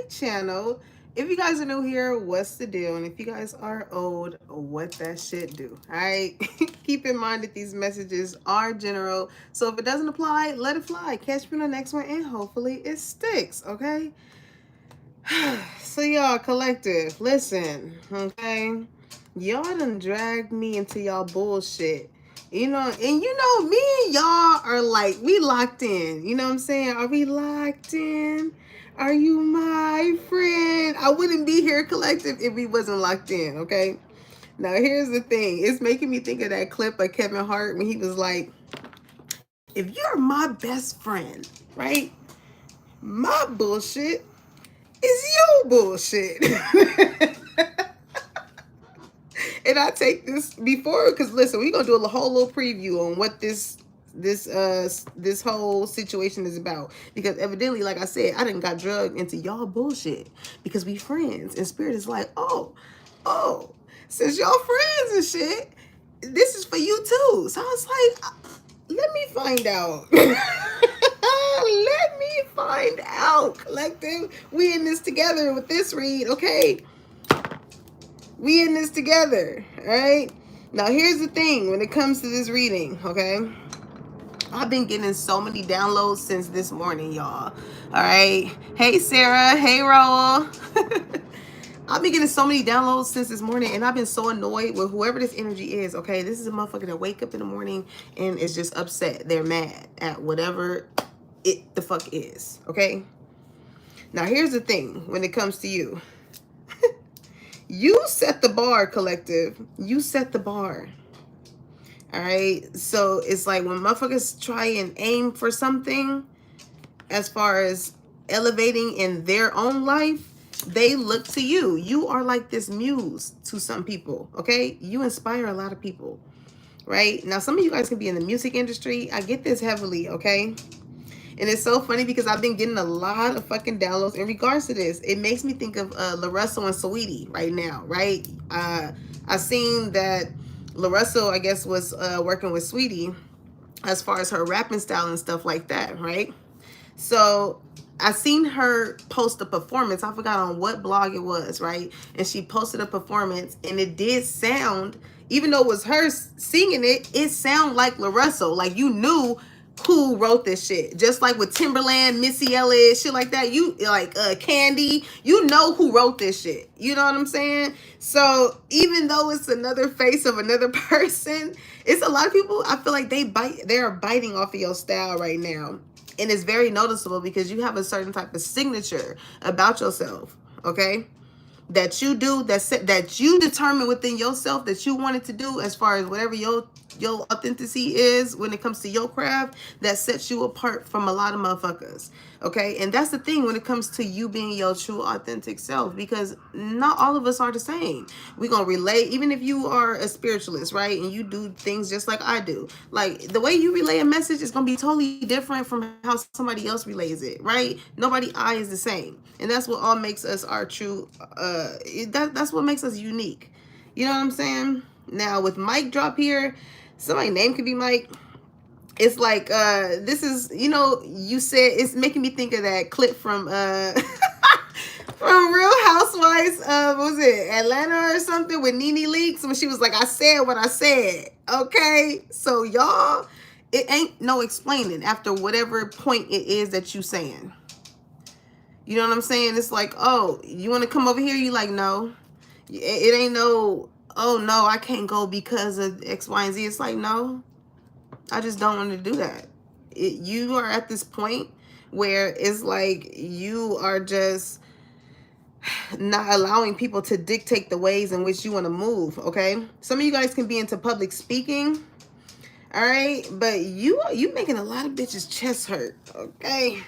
channel. If you guys are new here, what's the deal? And if you guys are old, what that shit do? All right. Keep in mind that these messages are general. So if it doesn't apply, let it fly. Catch me on the next one and hopefully it sticks. Okay. So y'all collective, listen, okay? Y'all done dragged me into y'all bullshit. You know, and you know, me and y'all are like, we locked in. You know what I'm saying? Are we locked in? Are you my friend? I wouldn't be here collective if we wasn't locked in, okay? Now here's the thing. It's making me think of that clip of Kevin Hart when he was like, if you're my best friend, right? My bullshit is your bullshit. And I take this before, because listen, we're gonna do a whole little preview on what this whole situation is about, because evidently, like I said, I done got drugged into y'all bullshit because we friends, and spirit is like, oh, since y'all friends and shit, this is for you too. So I was like, let me find out. Let me find out, collective. We in this together with this read, okay? We in this together, all right? Now, here's the thing when it comes to this reading, okay? I've been getting so many downloads since this morning, y'all. All right? Hey, Sarah. Hey, Raul. I've been getting so many downloads since this morning, and I've been so annoyed with whoever this energy is, okay? This is a motherfucker that wake up in the morning and is just upset. They're mad at whatever it the fuck is, okay? Now, here's the thing when it comes to you. You set the bar, collective. You set the bar. All right? So it's like when motherfuckers try and aim for something as far as elevating in their own life, they look to you. You are like this muse to some people, okay? You inspire a lot of people, right? Now, some of you guys can be in the music industry. I get this heavily, okay? And it's so funny because I've been getting a lot of fucking downloads in regards to this. It makes me think of LaRussell and Saweetie right now, right? I seen that LaRussell, I guess, was working with Sweetie as far as her rapping style and stuff like that, right? So I seen her post a performance. I forgot on what blog it was, right? And she posted a performance, and it did sound, even though it was her singing it, it sounded like LaRussell. Like you knew who wrote this shit. Just like with Timberland, Missy Elliott, shit like that. You like Candy, you know who wrote this shit. You know what I'm saying? So even though it's another face of another person, it's a lot of people, I feel like they are biting off of your style right now. And it's very noticeable because you have a certain type of signature about yourself, okay? That you do, that you determine within yourself that you wanted to do as far as whatever your authenticity is when it comes to your craft, that sets you apart from a lot of motherfuckers, okay? And that's the thing when it comes to you being your true authentic self, because not all of us are the same. We're gonna relate, even if you are a spiritualist, right? And you do things just like I do. Like the way you relay a message is gonna be totally different from how somebody else relays it, right? Nobody eye is the same. And that's what all makes us our true that's what makes us unique. You know what I'm saying? Now with Mike drop here, somebody's name could be Mike. It's like this is, you know, you said, it's making me think of that clip from from Real Housewives of, what was it, Atlanta or something, with Nene Leakes, when she was like, I said what I said. Okay, so y'all, it ain't no explaining after whatever point it is that you saying. You know what I'm saying? It's like, oh, you want to come over here? You like, no. It ain't no, oh, no, I can't go because of X, Y, and Z. It's like, no, I just don't want to do that. You are at this point where it's like you are just not allowing people to dictate the ways in which you want to move, okay? Some of you guys can be into public speaking, all right? But you making a lot of bitches' chest hurt, okay?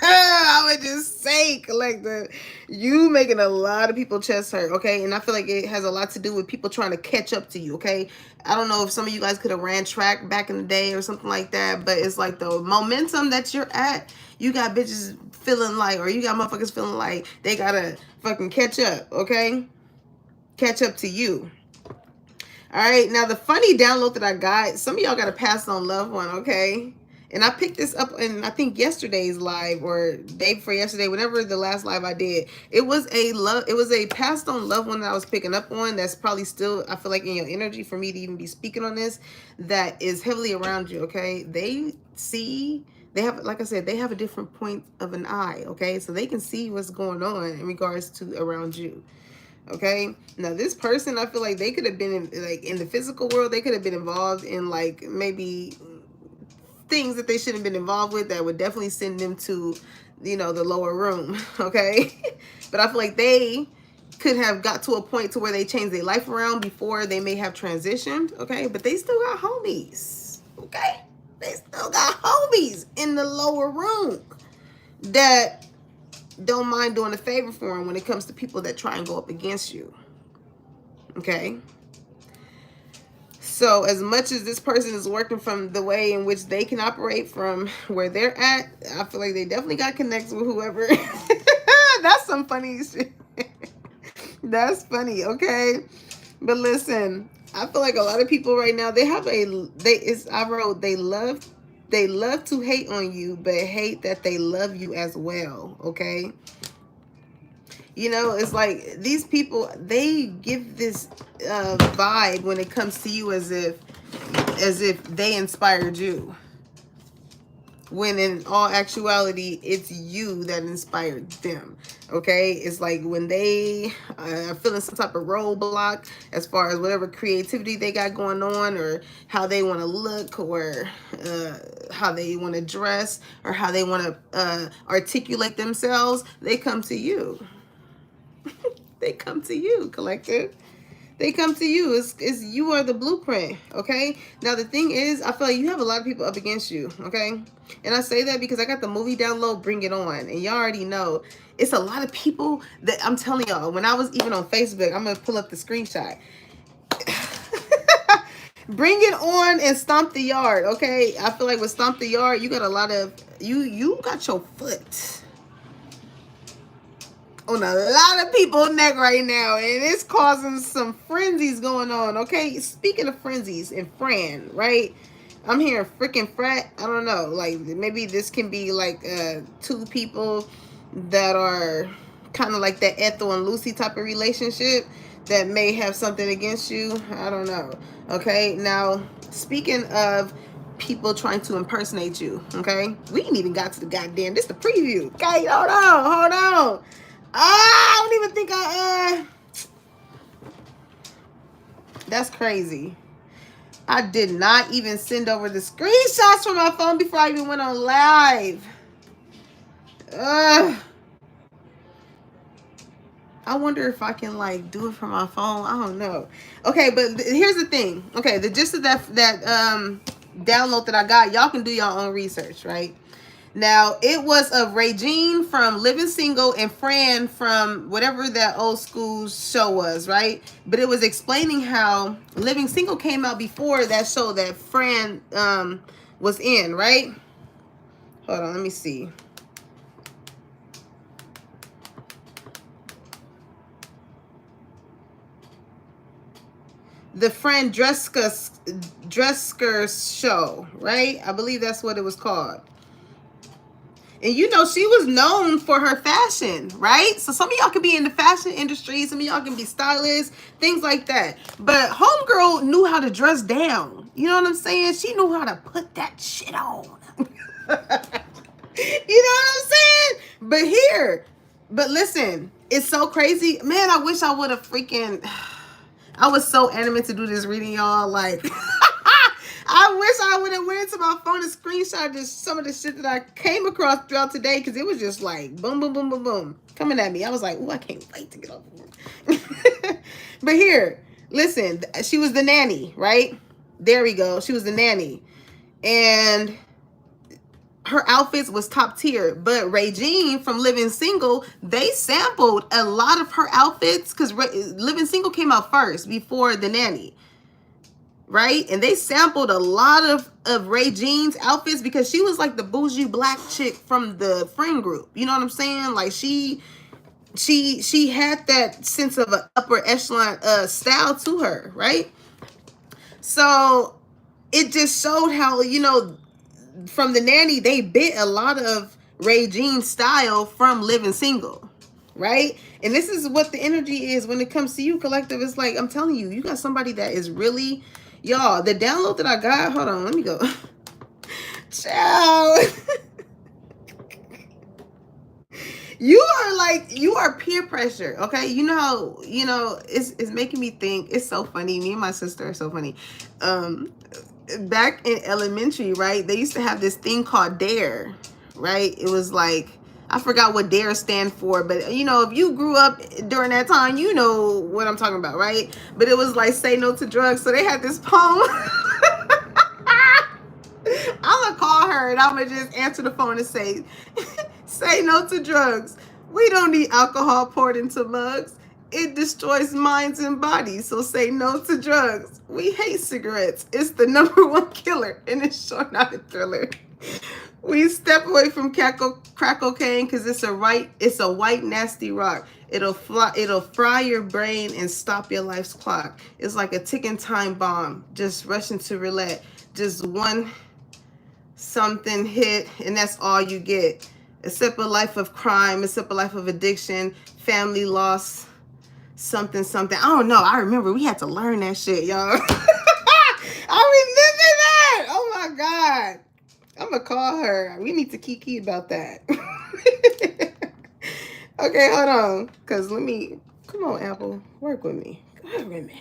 I would just say, collective, you making a lot of people chest hurt, okay? And I feel like it has a lot to do with people trying to catch up to you, okay? I don't know if some of you guys could have ran track back in the day or something like that, but it's like the momentum that you're at, you got bitches feeling like, or you got motherfuckers feeling like they gotta fucking catch up, okay? Catch up to you. All right, now the funny download that I got, some of y'all got a passed on loved one, okay? And I picked this up in, I think, yesterday's live or day before yesterday, whenever the last live I did. It was a passed on loved one that I was picking up on. That's probably still, I feel like, in your energy for me to even be speaking on this. That is heavily around you. Okay, they have, like I said, they have a different point of an eye. Okay, so they can see what's going on in regards to around you. Okay, now this person, I feel like they could have been in the physical world. They could have been involved in like maybe things that they shouldn't have been involved with, that would definitely send them to, the lower room. Okay, but I feel like they could have got to a point to where they changed their life around before they may have transitioned. Okay, but they still got homies. Okay, they still got homies in the lower room that don't mind doing a favor for them when it comes to people that try and go up against you. Okay, so as much as this person is working from the way in which they can operate from where they're at, I feel like they definitely got connects with whoever. That's some funny shit. That's funny. Okay, but listen, I feel like a lot of people right now, they have I wrote, they love to hate on you, but hate that they love you as well. Okay, it's like these people, they give this vibe when it comes to you as if they inspired you, when in all actuality it's you that inspired them. Okay, it's like when they are feeling some type of roadblock as far as whatever creativity they got going on, or how they want to look, or how they want to dress, or how they want to articulate themselves, they come to you. They come to you, collective. They come to you. It's you are the blueprint. Okay, now the thing is, I feel like you have a lot of people up against you. Okay, and I say that because I got the movie download, Bring It On, and y'all already know it's a lot of people that I'm telling y'all. When I was even on Facebook, I'm gonna pull up the screenshot. Bring It On and Stomp the Yard. Okay, I feel like with Stomp the Yard, you got a lot of you got your foot on a lot of people's neck right now, and it's causing some frenzies going on. Okay, speaking of frenzies and Fran, right? I'm hearing freaking frat. I don't know, like maybe this can be like two people that are kind of like that Ethel and Lucy type of relationship that may have something against you. I don't know. Okay, now speaking of people trying to impersonate you, okay, we ain't even got to the goddamn, this the preview. Okay, hold on. I don't even think that's crazy. I did not even send over the screenshots from my phone before I even went on live. I wonder if I can like do it from my phone. I don't know. Okay, but here's the thing. Okay, the gist of that download that I got, y'all can do your own research, right? Now, it was of Regine from Living Single and Fran from whatever that old school show was, right? But it was explaining how Living Single came out before that show that Fran was in, right? Hold on, let me see. The Fran Drescher show, right? I believe that's what it was called. And she was known for her fashion, right? So some of y'all could be in the fashion industry. Some of y'all can be stylists, things like that. But homegirl knew how to dress down. You know what I'm saying? She knew how to put that shit on. You know what I'm saying? But listen, it's so crazy. Man, I wish I would have freaking... I was so animate to do this reading, y'all. Like... I wish I would have went into my phone and screenshot just some of the shit that I came across throughout today, because it was just like boom, boom, boom, boom, boom coming at me. I was like, oh, I can't wait to get over here. But here, listen, she was the nanny, right? There we go. She was the nanny. And her outfits was top tier. But Regine from Living Single, they sampled a lot of her outfits, because Living Single came out first before the nanny. Right? And they sampled a lot of Regine's outfits, because she was like the bougie black chick from the friend group. You know what I'm saying? Like she had that sense of an upper echelon style to her, right? So it just showed how, from the nanny, they bit a lot of Ray Jean's style from living single, right? And this is what the energy is when it comes to you, collective. It's like, I'm telling you, you got somebody that is really, y'all, the download that I got, hold on, let me go. Ciao. You are peer pressure, okay? You know how, it's making me think. It's so funny. Me and my sister are so funny. Back in elementary, right, they used to have this thing called DARE, right? It was like, I forgot what DARE stand for, but if you grew up during that time, you know what I'm talking about, right? But it was like, say no to drugs. So they had this poem. I'm gonna call her and I'm gonna just answer the phone and say, say no to drugs. We don't need alcohol poured into mugs. It destroys minds and bodies. So say no to drugs. We hate cigarettes. It's the #1 killer, and it's sure not a thriller. We step away from crack cocaine because it's a white nasty rock. It'll fry your brain and stop your life's clock. It's like a ticking time bomb, just rushing to roulette. Just one something hit, and that's all you get. Except a life of crime, except a life of addiction, family loss, something. I don't know. I remember we had to learn that shit, y'all. I remember that. Oh my God. I'm gonna call her. We need to kiki about that. Okay, hold on. Cause come on, Apple, work with me. Work with me.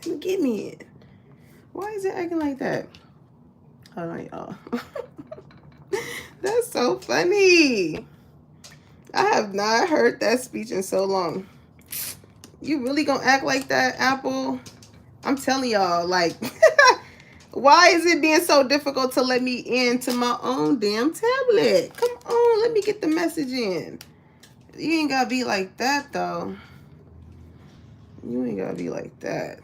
Let me get me in. Why is it acting like that? Hold on, y'all. That's so funny. I have not heard that speech in so long. You really gonna act like that, Apple? I'm telling y'all, like, why is it being so difficult to let me into my own damn tablet? Come on, let me get the message in. You ain't gotta be like that, though. You ain't gotta be like that.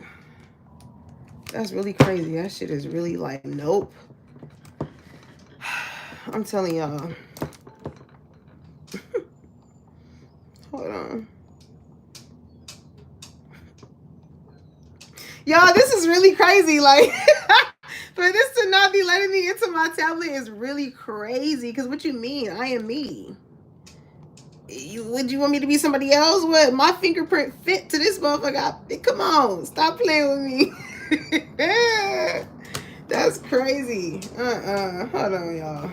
That's really crazy. That shit is really like, nope. I'm telling y'all. Hold on. Y'all, this is really crazy. Like, for this to not be letting me into my tablet is really crazy. Because what you mean? I am me. Would you want me to be somebody else? What? My fingerprint fit to this motherfucker. Come on. Stop playing with me. That's crazy. Hold on, y'all.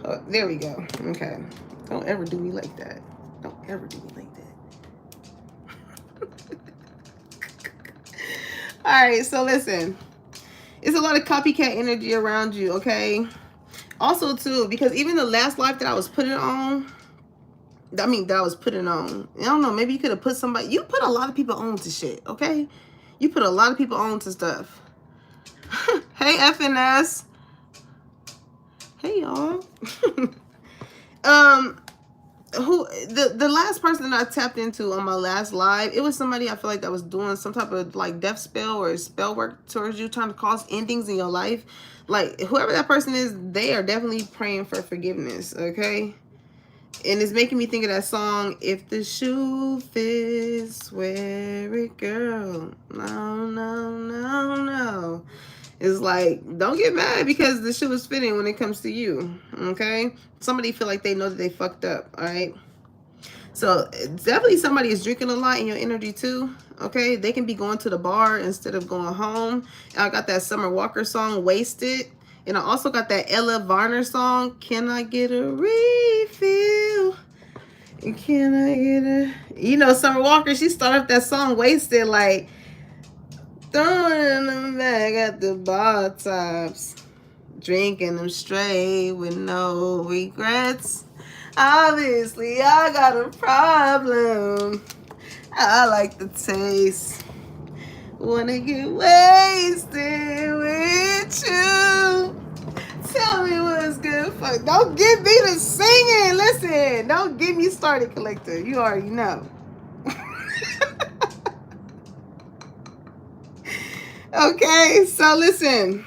Oh, there we go. Okay. Don't ever do me like that. Don't ever do me like that. All right, so listen. It's a lot of copycat energy around you, okay? Also, too, because even the last life that I was putting on, I don't know, maybe you could have put somebody, you put a lot of people on to shit, okay? You put a lot of people on to stuff. Hey, FNS. Hey, y'all. The last person that I tapped into on my last live, it was somebody I feel like that was doing some type of like death spell or spell work towards you, trying to cause endings in your life. Like, whoever that person is, they are definitely praying for forgiveness, okay? And it's making me think of that song, If the Shoe Fits, Wear It, Girl. No. It's like, don't get mad because the shoe is fitting when it comes to you, okay? Somebody feel like they know that they fucked up, all right? So definitely somebody is drinking a lot in your energy too, okay? They can be going to the bar instead of going home. I got that Summer Walker song, Wasted. And I also got that Ella Varner song, Can I Get a Refill? Can I get a... Summer Walker, she started off that song, Wasted, like... Throwing them back at the bar tops, drinking them straight with no regrets. Obviously, I got a problem. I like the taste. Wanna get wasted with you. Tell me what's good for. Don't get me to singing. Listen, don't get me started, collector. You already know. Okay, so listen.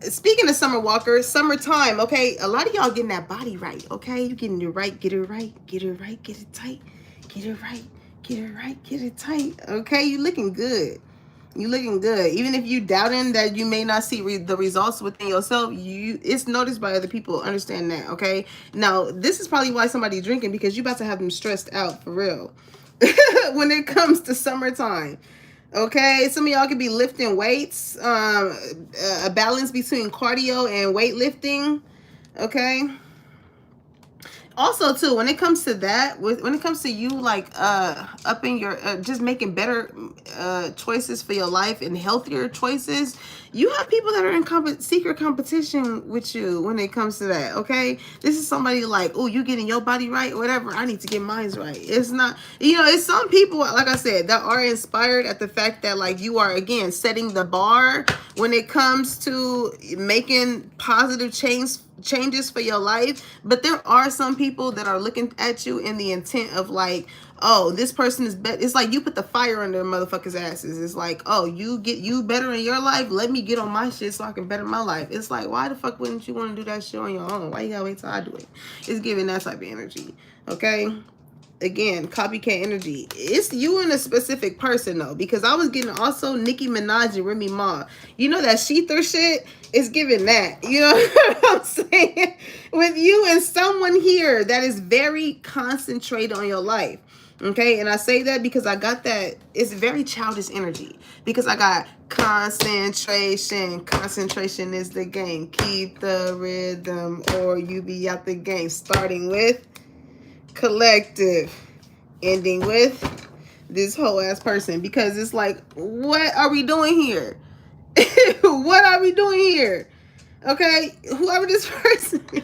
Speaking of Summer Walker, summertime, okay? A lot of y'all getting that body right, okay? You getting it right, get it right, get it right, get it tight, get it right, get it right, get it tight, okay? You looking good. You looking good. Even if you doubting that you may not see the results within yourself, it's noticed by other people. Understand that, okay? Now, this is probably why somebody's drinking, because you about to have them stressed out for real. When it comes to summertime. Okay, some of y'all could be lifting weights, a balance between cardio and weightlifting. Okay. Also too, when it comes to that, when it comes to you like upping your just making better choices for your life and healthier choices, you have people that are in secret competition with you when it comes to that. Okay, this is somebody like, oh, you getting your body right or whatever, I need to get mine right. It's not, it's some people, like I said, that are inspired at the fact that like you are again setting the bar when it comes to making positive changes for your life. But there are some people that are looking at you in the intent of like, oh, this person is better. It's like you put the fire under motherfuckers' asses. It's like, oh, you get you better in your life, let me get on my shit so I can better my life. It's like, why the fuck wouldn't you want to do that shit on your own? Why you gotta wait till I do it? It's giving that type of energy. Okay, again, copycat energy. It's you and a specific person though, because I was getting also Nicki Minaj and Remy Ma. You know that Sheether shit is giving that. You know what I'm saying? With you and someone here that is very concentrated on your life. Okay, and I say that because I got that. It's very childish energy, because I got concentration. Concentration is the game. Keep the rhythm or you be out the game. Starting with collective, ending with this whole ass person, because it's like, what are we doing here? What are we doing here? Okay, whoever this person is.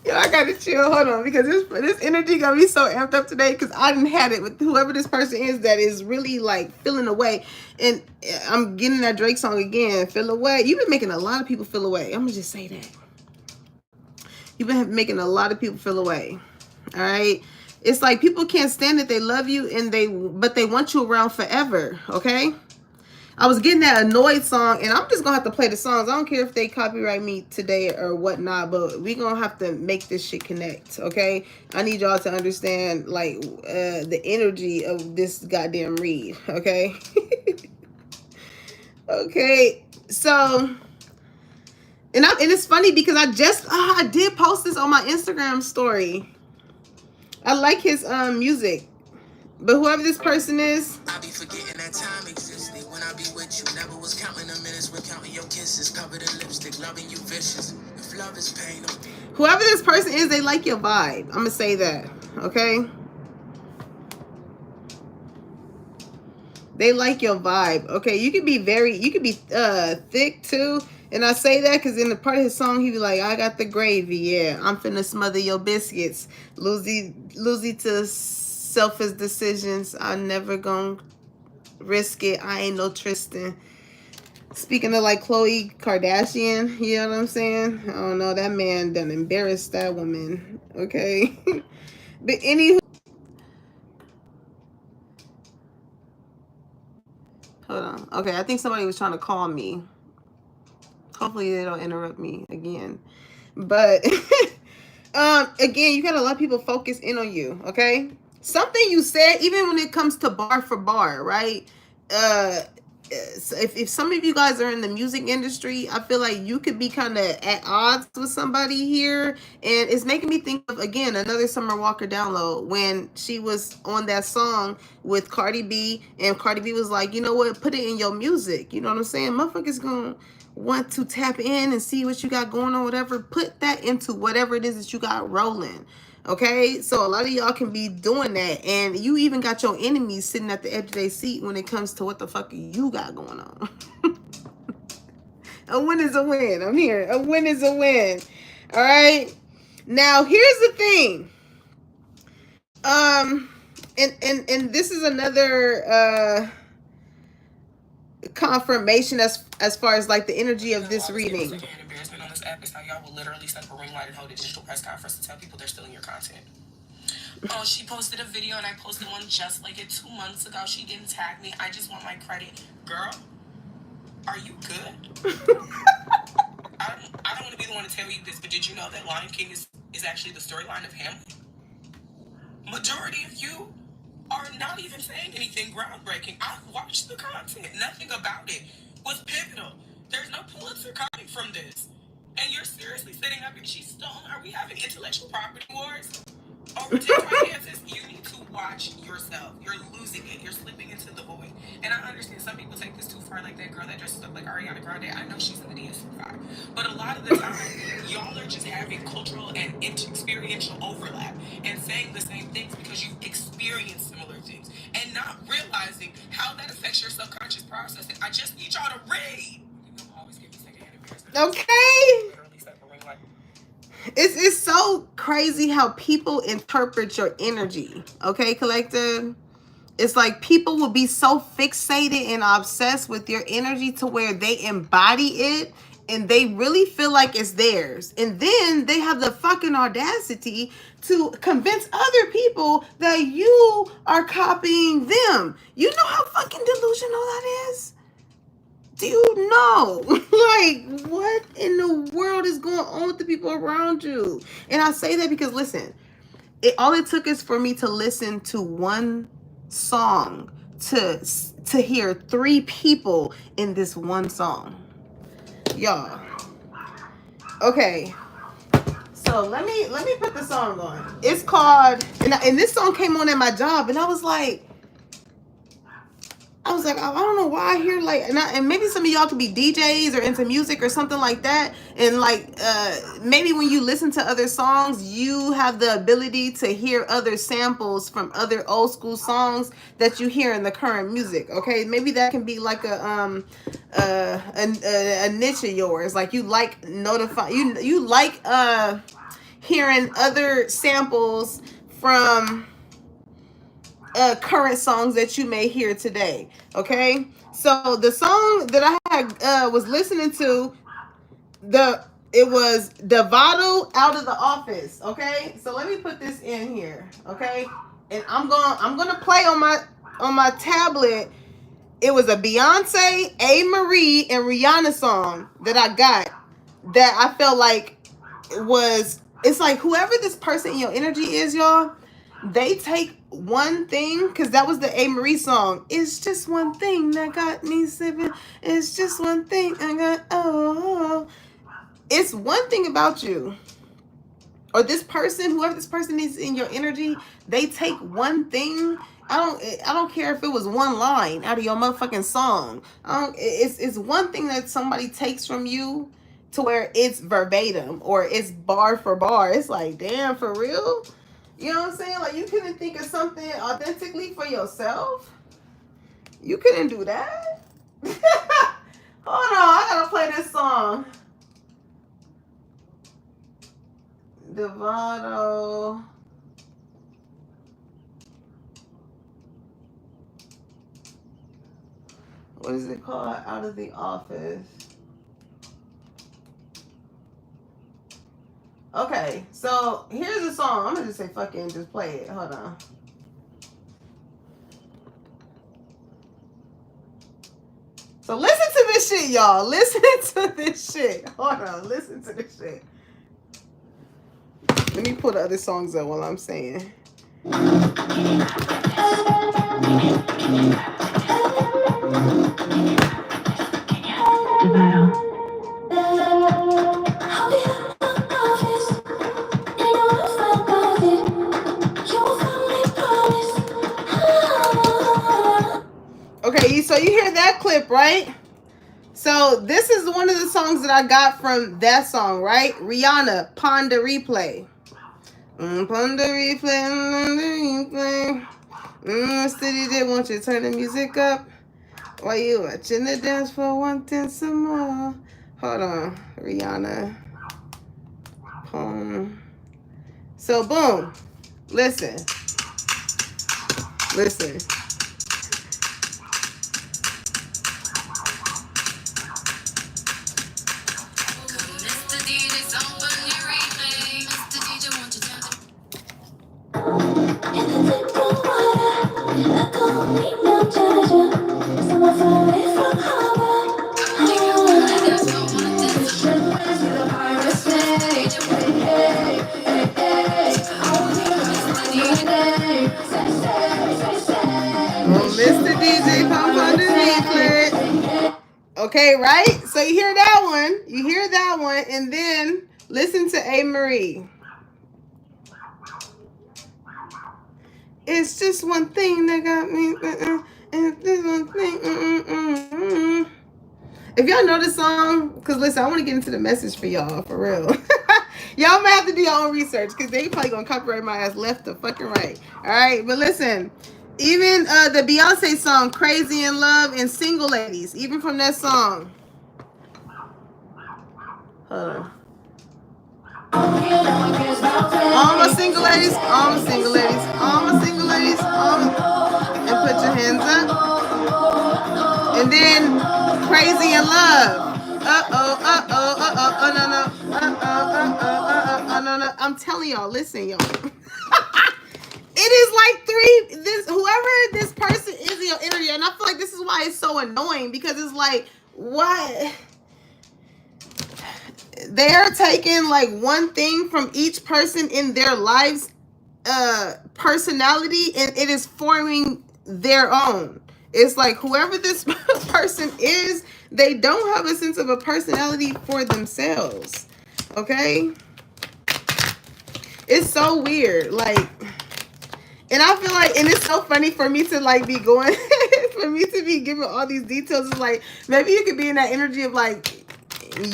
Yo, I gotta chill. Hold on, because this energy got me so amped up today, because I didn't had it with whoever this person is that is really like feeling away. And I'm getting that Drake song again, Feel Away. You've been making a lot of people feel away. I'm gonna just say that. You've been making a lot of people feel away. All right. It's like people can't stand it. They love you but they want you around forever. Okay. I was getting that Annoyed song, and I'm just gonna have to play the songs. I don't care if they copyright me today or whatnot, but we gonna have to make this shit connect. Okay. I need y'all to understand like the energy of this goddamn read. Okay. Okay. So, and it's funny because I did post this on my Instagram story. I like his music, but whoever this person is, I be forgetting that time existed when I be with you. Never was counting the minutes when counting your kisses, covered in lipstick, loving you vicious. If love is pain, whoever this person is, they like your vibe. I'm gonna say that, okay? They like your vibe, okay? You could be thick too. And I say that because in the part of his song, he be like, I got the gravy, yeah. I'm finna smother your biscuits. Losey to selfish decisions. I never gonna risk it. I ain't no Tristan. Speaking of like Khloe Kardashian, you know what I'm saying? I don't know, that man done embarrassed that woman, okay? But anywho. Hold on. Okay, I think somebody was trying to call me. Hopefully they don't interrupt me again. But again, you got a lot of people focus in on you, okay? Something you said, even when it comes to bar for bar, right? If some of you guys are in the music industry, I feel like you could be kind of at odds with somebody here. And it's making me think of, again, another Summer Walker download when she was on that song with Cardi B. And Cardi B was like, you know what? Put it in your music. You know what I'm saying? Motherfuckers gonna want to tap in and see what you got going on, whatever. Put that into whatever it is that you got rolling. Okay, so a lot of y'all can be doing that, and you even got your enemies sitting at the edge of their seat when it comes to what the fuck you got going on. A win is a win. I'm here. A win is a win. All right. Now here's the thing. And this is another confirmation as far as like the energy of this reading. Embarrassment on this app is how y'all will literally set up a ring light and hold a digital press conference to tell people they're stealing your content. Oh, she posted a video and I posted one just like it 2 months ago. She didn't tag me. I just want my credit. Girl, are you good? I don't want to be the one to tell you this, but did you know that Lion King is is actually the storyline of Hamlet. Majority of you are not even saying anything groundbreaking. I've watched the content. Nothing about it was pivotal. There's no Pulitzer coming from this. And you're seriously sitting up and she's stolen. Are we having intellectual property wars over TikTok dances? You need to watch yourself. You're losing it. You're slipping into the void. And I understand some people take this too far, like that girl that dresses up like Ariana Grande. I know she's in the DS5. But a lot of the time, y'all are just having cultural and experiential overlap and saying the same things because you've experienced similar things and not realizing how that affects your subconscious processing. I just need y'all to read. Okay. It's so crazy how people interpret your energy. Okay, collective? It's like people will be so fixated and obsessed with your energy to where they embody it and they really feel like it's theirs. And then they have the fucking audacity to convince other people that you are copying them. You know how fucking delusional that is? Do you know? Like, what in the world is going on with the people around you? And I say that because, listen, all it took is for me to listen to one song to hear 3 people in this one song. Y'all. Okay. So let me put the song on. It's called, and this song came on at my job, and I was like, I don't know why I hear like, and maybe some of y'all could be DJs or into music or something like that. And like, maybe when you listen to other songs, you have the ability to hear other samples from other old school songs that you hear in the current music. Okay, maybe that can be like a niche of yours. Like you like you like hearing other samples from current songs that you may hear today. Okay, so the song that I had was listening to, it was Devado, Out of the Office. Okay, so let me put this in here. Okay, and I'm gonna play on my tablet. It was a Beyonce, A. Marie, and Rihanna song that I got that I felt like it's like whoever this person in your energy is, y'all, they take one thing, because that was the A. Marie song. It's just one thing that got me sipping. It's just one thing I got. Oh, it's one thing about you, or this person, whoever this person is in your energy. They take one thing. I don't care if it was one line out of your motherfucking song. It's one thing that somebody takes from you to where it's verbatim or it's bar for bar. It's like, damn, for real? You know what I'm saying? Like, you couldn't think of something authentically for yourself? You couldn't do that? Hold on, I gotta play this song. Devado. What is it called? Out of the Office. Okay, so here's the song. I'm gonna just say fuck it and just play it. Hold on. So listen to this shit, y'all. Listen to this shit. Hold on, listen to this shit. Let me pull the other songs up while I'm saying. Okay, so you hear that clip, right? So this is one of the songs that I got from that song, right? Rihanna, Ponder Replay. Ponder Replay. Steady did want you to turn the music up while you watching the dance for wanting some more. Hold on, Rihanna. So boom, listen. Okay, right? So you hear that one. You hear that one. And then listen to A. Marie. It's just one thing that got me. And this one thing. If y'all know the song, because listen, I want to get into the message for y'all, for real. Y'all might have to do your own research, because they probably going to copyright my ass left to fucking right. All right, but listen, even the Beyonce song, Crazy in Love and Single Ladies, even from that song. All my single ladies, all my single ladies, all my single ladies, and put your hands up. And then Crazy in Love. No. I'm telling y'all, listen, y'all. It is like whoever this person is in your energy, and I feel like this is why it's so annoying, because it's like, what? They're taking like one thing from each person in their lives personality, and it is forming their own. It's like whoever this person is, they don't have a sense of a personality for themselves. Okay? It's so weird. Like, and I feel like, and it's so funny for me to like be going, for me to be giving all these details. It's like, maybe you could be in that energy of like,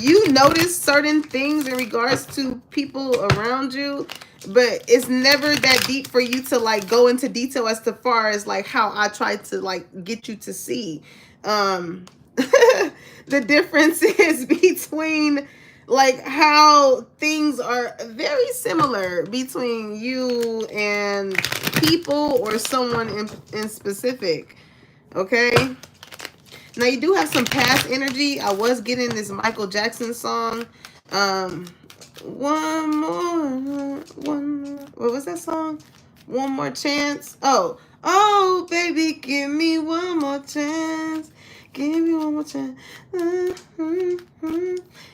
you notice certain things in regards to people around you, but it's never that deep for you to like go into detail as to far as like how I try to like get you to see. The difference is between like how things are very similar between you and people or someone in specific. Okay. Now you do have some past energy. I was getting this Michael Jackson song. What was that song? One More Chance. Oh, baby, give me one more chance. Give me one more chance.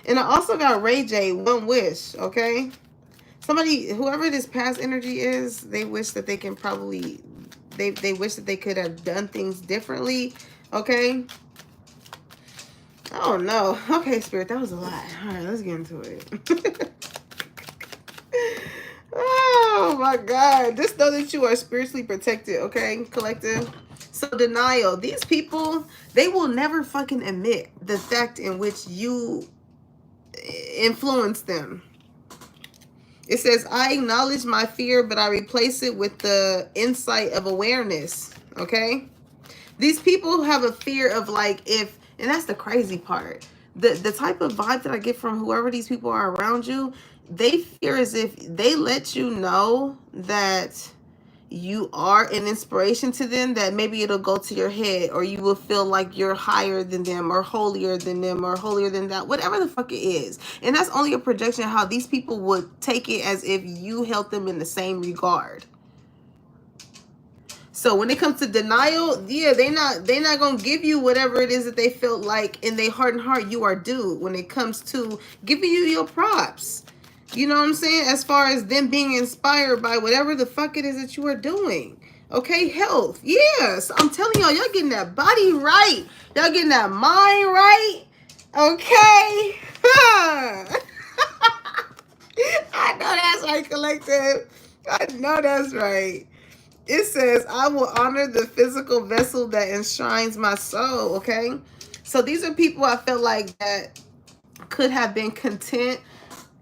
And I also got Ray J, One Wish. Okay. Somebody, whoever this past energy is, they wish that they can probably, they wish that they could have done things differently. Okay. Oh no. Okay, Spirit, that was a lot. All right, let's get into it. Oh my God. Just know that you are spiritually protected, okay, collective? So denial. These people, they will never fucking admit the fact in which you influence them. It says, I acknowledge my fear, but I replace it with the insight of awareness, okay? These people have a fear of like, if, and that's the crazy part. The type of vibe that I get from whoever these people are around you, they fear as if they let you know that you are an inspiration to them, that maybe it'll go to your head, or you will feel like you're higher than them or holier than them or holier than that, whatever the fuck it is. And that's only a projection of how these people would take it, as if you held them in the same regard. So when it comes to denial, yeah, they're not gonna give you whatever it is that they felt like in their heart and heart you are due when it comes to giving you your props. You know what I'm saying? As far as them being inspired by whatever the fuck it is that you are doing. Okay, health. Yes, I'm telling y'all getting that body right. Y'all getting that mind right. Okay. I know that's right, collective. I know that's right. It says, I will honor the physical vessel that enshrines my soul, okay? So these are people I felt like that could have been content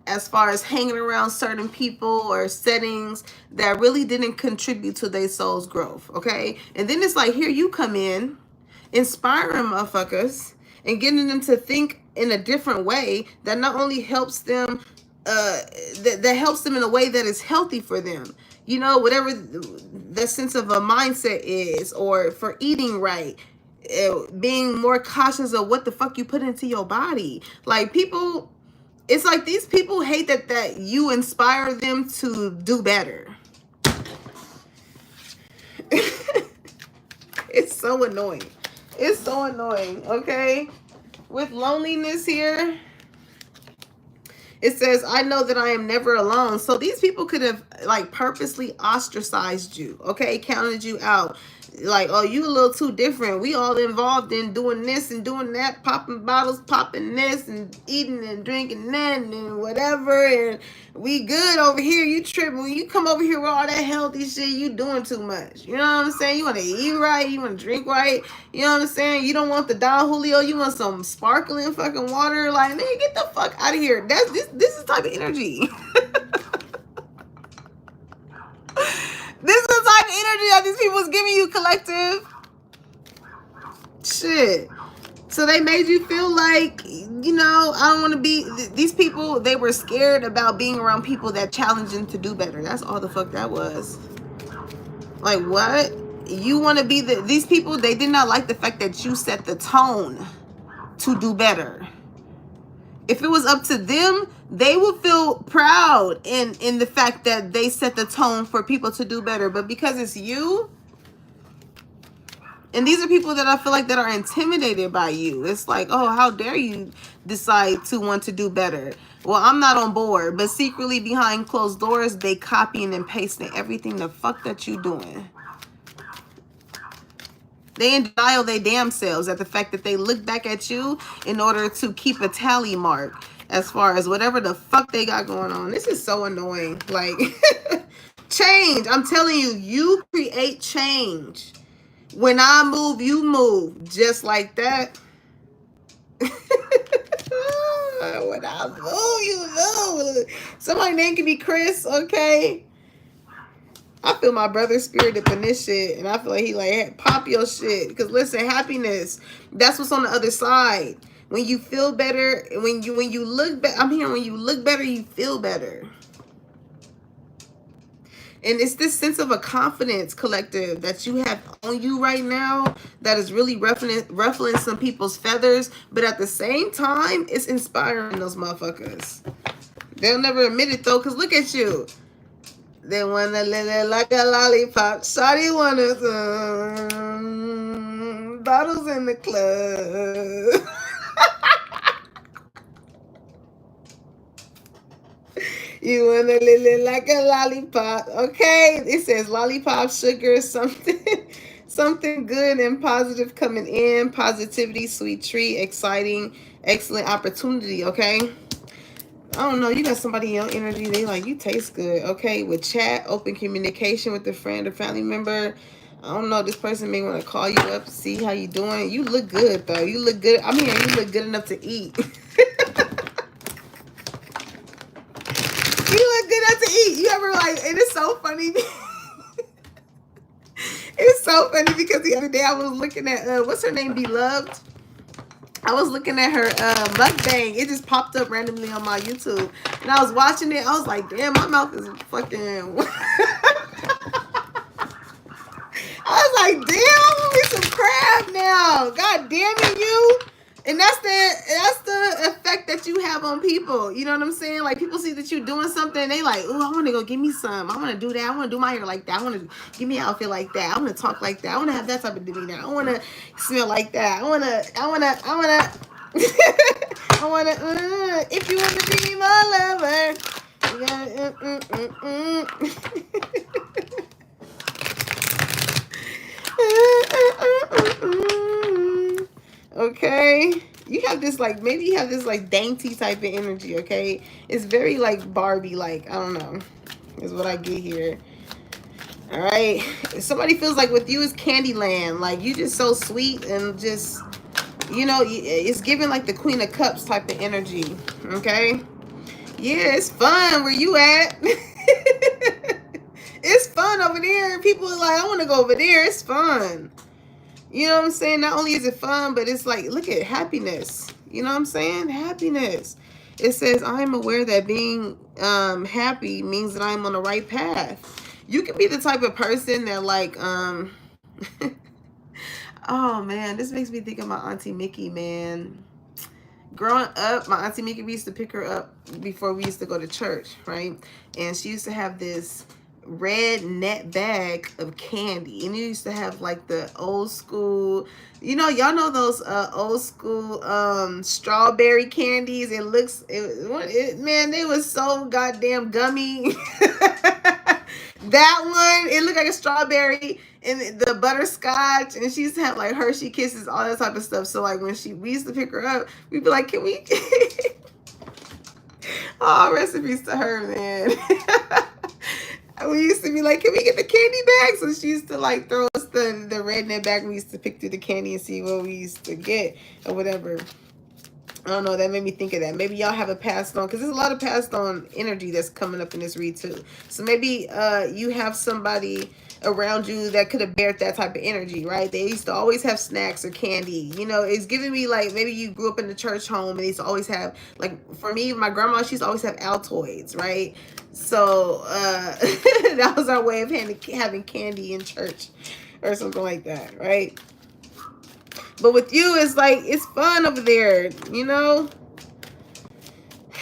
as far as hanging around certain people or settings that really didn't contribute to their soul's growth, okay? And then it's like, here you come in, inspiring motherfuckers and getting them to think in a different way that not only helps them, that helps them in a way that is healthy for them. You know, whatever the sense of a mindset is, or for eating right, being more cautious of what the fuck you put into your body. Like people, it's like these people hate that you inspire them to do better. It's so annoying. It's so annoying, okay? With loneliness here, it says, I know that I am never alone. So these people could have like purposely ostracized you, okay? Counted you out. Like, oh, you a little too different. We all involved in doing this and doing that, popping bottles, popping this, and eating and drinking that and whatever. And we good over here. You tripping. When you come over here with all that healthy shit, you doing too much. You know what I'm saying? You want to eat right. You want to drink right. You know what I'm saying? You don't want the Don Julio. You want some sparkling fucking water. Like, nigga, get the fuck out of here. That's this is the type of energy. This is the type of energy that these people's giving you, collective. Shit. So they made you feel like, you know, I don't want to be, these people, they were scared about being around people that challenge them to do better. That's all the fuck that was. Like, what? You want to be these people, they did not like the fact that you set the tone to do better. If it was up to them, they would feel proud in the fact that they set the tone for people to do better. But because it's you, and these are people that I feel like that are intimidated by you. It's like, oh, how dare you decide to want to do better? Well, I'm not on board, but secretly behind closed doors, they copying and pasting everything the fuck that you doing. They in denial they damn selves at the fact that they look back at you in order to keep a tally mark as far as whatever the fuck they got going on. This is so annoying. Like, change. I'm telling you, you create change. When I move, you move. Just like that. When I move, you move. Somebody's name can be Chris, okay? I feel my brother's spirit up in this shit, and I feel like he like, hey, pop your shit. Because listen, happiness, that's what's on the other side. When you feel better, when you look better, I'm hearing when you look better, you feel better. And it's this sense of a confidence, collective, that you have on you right now that is really ruffling some people's feathers. But at the same time, it's inspiring those motherfuckers. They'll never admit it, though, because look at you. They want to live it like a lollipop. Shawty wanna bottles in the club. You want to live it like a lollipop. Okay, it says lollipop, sugar, something good and positive coming in. Positivity, sweet treat, exciting, excellent opportunity, okay? I don't know, you got somebody in your energy, they like, you taste good, okay? With chat, open communication with a friend or family member. I don't know, this person may want to call you up to see how you doing. You look good, though. You look good. I'm hearing you look good enough to eat. You look good enough to eat. You ever like, and it's so funny. It's so funny because the other day I was looking at, what's her name, Beloved? I was looking at her mukbang. It just popped up randomly on my YouTube. And I was watching it. I was like, damn, my mouth is fucking... I was like, damn, I'm gonna get some crab now. God damn it, you. And that's the effect that you have on people. You know what I'm saying? Like, people see that you're doing something, they like, oh, I want to go give me some. I want to do that. I want to do my hair like that. I want to give me an outfit like that. I want to talk like that. I want to have that type of demeanor. I want to smell like that. I want to, if you want to be my lover, you gotta, okay, you have this like, maybe you have this like dainty type of energy, okay? It's very like Barbie, like, I don't know, is what I get here. All right, if somebody feels like with you is Candyland, like you just so sweet and just, you know, it's giving like the Queen of Cups type of energy, okay? Yeah, it's fun where you at. It's fun over there. People are like, I want to go over there. It's fun. You know what I'm saying? Not only is it fun, but it's like, look at happiness. You know what I'm saying? Happiness. It says, I'm aware that being happy means that I'm on the right path. You can be the type of person that like, oh man, this makes me think of my Auntie Mickey, man. Growing up, my Auntie Mickey, we used to pick her up before we used to go to church, right? And she used to have this red net bag of candy, and it used to have like the old school, you know, y'all know those old school strawberry candies. It looks, man, they was so goddamn gummy. That one, it looked like a strawberry, and the butterscotch, and she used to have like Hershey Kisses, all that type of stuff. So like when we used to pick her up, we'd be like, can we oh, recipes to her, man. We used to be like, can we get the candy bag? So she used to like throw us the redneck bag. We used to pick through the candy and see what we used to get or whatever. I don't know, that made me think of that. Maybe y'all have a passed on, because there's a lot of passed on energy that's coming up in this read too. So maybe you have somebody around you that could have bared that type of energy, right? They used to always have snacks or candy. You know, it's giving me like, maybe you grew up in the church home and they used to always have, like for me, my grandma, she used to always have Altoids, right? So that was our way of having candy in church or something like that, right? But with you, it's like, it's fun over there, you know?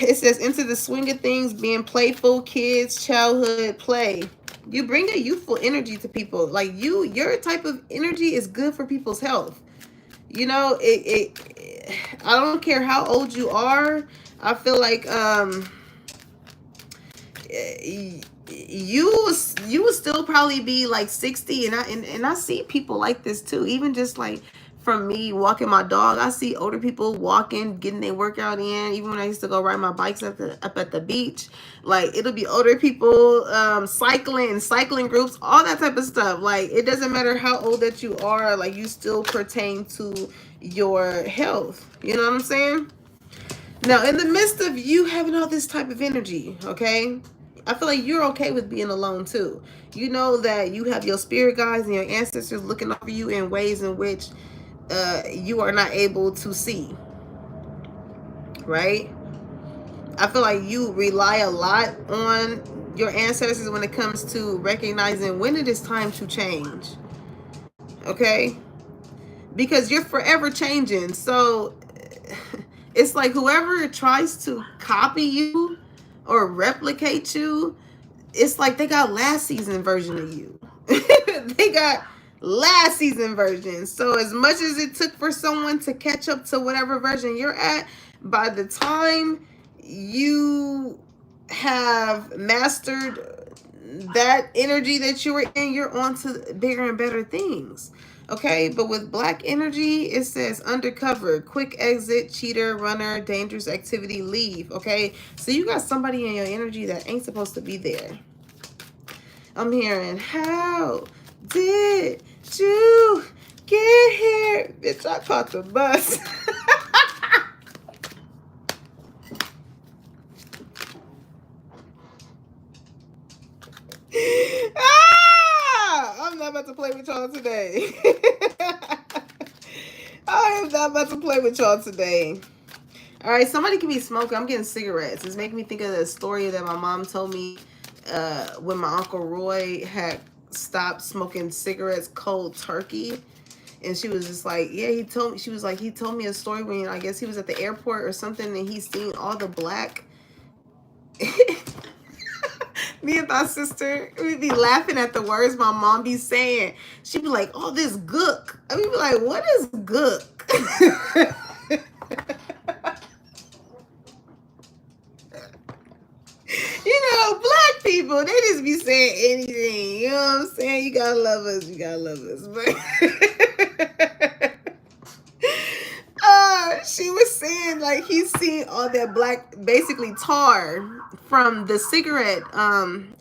It says, into the swing of things, being playful, kids, childhood, play. You bring a youthful energy to people. Like your type of energy is good for people's health. You know, I don't care how old you are. I feel like you will still probably be like 60, and I see people like this too. Even just like from me walking my dog, I see older people walking, getting their workout in. Even when I used to go ride my bikes up at the beach, like it'll be older people cycling groups, all that type of stuff. Like it doesn't matter how old that you are, like you still pertain to your health. You know what I'm saying? Now, in the midst of you having all this type of energy, okay, I feel like you're okay with being alone too. You know that you have your spirit guides and your ancestors looking over you in ways in which you are not able to see, right? I feel like you rely a lot on your ancestors when it comes to recognizing when it is time to change, okay? Because you're forever changing. So it's like whoever tries to copy you or replicate you, it's like they got last season version of you. They got last season version. So as much as it took for someone to catch up to whatever version you're at, by the time you have mastered that energy that you were in, you're on to bigger and better things. Okay, but with black energy, it says undercover, quick exit, cheater, runner, dangerous activity, leave. Okay, so you got somebody in your energy that ain't supposed to be there. I'm hearing, how did you get here? Bitch, I caught the bus. I'm not about to play with y'all today. I am not about to play with y'all today. All right, somebody can be smoking. I'm getting cigarettes. It's making me think of the story that my mom told me when my Uncle Roy had stopped smoking cigarettes cold turkey. And she was just like, yeah, he told me a story when I guess he was at the airport or something and he seen all the black. Me and my sister, we'd be laughing at the words my mom be saying. She'd be like, oh, this gook. And we'd be like, what is gook? You know, black people, they just be saying anything. You know what I'm saying? You gotta love us. You gotta love us. But she was saying like he's seen all that black, basically tar from the cigarette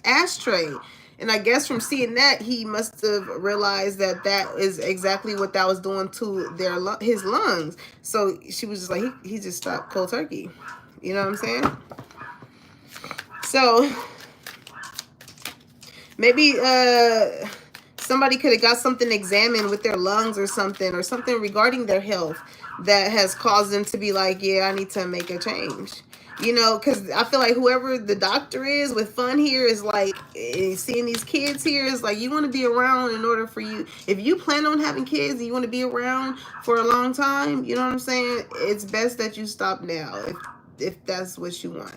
ashtray. And I guess from seeing that, he must have realized that that is exactly what that was doing to his lungs. So she was just like, he just stopped cold turkey. You know what I'm saying? So maybe somebody could have got something examined with their lungs or something regarding their health that has caused them to be like, yeah, I need to make a change. You know, because I feel like whoever the doctor is with fun here is like, seeing these kids here is like, you want to be around in order for you. If you plan on having kids and you want to be around for a long time, you know what I'm saying? It's best that you stop now if that's what you want.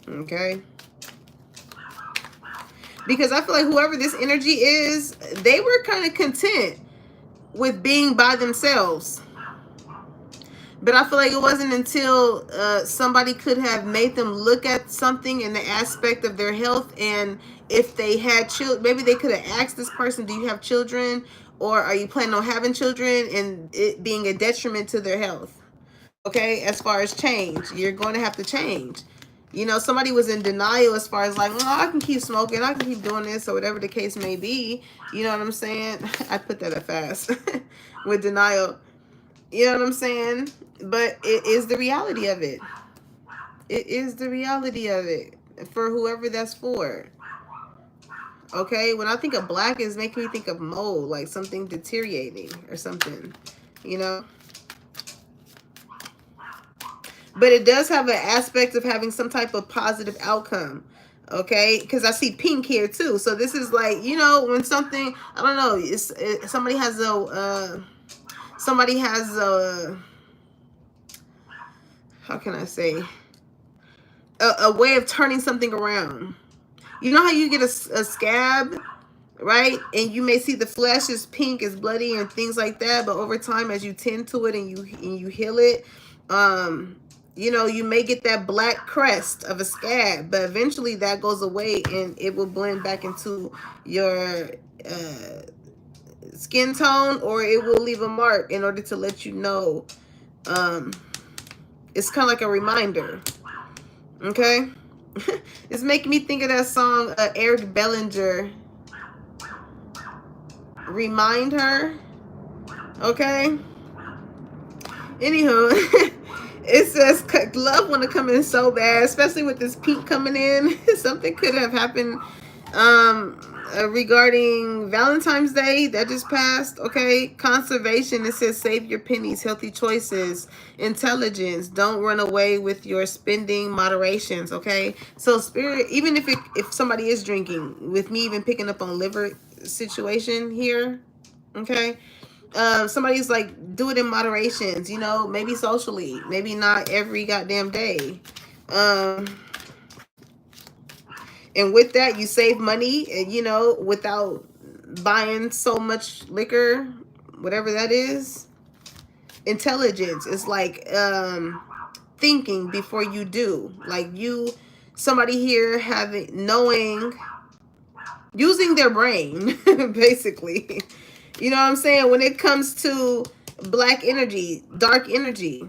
Okay? Because I feel like whoever this energy is, they were kind of content with being by themselves. But I feel like it wasn't until somebody could have made them look at something in the aspect of their health, and if they had children, maybe they could have asked this person, do you have children, or are you planning on having children, and it being a detriment to their health. Okay, as far as change, you're going to have to change. You know, somebody was in denial as far as like, oh, I can keep smoking, I can keep doing this, or whatever the case may be. You know what I'm saying? I put that at fast with denial. You know what I'm saying? But it is the reality of it. It is the reality of it for whoever that's for. Okay, when I think of black, it's making me think of mold, like something deteriorating or something. You know? But it does have an aspect of having some type of positive outcome. Okay, because I see pink here too. So this is like, you know, when something, I don't know, somebody has a, how can I say, a way of turning something around. You know how you get a scab, right? And you may see the flesh is pink, is bloody, and things like that. But over time, as you tend to it and you heal it, you know, you may get that black crest of a scab, but eventually that goes away and it will blend back into your skin tone, or it will leave a mark in order to let you know. It's kind of like a reminder. Okay. It's making me think of that song, Eric Bellinger, Remind Her. Okay. Anywho, it says love want to come in so bad, especially with this pink coming in. Something could have happened regarding Valentine's Day that just passed. Okay, conservation. It says save your pennies, healthy choices, intelligence. Don't run away with your spending, moderations. Okay, so spirit. Even if somebody is drinking, with me even picking up on liver situation here. Okay, somebody's like, do it in moderations, you know, maybe socially, maybe not every goddamn day. And with that, you save money, you know, without buying so much liquor, whatever that is. Intelligence is like thinking before you do. Like somebody here knowing, using their brain, basically. You know what I'm saying? When it comes to black energy, dark energy,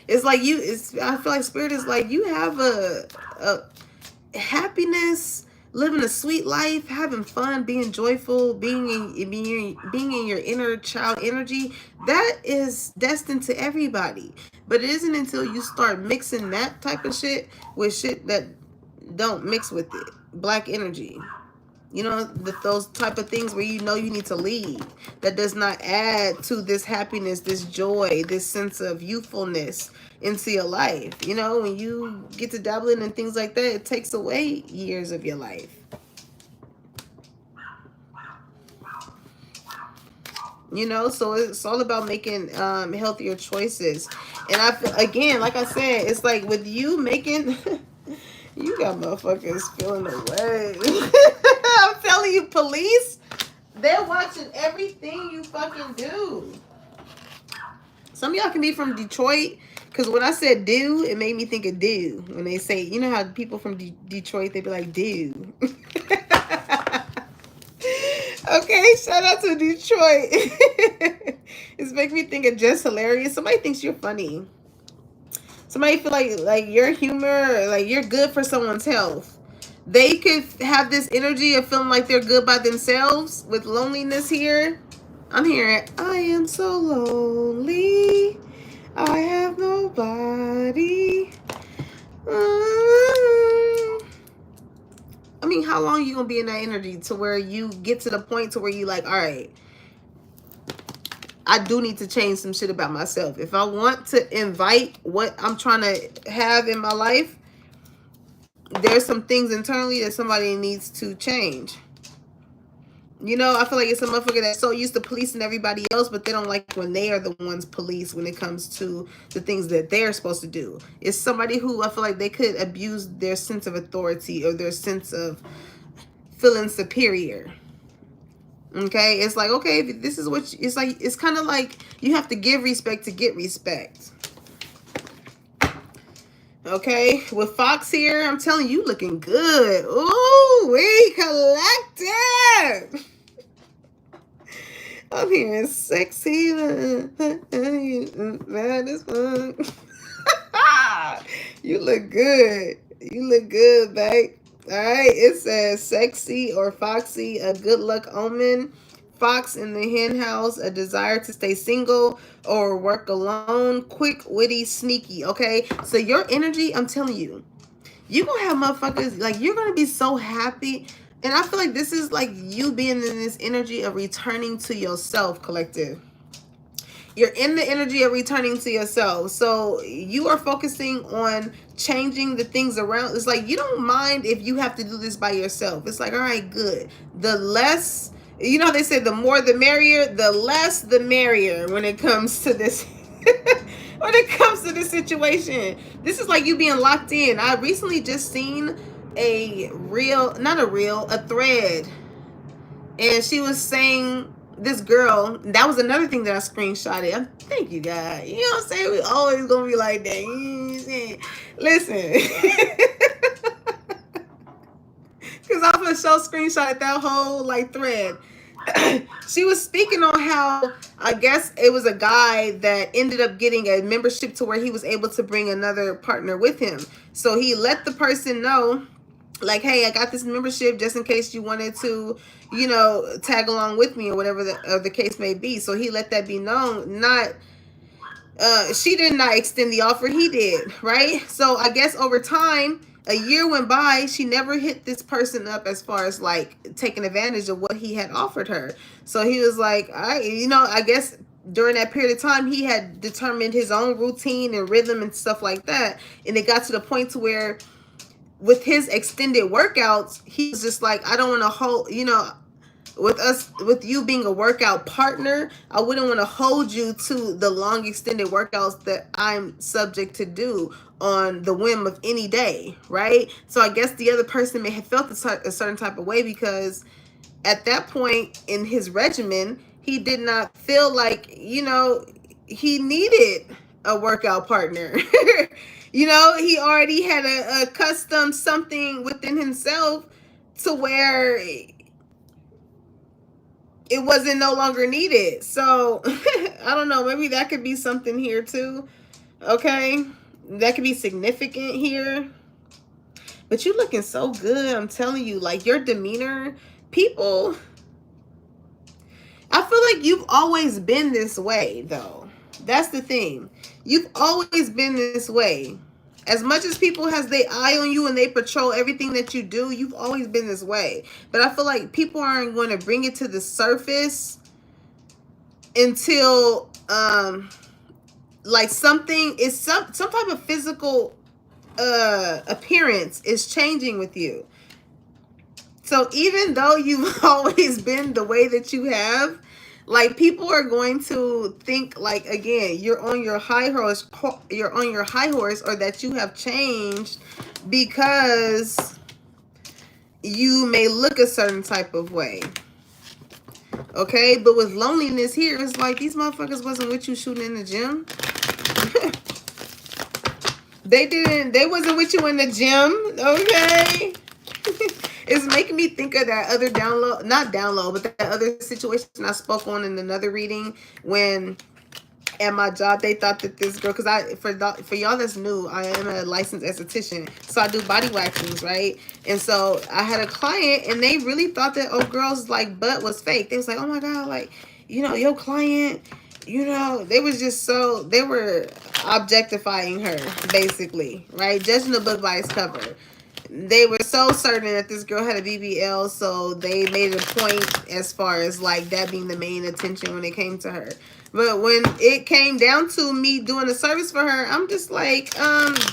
it's like I feel like spirit is like, you have a happiness, living a sweet life, having fun, being joyful, being in your inner child energy. That is destined to everybody. But it isn't until you start mixing that type of shit with shit that don't mix with it. Black energy. You know, those type of things where you know you need to leave. That does not add to this happiness, this joy, this sense of youthfulness into your life. You know, when you get to dabbling and things like that, it takes away years of your life. You know, so it's all about making healthier choices. And again, like I said, it's like with you making... You got motherfuckers feeling away. I'm telling you, police, they're watching everything you fucking do. Some of y'all can be from Detroit, because when I said do, it made me think of do. When they say, you know how people from Detroit, they be like, do. Okay, shout out to Detroit. It's making me think of Just Hilarious. Somebody thinks you're funny. Somebody feel like your humor, like you're good for someone's health. They could have this energy of feeling like they're good by themselves with loneliness here. I'm hearing, I am so lonely. I have nobody. I mean, how long are you going to be in that energy to where you get to the point to where you like, all right, I do need to change some shit about myself. If I want to invite what I'm trying to have in my life, there's some things internally that somebody needs to change. You know, I feel like it's a motherfucker that's so used to policing everybody else, but they don't like when they are the ones police when it comes to the things that they're supposed to do. It's somebody who I feel like they could abuse their sense of authority or their sense of feeling superior. Okay, it's like, okay, this is what it's like. It's kind of like you have to give respect to get respect. Okay, with Fox here, I'm telling you, looking good. Ooh, we collective. I'm hearing sexy. That is fun. You look good. You look good, babe. All right, it says sexy or foxy, a good luck omen. Fox in the hen house, a desire to stay single or work alone. Quick, witty, sneaky. Okay, so your energy, I'm telling you, you gonna have motherfuckers like you're gonna be so happy. And I feel like this is like you being in this energy of returning to yourself, collective. You're in the energy of returning to yourself. So you are focusing on changing the things around. It's like you don't mind if you have to do this by yourself. It's like, all right, good. The less, you know, they say the more the merrier, the less the merrier when it comes to this. When it comes to this situation, this is like you being locked in. I recently just seen a reel, not a reel, a thread, and she was saying this girl, that was another thing that I screenshotted. Thank you, God. You know what I'm saying? We always gonna be like that. You know what I'm saying? Listen. Because I'm gonna show screenshotted that whole like thread. She was speaking on how I guess it was a guy that ended up getting a membership to where he was able to bring another partner with him. So he let the person know, like, hey, I got this membership just in case you wanted to, you know, tag along with me or whatever the case may be. So he let that be known. Not she did not extend the offer, he did, right? So I guess over time, a year went by, she never hit this person up as far as like taking advantage of what he had offered her. So he was like, I guess during that period of time, he had determined his own routine and rhythm and stuff like that. And it got to the point to where with his extended workouts, he was just like, I don't want to hold, with you being a workout partner, I wouldn't want to hold you to the long extended workouts that I'm subject to do on the whim of any day, right? So I guess the other person may have felt a certain type of way because at that point in his regimen, he did not feel like, he needed a workout partner. He already had a custom something within himself to where it wasn't no longer needed. So I don't know, maybe that could be something here too. Okay, that could be significant here. But you looking so good, I'm telling you, like your demeanor, people, I feel like you've always been this way though. That's the thing. You've always been this way. As much as people has their eye on you and they patrol everything that you do, you've always been this way. But I feel like people aren't going to bring it to the surface until like something is some type of physical appearance is changing with you. So even though you've always been the way that you have, like people are going to think like, again, you're on your high horse, or that you have changed because you may look a certain type of way. Okay, but with loneliness here, it's like these motherfuckers wasn't with you shooting in the gym. They wasn't with you in the gym, okay? It's making me think of that other but that other situation I spoke on in another reading when at my job they thought that this girl, because for y'all that's new, I am a licensed esthetician, so I do body waxings, right? And so I had a client and they really thought that girl's like butt was fake. They was like, oh my God, like, your client, they were objectifying her basically, right? Judging the book by its cover. They were so certain that this girl had a BBL, so they made a point as far as like that being the main attention when it came to her. But when it came down to me doing a service for her, I'm just like,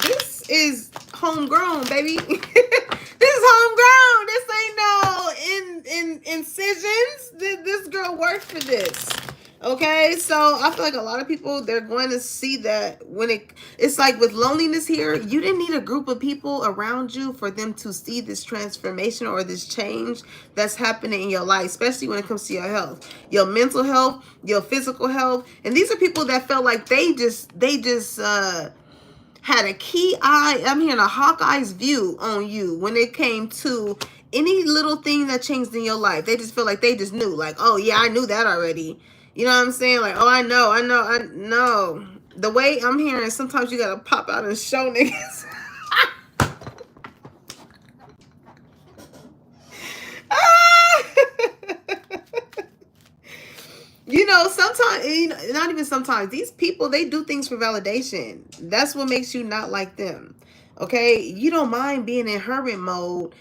this is homegrown, baby. This is homegrown. This ain't no incisions. This girl worked for this. Okay, so I feel like a lot of people, they're going to see that when it's like with loneliness here, you didn't need a group of people around you for them to see this transformation or this change that's happening in your life, especially when it comes to your health, your mental health, your physical health. And these are people that felt like they just had a key eye, I'm hearing a Hawkeye's view on you when it came to any little thing that changed in your life. They just feel like they just knew, like, oh yeah, I knew that already. You know what I'm saying? Like, oh, I know. The way I'm hearing, sometimes you gotta pop out and show niggas. You know, sometimes, not even sometimes, these people, they do things for validation. That's what makes you not like them. Okay? You don't mind being in hermit mode.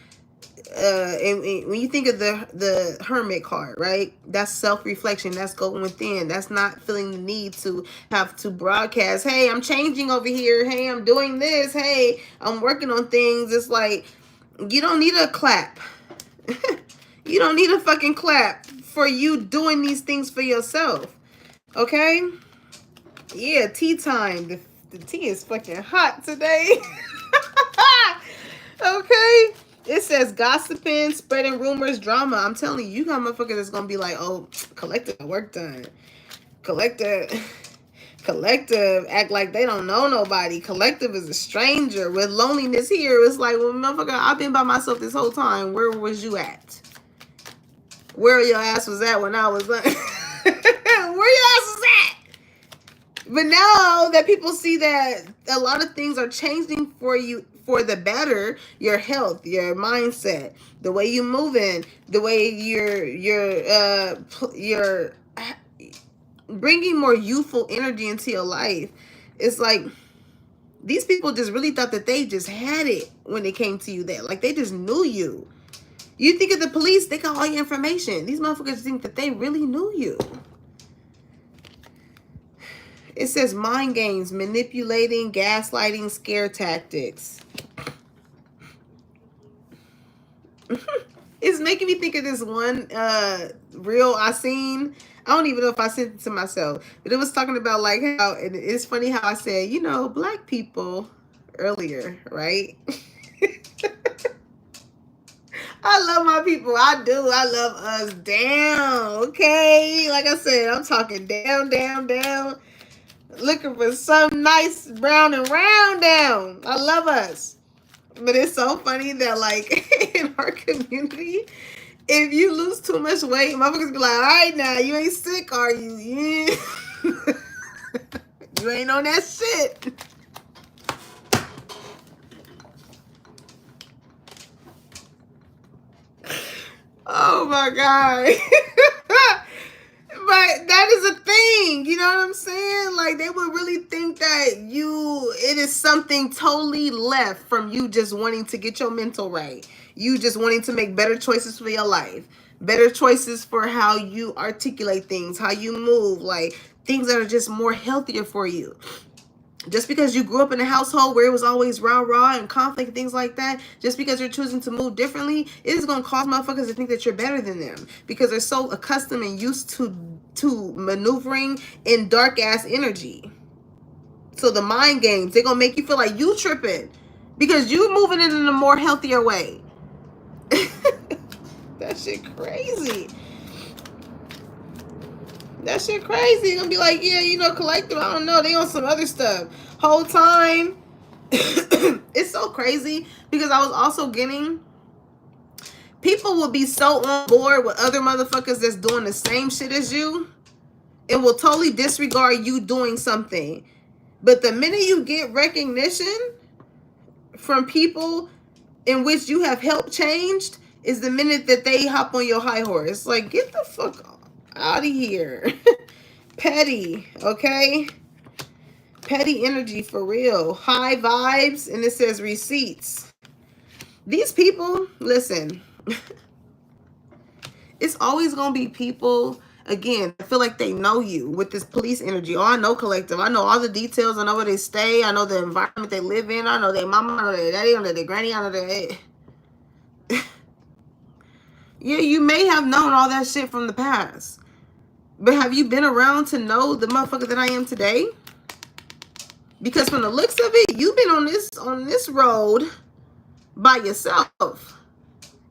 And when you think of the hermit card, right? That's self-reflection. That's going within. That's not feeling the need to have to broadcast, hey, I'm changing over here. Hey, I'm doing this. Hey, I'm working on things. It's like, you don't need a clap. You don't need a fucking clap for you doing these things for yourself. Okay? Yeah, tea time. The tea is fucking hot today. Okay? It says gossiping, spreading rumors, drama. I'm telling you, you got motherfuckers that's gonna be like, oh, collective work done. Collective act like they don't know nobody. Collective is a stranger. With loneliness here, it's like, well, motherfucker, I've been by myself this whole time. Where was you at? Where your ass was at when I was like, where your ass was at? But now that people see that a lot of things are changing for you for the better, your health, your mindset, the way you moving, the way you're bringing more youthful energy into your life. It's like these people just really thought that they just had it when it came to you. That like they just knew you. You think of the police, they got all your information. These motherfuckers think that they really knew you. It says mind games, manipulating, gaslighting, scare tactics. It's making me think of this one reel I seen. I don't even know if I sent it to myself, but it was talking about like how, and it's funny how I said, you know, black people earlier, right? I love my people. I do. I love us down. Okay. Like I said, I'm talking down, down, down. Looking for some nice brown and round down. I love us. But it's so funny that like in our community, if you lose too much weight, motherfuckers be like, all right now, you ain't sick, are you? Yeah. You ain't on that shit. Oh my God. But that is a thing, you know what I'm saying? Like they would really think that it is something totally left from you just wanting to get your mental right. You just wanting to make better choices for your life, better choices for how you articulate things, how you move, like things that are just more healthier for you. Just because you grew up in a household where it was always rah and conflict and things like that, just because you're choosing to move differently, it is going to cause motherfuckers to think that you're better than them because they're so accustomed and used to maneuvering in dark ass energy. So the mind games, they're going to make you feel like you tripping because you moving it in a more healthier way. That shit crazy. That shit crazy. You're gonna be like, yeah, you know, collective, I don't know, they on some other stuff. Whole time. It's so crazy because I was also getting people will be so on board with other motherfuckers that's doing the same shit as you and will totally disregard you doing something. But the minute you get recognition from people in which you have helped changed is the minute that they hop on your high horse. Like, get the fuck out of here. Petty, okay? Petty energy for real. High vibes, and it says receipts. These people, listen, it's always going to be people, again, I feel like they know you with this police energy. Oh, I know collective. I know all the details. I know where they stay. I know the environment they live in. I know their mama. I know their daddy. I know their granny. I know their... Yeah, you may have known all that shit from the past. But have you been around to know the motherfucker that I am today? Because from the looks of it, you've been on this road by yourself.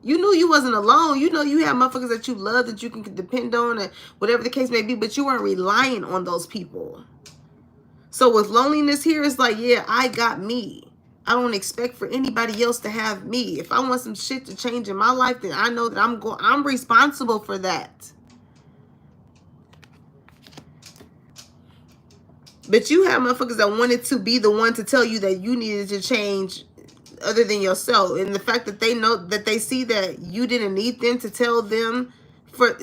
You knew you wasn't alone. You know you have motherfuckers that you love, that you can depend on, and whatever the case may be, but you weren't relying on those people. So with loneliness here, it's like, yeah, I got me. I don't expect for anybody else to have me. If I want some shit to change in my life, then I know that I'm responsible for that. But you have motherfuckers that wanted to be the one to tell you that you needed to change other than yourself. And the fact that they know, that they see that you didn't need them to tell them for...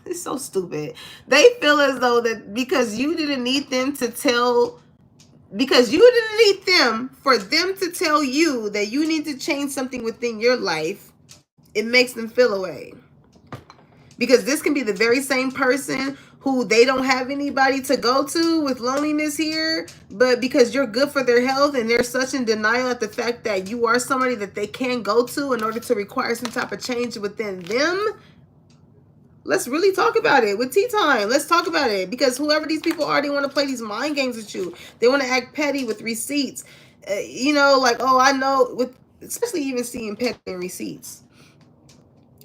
It's so stupid. They feel as though that because you didn't need them to tell... Because you didn't need them for them to tell you that you need to change something within your life, it makes them feel away. Because this can be the very same person who they don't have anybody to go to with loneliness here, but because you're good for their health and they're such in denial at the fact that you are somebody that they can go to in order to require some type of change within them. Let's really talk about it with tea time. Let's talk about it, because whoever these people are, they want to play these mind games with you. They want to act petty with receipts. You know, like, oh, I know, with especially even seeing petty receipts.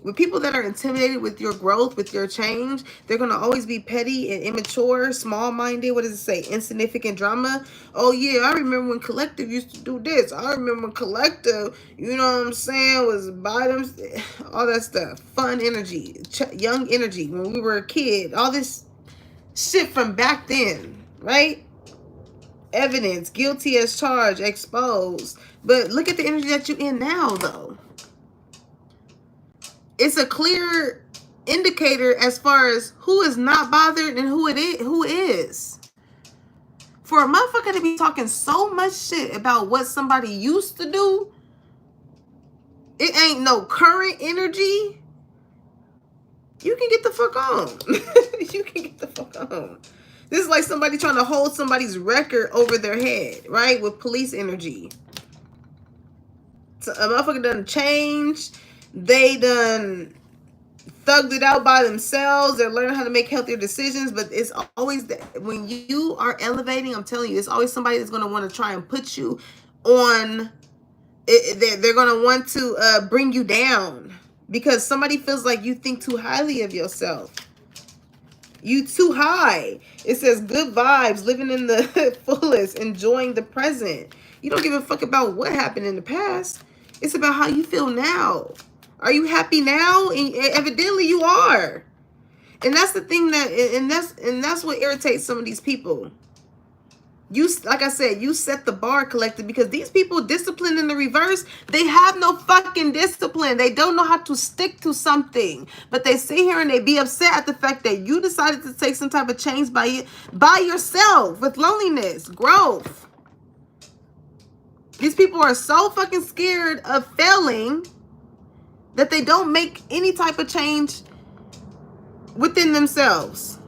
With people that are intimidated with your growth, with your change, they're going to always be petty and immature, small-minded. What does it say? Insignificant drama. Oh, yeah, I remember when Collective used to do this. I remember when Collective, you know what I'm saying, was by them. All that stuff. Fun energy. Young energy. When we were a kid. All this shit from back then, right? Evidence. Guilty as charged. Exposed. But look at the energy that you're in now, though. It's a clear indicator as far as who is not bothered and who is. For a motherfucker to be talking so much shit about what somebody used to do, it ain't no current energy. You can get the fuck on. You can get the fuck on. This is like somebody trying to hold somebody's record over their head, right? With police energy. So a motherfucker done changed. They done thugged it out by themselves. They're learning how to make healthier decisions. But it's always that when you are elevating, I'm telling you, it's always somebody that's going to want to try and put you on. They're going to want to bring you down because somebody feels like you think too highly of yourself. You too high. It says good vibes, living in the fullest, enjoying the present. You don't give a fuck about what happened in the past. It's about how you feel now. Are you happy now? And evidently you are. And that's the thing that's what irritates some of these people. You, like I said, you set the bar, Collective, because these people, disciplined in the reverse, they have no fucking discipline. They don't know how to stick to something. But they sit here and they be upset at the fact that you decided to take some type of change by yourself with loneliness, growth. These people are so fucking scared of failing that they don't make any type of change within themselves.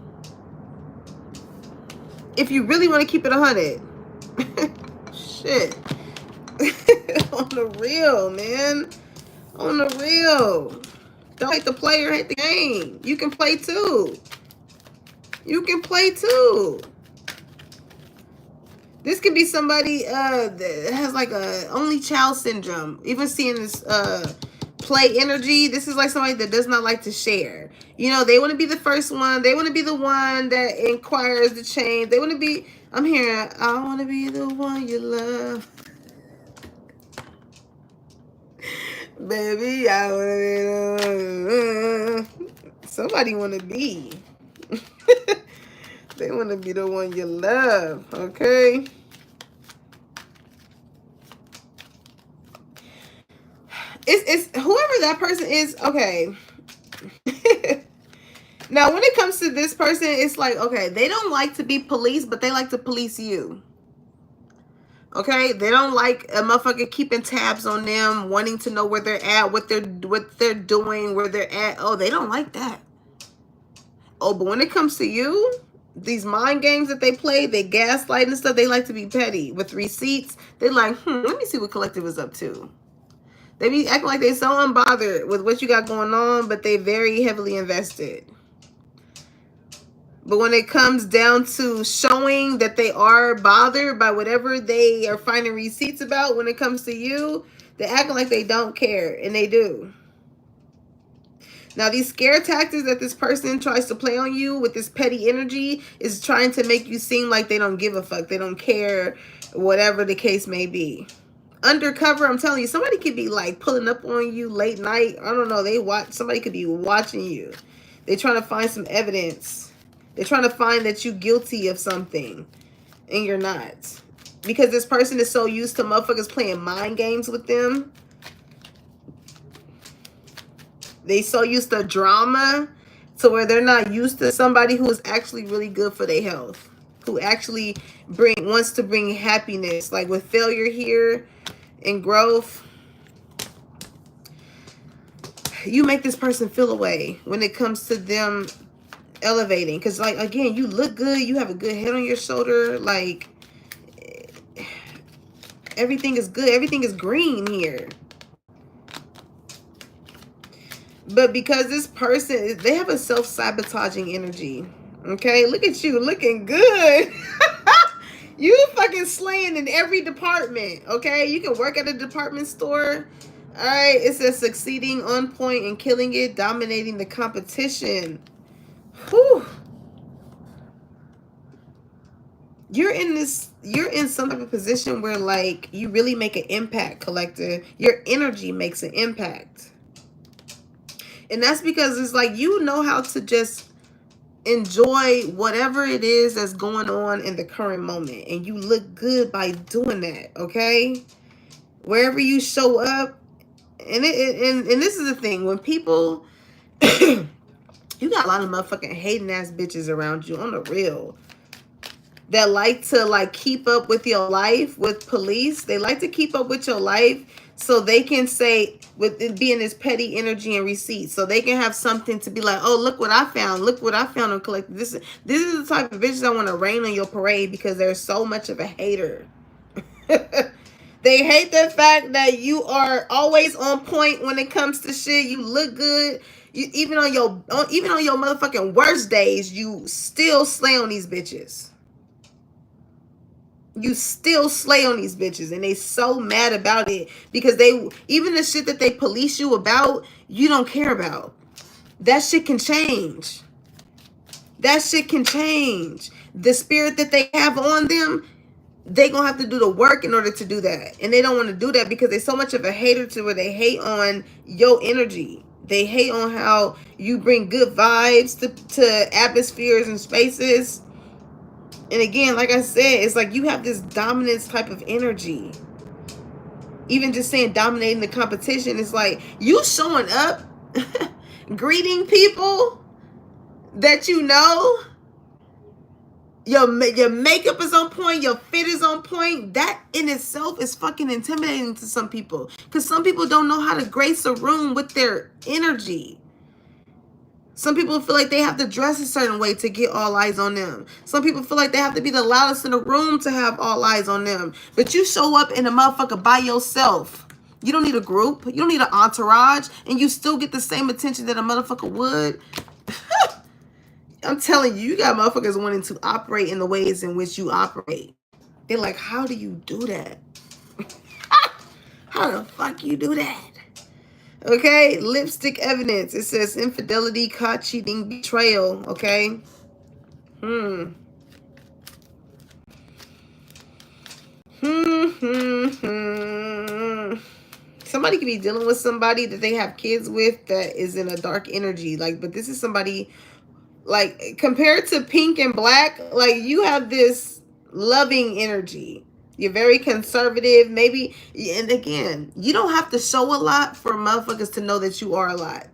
If you really want to keep it 100. Shit. On the real, man. On the real. Don't hate the player, hate the game. You can play too. You can play too. This could be somebody that has like a only child syndrome. Even seeing this play energy, this is like somebody that does not like to share. You know, they want to be the first one. They want to be the one that inquires the change. They want to be, I'm hearing, I want to be the one you love. Baby, I want to be the one. Somebody want to be. They want to be the one you love, okay? It's whoever that person is, okay. Now, when it comes to this person, it's like, okay, they don't like to be policed, but they like to police you. Okay? They don't like a motherfucker keeping tabs on them, wanting to know where they're at, what they're doing, where they're at. Oh, they don't like that. Oh, but when it comes to you, these mind games that they play, they gaslight and stuff, they like to be petty. With receipts, they like, let me see what Collective is up to. They be acting like they're so unbothered with what you got going on, but they very heavily invested. But when it comes down to showing that they are bothered by whatever they are finding receipts about, when it comes to you, they're acting like they don't care, and they do. Now, these scare tactics that this person tries to play on you with this petty energy is trying to make you seem like they don't give a fuck. They don't care, whatever the case may be. Undercover, I'm telling you, somebody could be like pulling up on you late night. I don't know. Somebody could be watching you. They're trying to find some evidence. They're trying to find that you're guilty of something and you're not. Because this person is so used to motherfuckers playing mind games with them. They so used to drama to where they're not used to somebody who is actually really good for their health. Who actually wants to bring happiness. Like with failure here and growth, you make this person feel away when it comes to them elevating. Because, like, again, you look good. You have a good head on your shoulder. Like, everything is good. Everything is green here. But because this person, they have a self-sabotaging energy. Okay? Look at you looking good. You fucking slaying in every department. Okay? You can work at a department store. All right? It says succeeding, on point, and killing it, dominating the competition. Whew. You're in some type of position where, like, you really make an impact, collective. Your energy makes an impact. And that's because it's like you know how to just enjoy whatever it is that's going on in the current moment. And you look good by doing that, okay? Wherever you show up. And this is the thing. When people... you got a lot of motherfucking hating ass bitches around you on the real. That like to, like, keep up with your life with police. They like to keep up with your life so they can say, with it being this petty energy and receipts, so they can have something to be like, oh, look what I found. Look what I found on Collective. This is the type of bitches I want to rain on your parade because they're so much of a hater. They hate the fact that you are always on point when it comes to shit. You look good. You even on your motherfucking worst days, you still slay on these bitches. You still slay on these bitches, and they so mad about it because even the shit that they police you about, you don't care about. That shit can change. That shit can change. The spirit that they have on them, they gonna have to do the work in order to do that, and they don't want to do that because they're so much of a hater to where they hate on your energy. They hate on how you bring good vibes to atmospheres and spaces. And again, like I said, it's like you have this dominance type of energy. Even just saying dominating the competition, it's like you showing up, greeting people that you know. Your makeup is on point. Your fit is on point. That in itself is fucking intimidating to some people. Because some people don't know how to grace a room with their energy. Some people feel like they have to dress a certain way to get all eyes on them. Some people feel like they have to be the loudest in the room to have all eyes on them. But you show up in a motherfucker by yourself. You don't need a group. You don't need an entourage. And you still get the same attention that a motherfucker would. I'm telling you, you got motherfuckers wanting to operate in the ways in which you operate. They're like, how do you do that? How the fuck you do that? Okay, lipstick evidence. It says infidelity, caught cheating, betrayal. Okay. Somebody could be dealing with somebody that they have kids with that is in a dark energy. Like, but this is somebody, like, compared to pink and black, like, you have this loving energy. You're very conservative, maybe. And again, you don't have to show a lot for motherfuckers to know that you are a lot.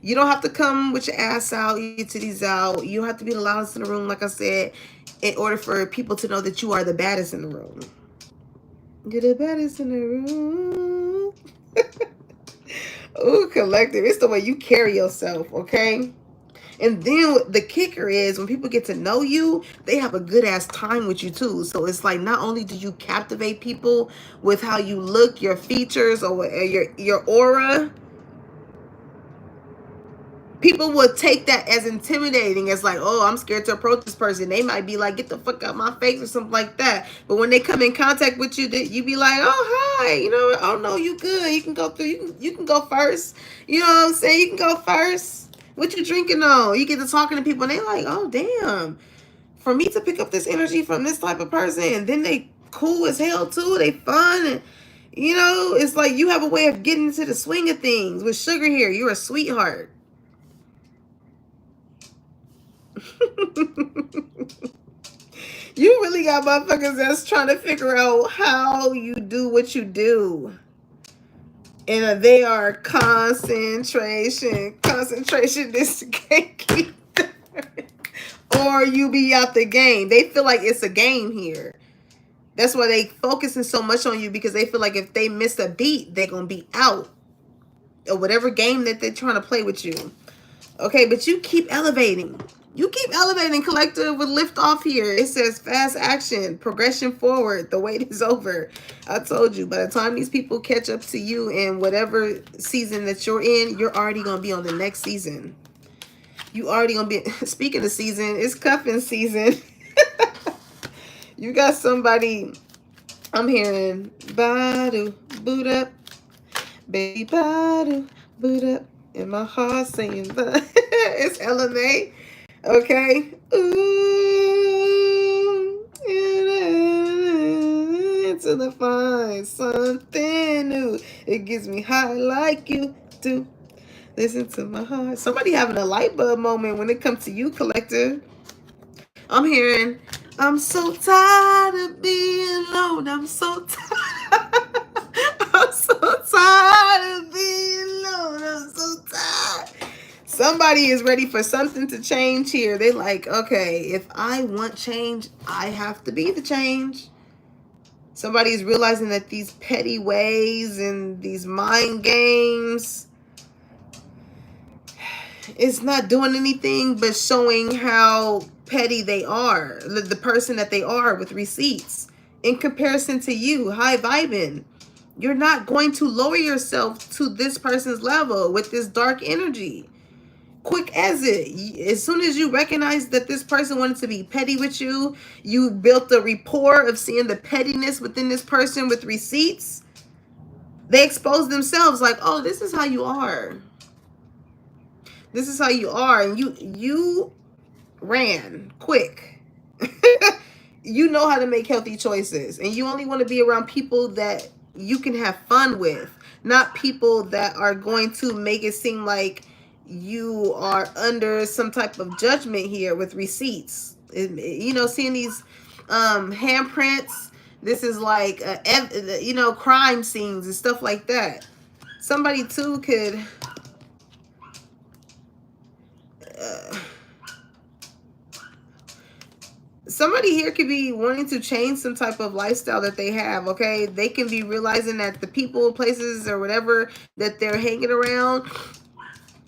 You don't have to come with your ass out, your titties out. You don't have to be the loudest in the room, like I said, in order for people to know that you are the baddest in the room. You're the baddest in the room. Ooh, collective. It's the way you carry yourself, okay? And then the kicker is when people get to know you, they have a good ass time with you too. So it's like not only do you captivate people with how you look, your features, or your aura, people will take that as intimidating, as like, oh, I'm scared to approach this person. They might be like, get the fuck out my face or something like that. But when they come in contact with you, you be like, oh, hi, you know, oh no, you good. You can go through. You can go first. You know what I'm saying? You can go first. What you drinking on? You get to talking to people and they like, oh damn. For me to pick up this energy from this type of person, and then they cool as hell too. They fun, and you know, it's like you have a way of getting into the swing of things. With Sugar here, you're a sweetheart. You really got motherfuckers that's trying to figure out how you do what you do. And they are concentration this gatekeeper. Or you be out the game. They feel like it's a game here. That's why they focusing so much on you, because they feel like if they miss a beat, they're going to be out. Or whatever game that they're trying to play with you. Okay, but you keep elevating. You keep elevating, collective, with lift off here. It says fast action, progression forward. The wait is over. I told you, by the time these people catch up to you in whatever season that you're in, you're already going to be on the next season. You already going to be, speaking of season, it's cuffing season. You got somebody, I'm hearing, Badu, boot up, baby Badu, boot up. In my heart saying, it's LMA. Okay. Ooh, to the find something new. It gives me high like you do. Listen to my heart. Somebody having a light bulb moment when it comes to you, collective. I'm hearing, I'm so tired of being alone. I'm so tired. I'm so tired of being alone. I'm so tired. Somebody is ready for something to change here. They like, okay, if I want change, I have to be the change. Somebody is realizing that these petty ways and these mind games is not doing anything but showing how petty they are, the person that they are with receipts in comparison to you, high vibing. You're not going to lower yourself to this person's level with this dark energy. Quick as it. As soon as you recognize that this person wanted to be petty with you, you built a rapport of seeing the pettiness within this person with receipts. They expose themselves like, oh, this is how you are. This is how you are. And you ran quick. You know how to make healthy choices. And you only want to be around people that you can have fun with. Not people that are going to make it seem like you are under some type of judgment here with receipts. You know, seeing these handprints. This is like, you know, crime scenes and stuff like that. Somebody too could... somebody here could be wanting to change some type of lifestyle that they have, okay? They can be realizing that the people, places, or whatever that they're hanging around,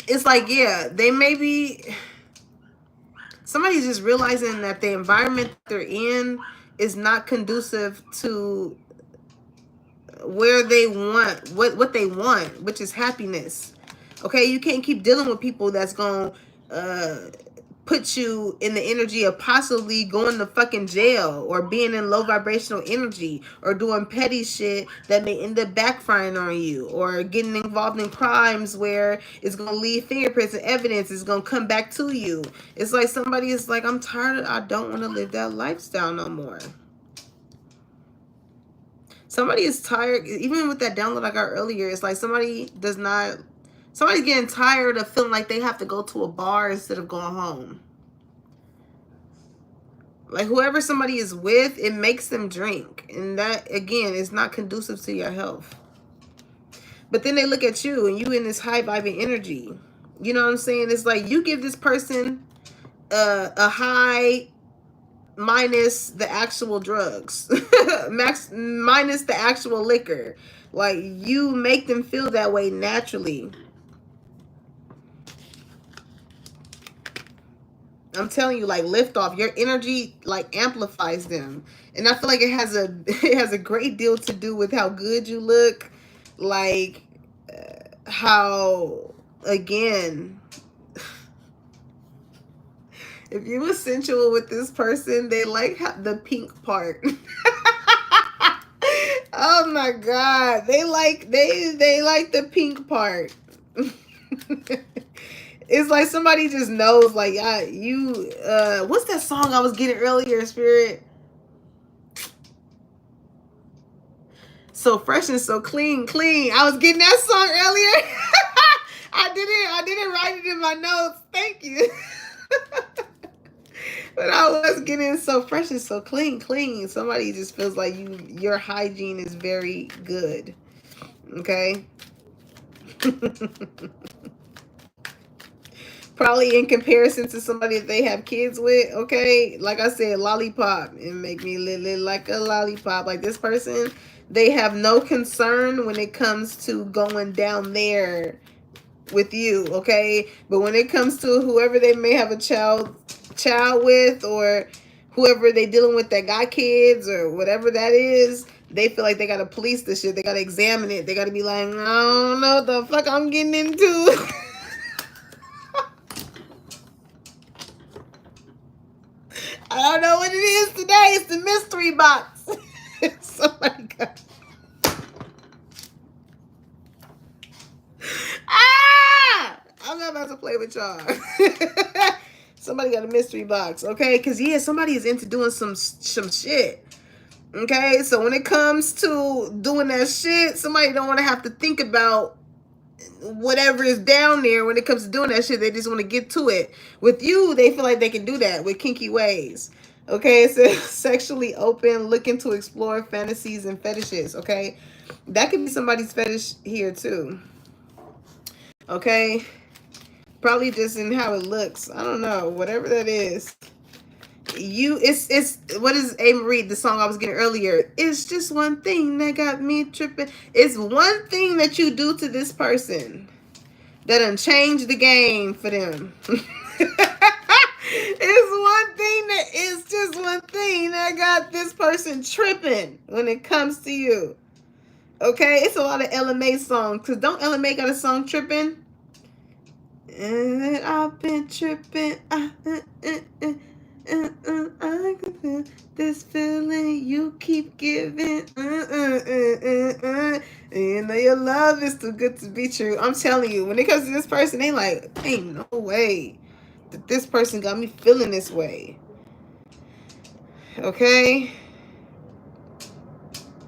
it's like, yeah, they may be... somebody's just realizing that the environment they're in is not conducive to where they want, what they want, which is happiness. Okay, you can't keep dealing with people that's going to put you in the energy of possibly going to fucking jail or being in low vibrational energy or doing petty shit that may end up backfiring on you, or getting involved in crimes where it's going to leave fingerprints and evidence. It's going to come back to you. It's like somebody is like, I'm tired I don't want to live that lifestyle no more. Somebody is tired. Even with that download I got earlier, it's like somebody's getting tired of feeling like they have to go to a bar instead of going home. Like whoever somebody is with, it makes them drink. And that, again, is not conducive to your health. But then they look at you and you in this high vibing energy. You know what I'm saying? It's like you give this person a high minus the actual drugs. Minus the actual liquor. Like you make them feel that way naturally. I'm telling you, like lift off, your energy like amplifies them. And I feel like it has a great deal to do with how good you look, like how, again, If you were sensual with this person, they like the pink part. Oh my god, they like the pink part. It's like somebody just knows, like, what's that song I was getting earlier, Spirit? So fresh and so clean, clean. I was getting that song earlier. I didn't write it in my notes. Thank you. But I was getting so fresh and so clean, clean. Somebody just feels like your hygiene is very good. Okay. Probably in comparison to somebody that they have kids with, okay? Like I said, lollipop. And make me live like a lollipop. Like this person, they have no concern when it comes to going down there with you, okay? But when it comes to whoever they may have a child with, or whoever they dealing with that got kids or whatever that is, they feel like they gotta police this shit. They gotta examine it. They gotta be like, I don't know what the fuck I'm getting into. I don't know what it is today. It's the mystery box. Somebody got. I'm not about to play with y'all. Somebody got a mystery box, okay? Because yeah, somebody is into doing some shit. Okay, so when it comes to doing that shit, somebody don't want to have to think about whatever is down there. When it comes to doing that shit, they just want to get to it. With you, they feel like they can do that with kinky ways. Okay, so sexually open, looking to explore fantasies and fetishes. Okay, that could be somebody's fetish here too. Okay, probably just in how it looks. I don't know, whatever that is. It's what is A. Marie, the song I was getting earlier? It's just one thing that got me tripping. It's one thing that you do to this person that done change the game for them. It's just one thing that got this person tripping when it comes to you. Okay, it's a lot of LMA songs. Cause don't LMA got a song tripping? And I've been tripping. I can feel this feeling you keep giving. You know your love is too good to be true. I'm telling you, when it comes to this person, they like, ain't no way that this person got me feeling this way. Okay?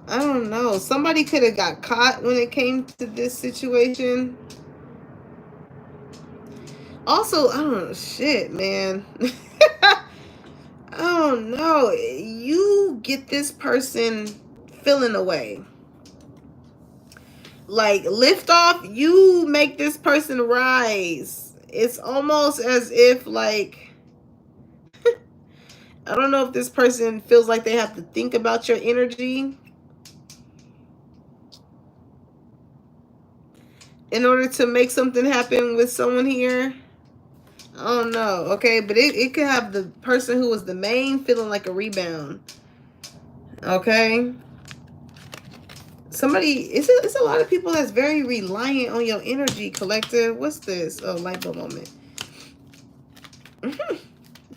I don't know. Somebody could have got caught when it came to this situation. Also, I don't know. Shit, man. I don't know. You get this person feeling away. Like, lift off, you make this person rise. It's almost as if, like, I don't know if this person feels like they have to think about your energy in order to make something happen with someone here. I don't know, okay? But it could have the person who was the main feeling like a rebound. Okay? Somebody, it's a lot of people that's very reliant on your energy, collective. What's this? Oh, light bulb moment.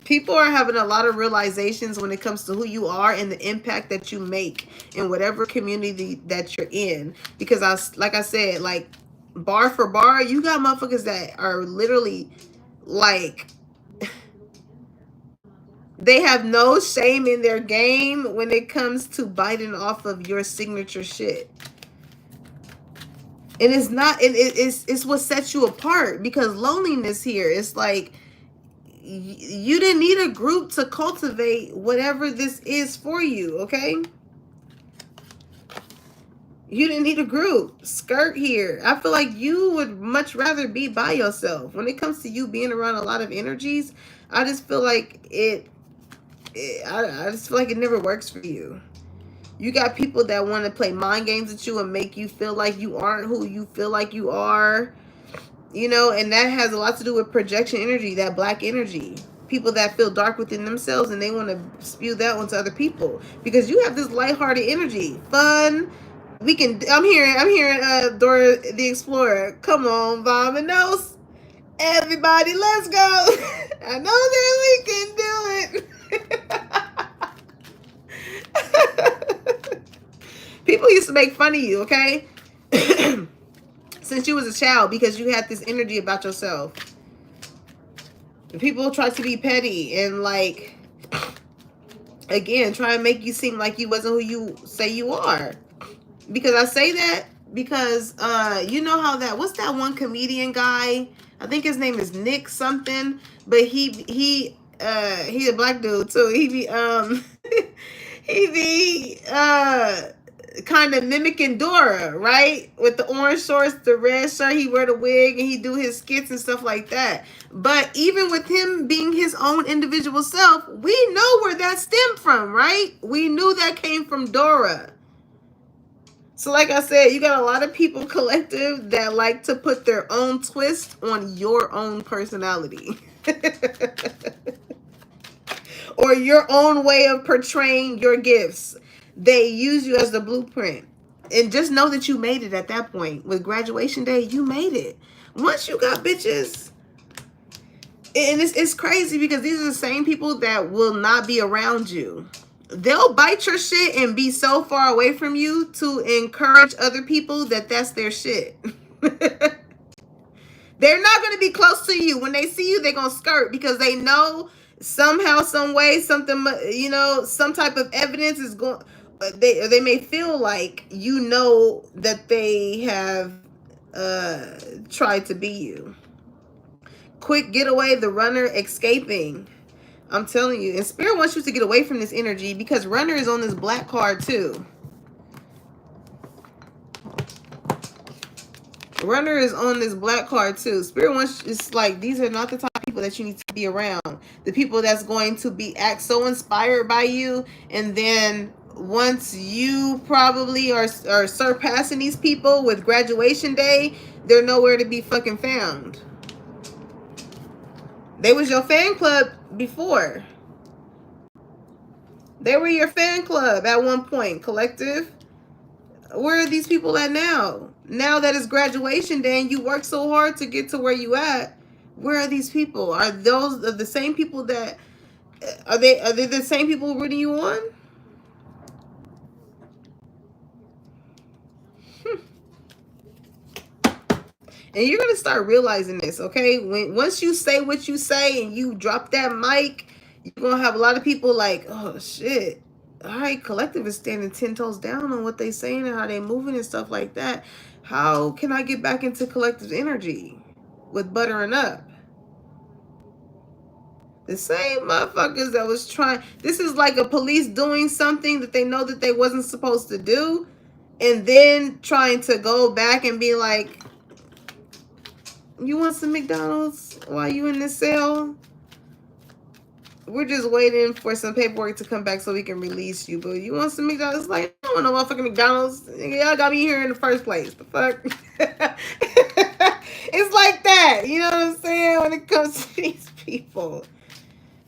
People are having a lot of realizations when it comes to who you are and the impact that you make in whatever community that you're in. Because like I said, like, bar for bar, you got motherfuckers that are literally like, they have no shame in their game when it comes to biting off of your signature shit. And it's not, it's what sets you apart, because loneliness here, it's like, you didn't need a group to cultivate whatever this is for you, okay? You didn't need a group. Skirt here. I feel like you would much rather be by yourself. When it comes to you being around a lot of energies, I just feel like I just feel like it never works for you. You got people that want to play mind games with you and make you feel like you aren't who you feel like you are. You know, and that has a lot to do with projection energy, that black energy. People that feel dark within themselves and they want to spew that onto other people. Because you have this lighthearted energy. Fun. We can, I'm hearing Dora the Explorer. Come on, Vominos. Everybody, let's go. I know that we can do it. People used to make fun of you, okay? Since you was a child, because you had this energy about yourself. People try to be petty and like, again, try and make you seem like you wasn't who you say you are. Because I say that because you know how that, what's that one comedian guy? I think his name is Nick something, but he's a black dude too. He be he be kind of mimicking Dora, right? With the orange shorts, the red shirt, he wear the wig and he do his skits and stuff like that. But even with him being his own individual self, we know where that stemmed from, right? We knew that came from Dora. So like I said, you got a lot of people collective that like to put their own twist on your own personality. Or your own way of portraying your gifts. They use you as the blueprint. And just know that you made it at that point. With graduation day, you made it. Once you got bitches. And it's crazy because these are the same people that will not be around you. They'll bite your shit and be so far away from you to encourage other people that that's their shit. They're not going to be close to you. When they see you, they're going to skirt because they know somehow, some way, something, you know, some type of evidence is going, they may feel like, you know, that they have tried to be you. Quick getaway, the runner escaping. I'm telling you, and Spirit wants you to get away from this energy because runner is on this black card too. Runner is on this black card too. Spirit wants, it's like, these are not the type of people that you need to be around. The people that's going to be act so inspired by you, and then once you probably are surpassing these people with graduation day, they're nowhere to be fucking found. They was your fan club before. They were your fan club at one point, collective. Where are these people at now? Now that it's graduation day and you work so hard to get to where you at, where are these people? Are those the same people that, are they the same people rooting you on? And you're gonna start realizing this, okay? Once you say what you say and you drop that mic, you're gonna have a lot of people like, oh shit. All right, collective is standing 10 toes down on what they saying and how they moving and stuff like that. How can I get back into collective energy with buttering up? The same motherfuckers that was trying. This is like a police doing something that they know that they wasn't supposed to do, and then trying to go back and be like, you want some McDonald's while you in this cell? We're just waiting for some paperwork to come back so we can release you. But you want some McDonald's? Like, I don't want no motherfucking McDonald's. Y'all got me here in the first place. The fuck? It's like that. You know what I'm saying? When it comes to these people.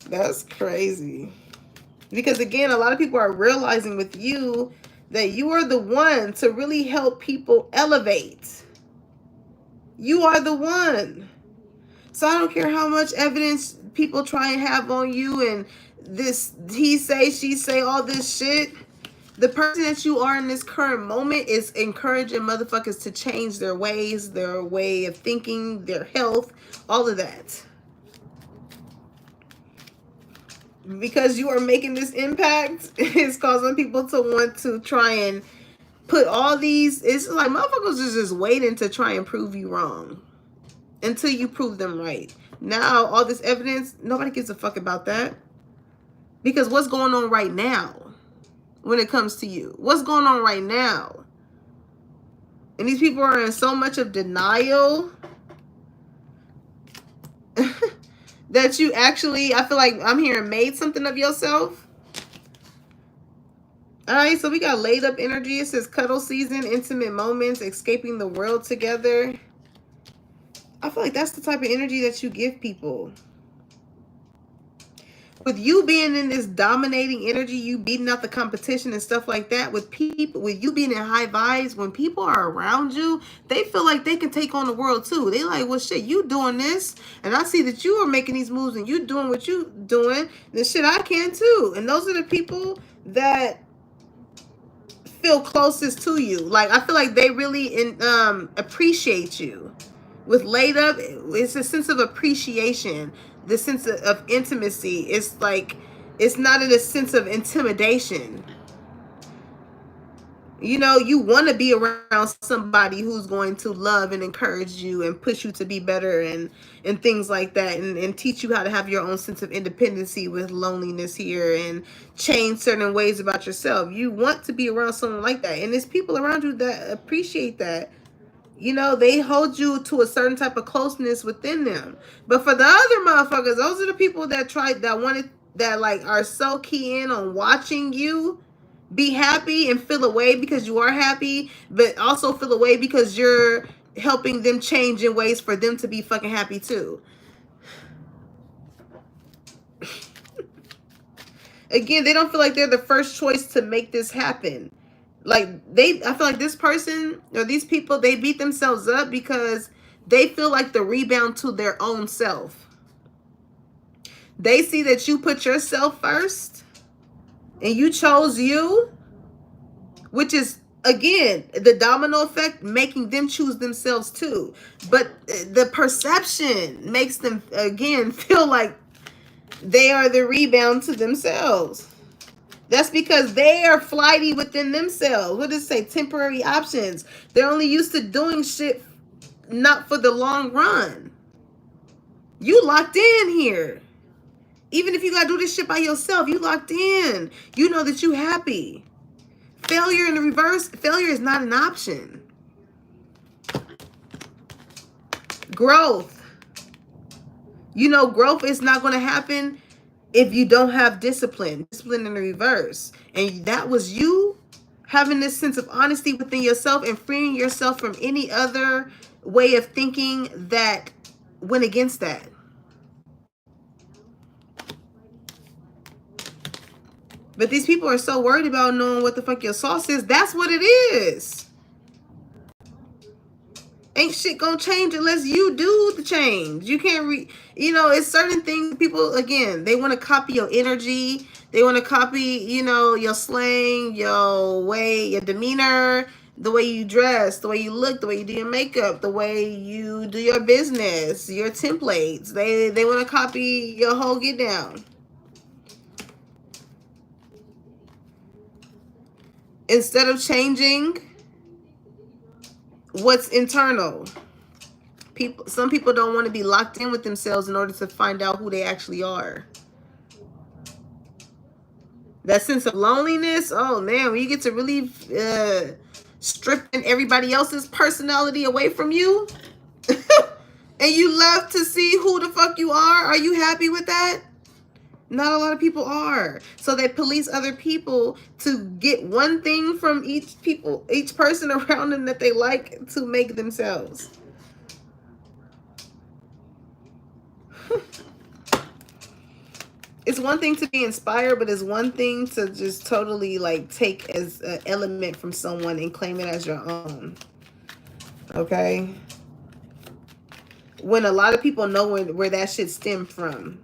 That's crazy. Because again, a lot of people are realizing with you that you are the one to really help people elevate. You are the one. So I don't care how much evidence people try and have on you and this he say, she say, all this shit. The person that you are in this current moment is encouraging motherfuckers to change their ways, their way of thinking, their health, all of that. Because you are making this impact, it's causing people to want to try and put all these, it's like motherfuckers is just waiting to try and prove you wrong until you prove them right. Now, all this evidence, nobody gives a fuck about that. Because what's going on right now when it comes to you? What's going on right now? And these people are in so much of denial that you actually, I feel like I'm hearing made something of yourself. All right, so we got laid up energy. It says cuddle season, intimate moments, escaping the world together. I feel like that's the type of energy that you give people. with you being in this dominating energy, you beating out the competition and stuff like that, with people, with you being in high vibes, when people are around you, they feel like they can take on the world too. They like, well, shit, you doing this, and I see that you are making these moves, and you doing what you doing. Then shit, I can too. And those are the people that feel closest to you. Like, I feel like they really appreciate you. With laid up, it's a sense of appreciation, the sense of intimacy. It's like, it's not in a sense of intimidation. You know, you want to be around somebody who's going to love and encourage you and push you to be better, and things like that, and teach you how to have your own sense of independency with loneliness here, and change certain ways about yourself. You want to be around someone like that, and there's people around you that appreciate that. You know, they hold you to a certain type of closeness within them. But for the other motherfuckers, those are the people that that like are so key in on watching you be happy and feel away because you are happy, but also feel away because you're helping them change in ways for them to be fucking happy too. Again, they don't feel like they're the first choice to make this happen. Like, I feel like this person or these people, they beat themselves up because they feel like the rebound to their own self. They see that you put yourself first and you chose you, which is, again, the domino effect, making them choose themselves too. But the perception makes them, again, feel like they are the rebound to themselves. That's because they are flighty within themselves. What does it say? Temporary options. They're only used to doing shit not for the long run. You locked in here. Even if you gotta do this shit by yourself, you locked in. You know that you happy. Failure in the reverse, failure is not an option. Growth. You know, growth is not going to happen if you don't have discipline. Discipline in the reverse. And that was you having this sense of honesty within yourself and freeing yourself from any other way of thinking that went against that. But these people are so worried about knowing what the fuck your sauce is. That's what it is. Ain't shit gonna change unless you do the change. You can't you know, it's certain things people, again, they want to copy your energy. They want to copy, you know, your slang, your way, your demeanor, the way you dress, the way you look, the way you do your makeup, the way you do your business, your templates. They want to copy your whole get down. Instead of changing what's internal. Some people don't want to be locked in with themselves in order to find out who they actually are. That sense of loneliness, oh man, when you get to really stripping everybody else's personality away from you, and you love to see who the fuck you are you happy with that? Not a lot of people are. So they police other people to get one thing from each person around them that they like to make themselves. It's one thing to be inspired, but it's one thing to just totally like take as an element from someone and claim it as your own. Okay? When a lot of people know where that shit stemmed from.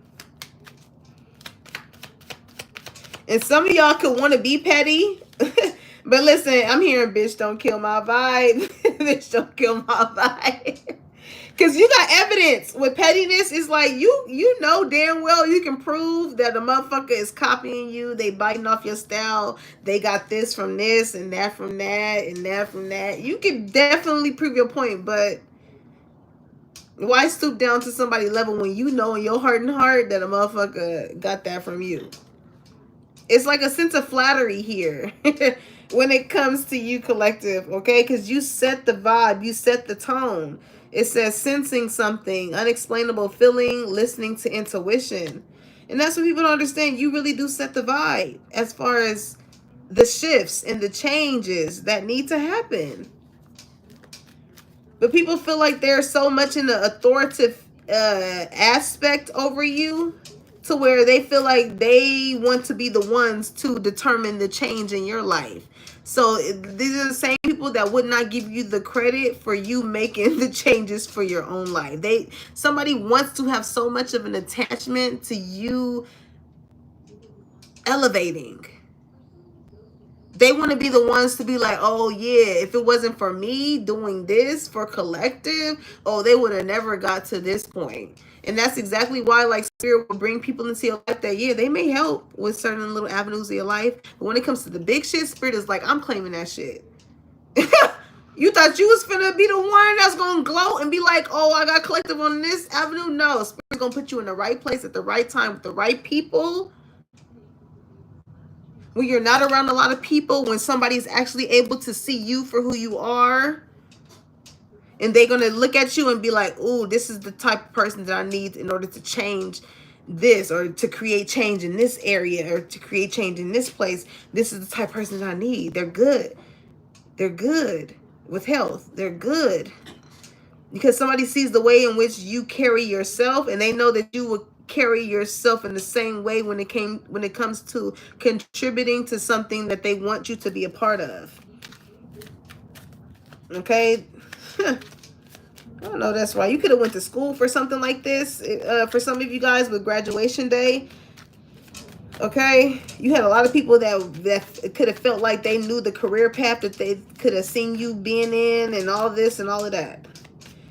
And some of y'all could want to be petty. But listen, I'm hearing bitch don't kill my vibe. Bitch don't kill my vibe. Because you got evidence. With pettiness, it's like you know damn well you can prove that a motherfucker is copying you. They biting off your style. They got this from this and that from that and that from that. You can definitely prove your point, but why stoop down to somebody's level when you know in your heart and heart that a motherfucker got that from you? It's like a sense of flattery here when it comes to you, collective, okay? Because you set the vibe, you set the tone. It says sensing something, unexplainable feeling, listening to intuition. And that's what people don't understand. You really do set the vibe as far as the shifts and the changes that need to happen. But people feel like they're so much in the authoritative aspect over you to where they feel like they want to be the ones to determine the change in your life. So these are the same people that would not give you the credit for you making the changes for your own life. Somebody wants to have so much of an attachment to you elevating. They want to be the ones to be like, oh yeah, if it wasn't for me doing this for collective, oh, they would have never got to this point. And that's exactly why, like, spirit will bring people into your life that, yeah, they may help with certain little avenues of your life. But when it comes to the big shit, spirit is like, I'm claiming that shit. You thought you was finna be the one that's gonna gloat and be like, oh, I got collective on this avenue? No, spirit's gonna put you in the right place at the right time with the right people. When you're not around a lot of people, when somebody's actually able to see you for who you are, and they're going to look at you and be like, ooh, this is the type of person that I need in order to change this, or to create change in this area, or to create change in this place. This is the type of person that I need. They're good. They're good with health. They're good because somebody sees the way in which you carry yourself, and they know that you will carry yourself in the same way when it comes to contributing to something that they want you to be a part of. Okay. I don't know, that's right. You could have went to school for something like this. For some of you guys with graduation day, okay, you had a lot of people that could have felt like they knew the career path that they could have seen you being in, and all this and all of that.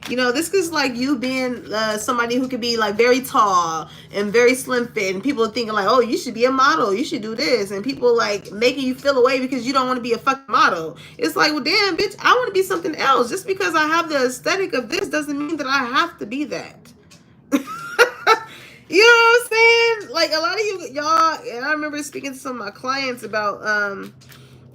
You know, this is like you being somebody who could be like very tall and very slim fit, and people are thinking like, oh, you should be a model, you should do this, and people like making you feel away because you don't want to be a fucking model. It's like, well, damn, bitch, I want to be something else. Just because I have the aesthetic of this doesn't mean that I have to be that. You know what I'm saying? Like, a lot of y'all, and I remember speaking to some of my clients about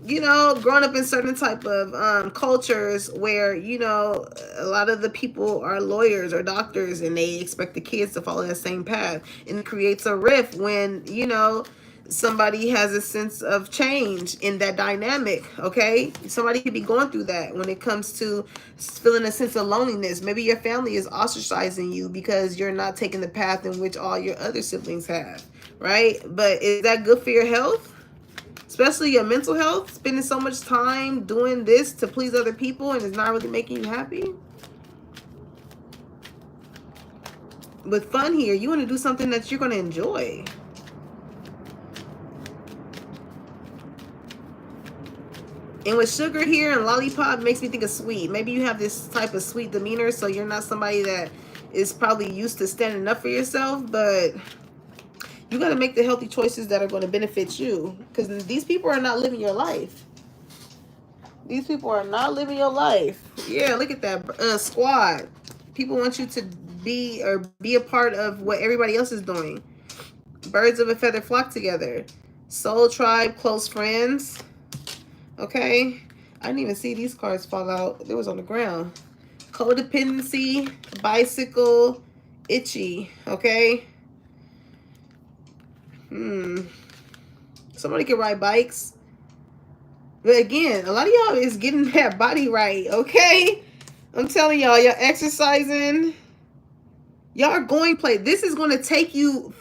you know, growing up in certain type of cultures where, you know, a lot of the people are lawyers or doctors, and they expect the kids to follow that same path, and it creates a rift when, you know, somebody has a sense of change in that dynamic. Okay, somebody could be going through that when it comes to feeling a sense of loneliness. Maybe your family is ostracizing you because you're not taking the path in which all your other siblings have, right? But is that good for your health? Especially your mental health, spending so much time doing this to please other people and it's not really making you happy? With fun here, you want to do something that you're going to enjoy. And with sugar here and lollipop makes me think of sweet. Maybe you have this type of sweet demeanor, so you're not somebody that is probably used to standing up for yourself, but you got to make the healthy choices that are going to benefit you, because these people are not living your life. These people are not living your life. Yeah, look at that squad. People want you to be a part of what everybody else is doing. Birds of a feather flock together. Soul tribe, close friends. Okay. I didn't even see these cards fall out. It was on the ground. Codependency, bicycle, itchy. Okay. Somebody can ride bikes. But again, a lot of y'all is getting that body right, okay? I'm telling y'all, y'all exercising. Y'all are going play. This is going to take you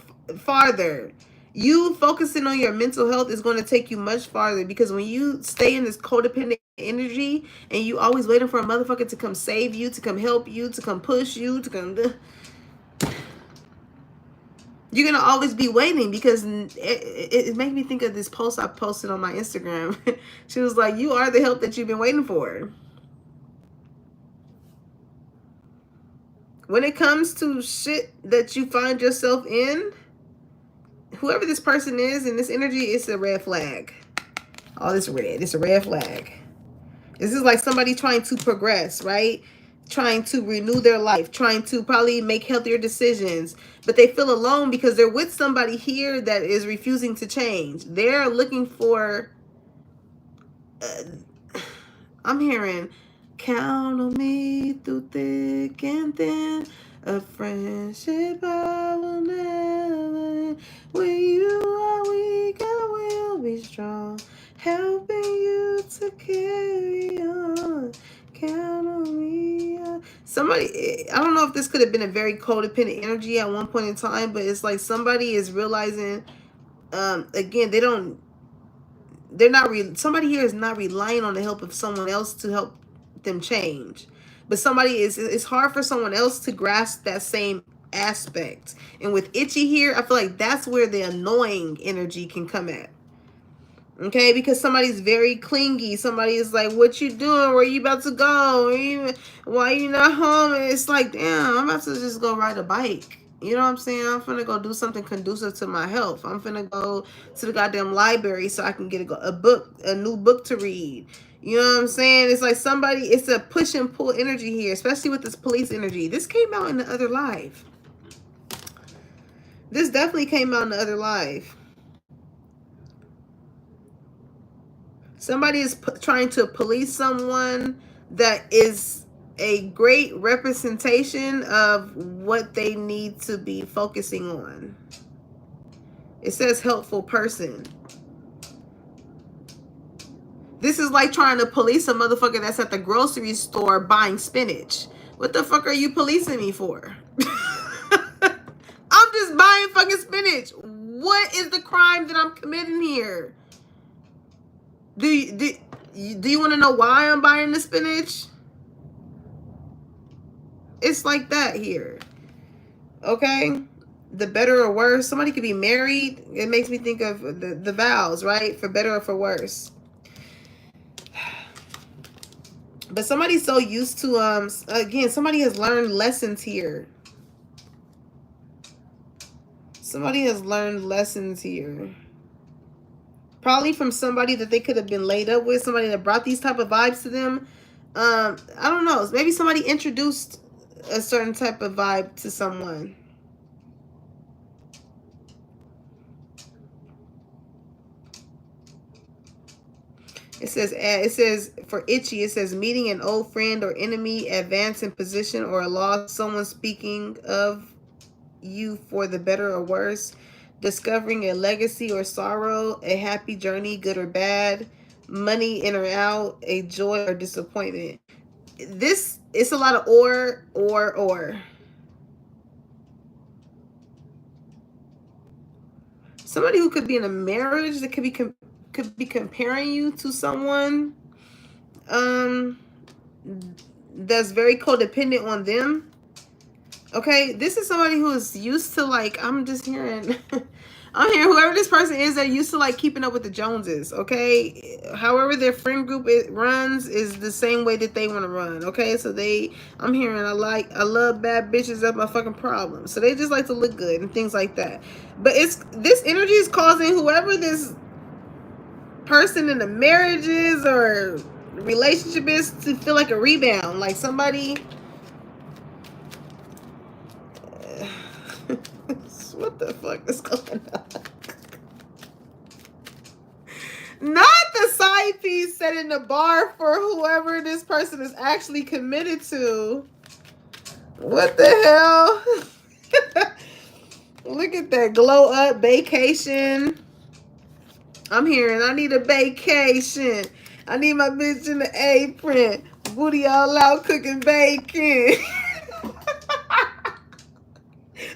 farther. You focusing on your mental health is going to take you much farther, because when you stay in this codependent energy and you always waiting for a motherfucker to come save you, to come help you, to come push you, to come... You're going to always be waiting, because it made me think of this post I posted on my Instagram. She was like, you are the help that you've been waiting for. When it comes to shit that you find yourself in, whoever this person is in this energy, it's a red flag. All this red, it's a red flag. This is like somebody trying to progress, right? Trying to renew their life, trying to probably make healthier decisions, but they feel alone because they're with somebody here that is refusing to change. They're looking for, I'm hearing, count on me through thick and thin, a friendship I will never end. When you are weak, I will be strong, helping you to carry on. Count on me. somebody, I don't know if this could have been a very codependent energy at one point in time, but it's like somebody is realizing, again, somebody here is not relying on the help of someone else to help them change. But it's hard for someone else to grasp that same aspect. And with Itchy here, I feel like that's where the annoying energy can come at. Okay, because somebody's very clingy. Somebody is like, what you doing? Where you about to go? Why you not home? And it's like, damn, I'm about to just go ride a bike. You know what I'm saying? I'm finna go do something conducive to my health. I'm finna go to the goddamn library so I can get a new book to read. You know what I'm saying? It's like it's a push and pull energy here, especially with this police energy. This came out in the other live. This definitely came out in the other live. Somebody is trying to police someone that is a great representation of what they need to be focusing on. It says helpful person. This is like trying to police a motherfucker that's at the grocery store buying spinach. What the fuck are you policing me for? I'm just buying fucking spinach. What is the crime that I'm committing here? Do you want to know why I'm buying the spinach? It's like that here. Okay? The better or worse. Somebody could be married. It makes me think of the vows, right? For better or for worse. But somebody's so used to, again, somebody has learned lessons here. Somebody has learned lessons here. Probably from somebody that they could have been laid up with. Somebody that brought these type of vibes to them. I don't know. Maybe somebody introduced a certain type of vibe to someone. It says for Itchy, it says meeting an old friend or enemy, advance in position or a loss, someone speaking of you for the better or worse, discovering a legacy or sorrow, a happy journey, good or bad, money in or out, a joy or disappointment. It's a lot of or. Somebody who could be in a marriage that could be comparing you to someone that's very codependent on them. Okay, this is somebody who is used to, like, I'm just hearing I'm hearing whoever this person is, they're used to like keeping up with the Joneses. Okay, however their friend group runs is the same way that they want to run. Okay, so I'm hearing I love bad bitches, that's my fucking problem. So they just like to look good and things like that. But this energy is causing whoever this person in the marriage is or relationship is to feel like a rebound, like somebody what the fuck is going on? Not the side piece setting the bar for whoever this person is actually committed to. What the hell? Look at that glow up vacation. I'm hearing I need a vacation. I need my bitch in the apron. Booty all out cooking bacon.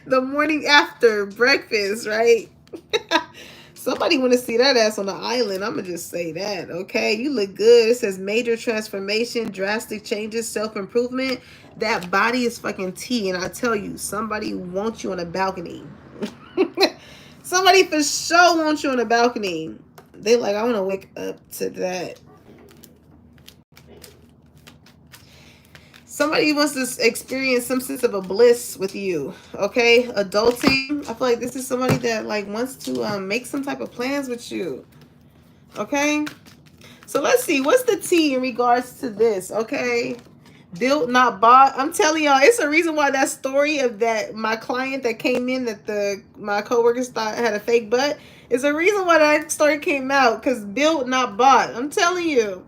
The morning after breakfast, right? Somebody want to see that ass on the island. I'm going to just say that, okay? You look good. It says major transformation, drastic changes, self-improvement. That body is fucking tea. And I tell you, somebody wants you on a balcony. Somebody for sure wants you on a balcony. They like, I want to wake up to that. Somebody wants to experience some sense of a bliss with you, okay? Adulting. I feel like this is somebody that like wants to make some type of plans with you, okay? So let's see. What's the tea in regards to this, okay? Built, not bought. I'm telling y'all, it's a reason why that story of that my client that came in that my coworkers thought had a fake butt. It's a reason why that story came out, because built, not bought. I'm telling you.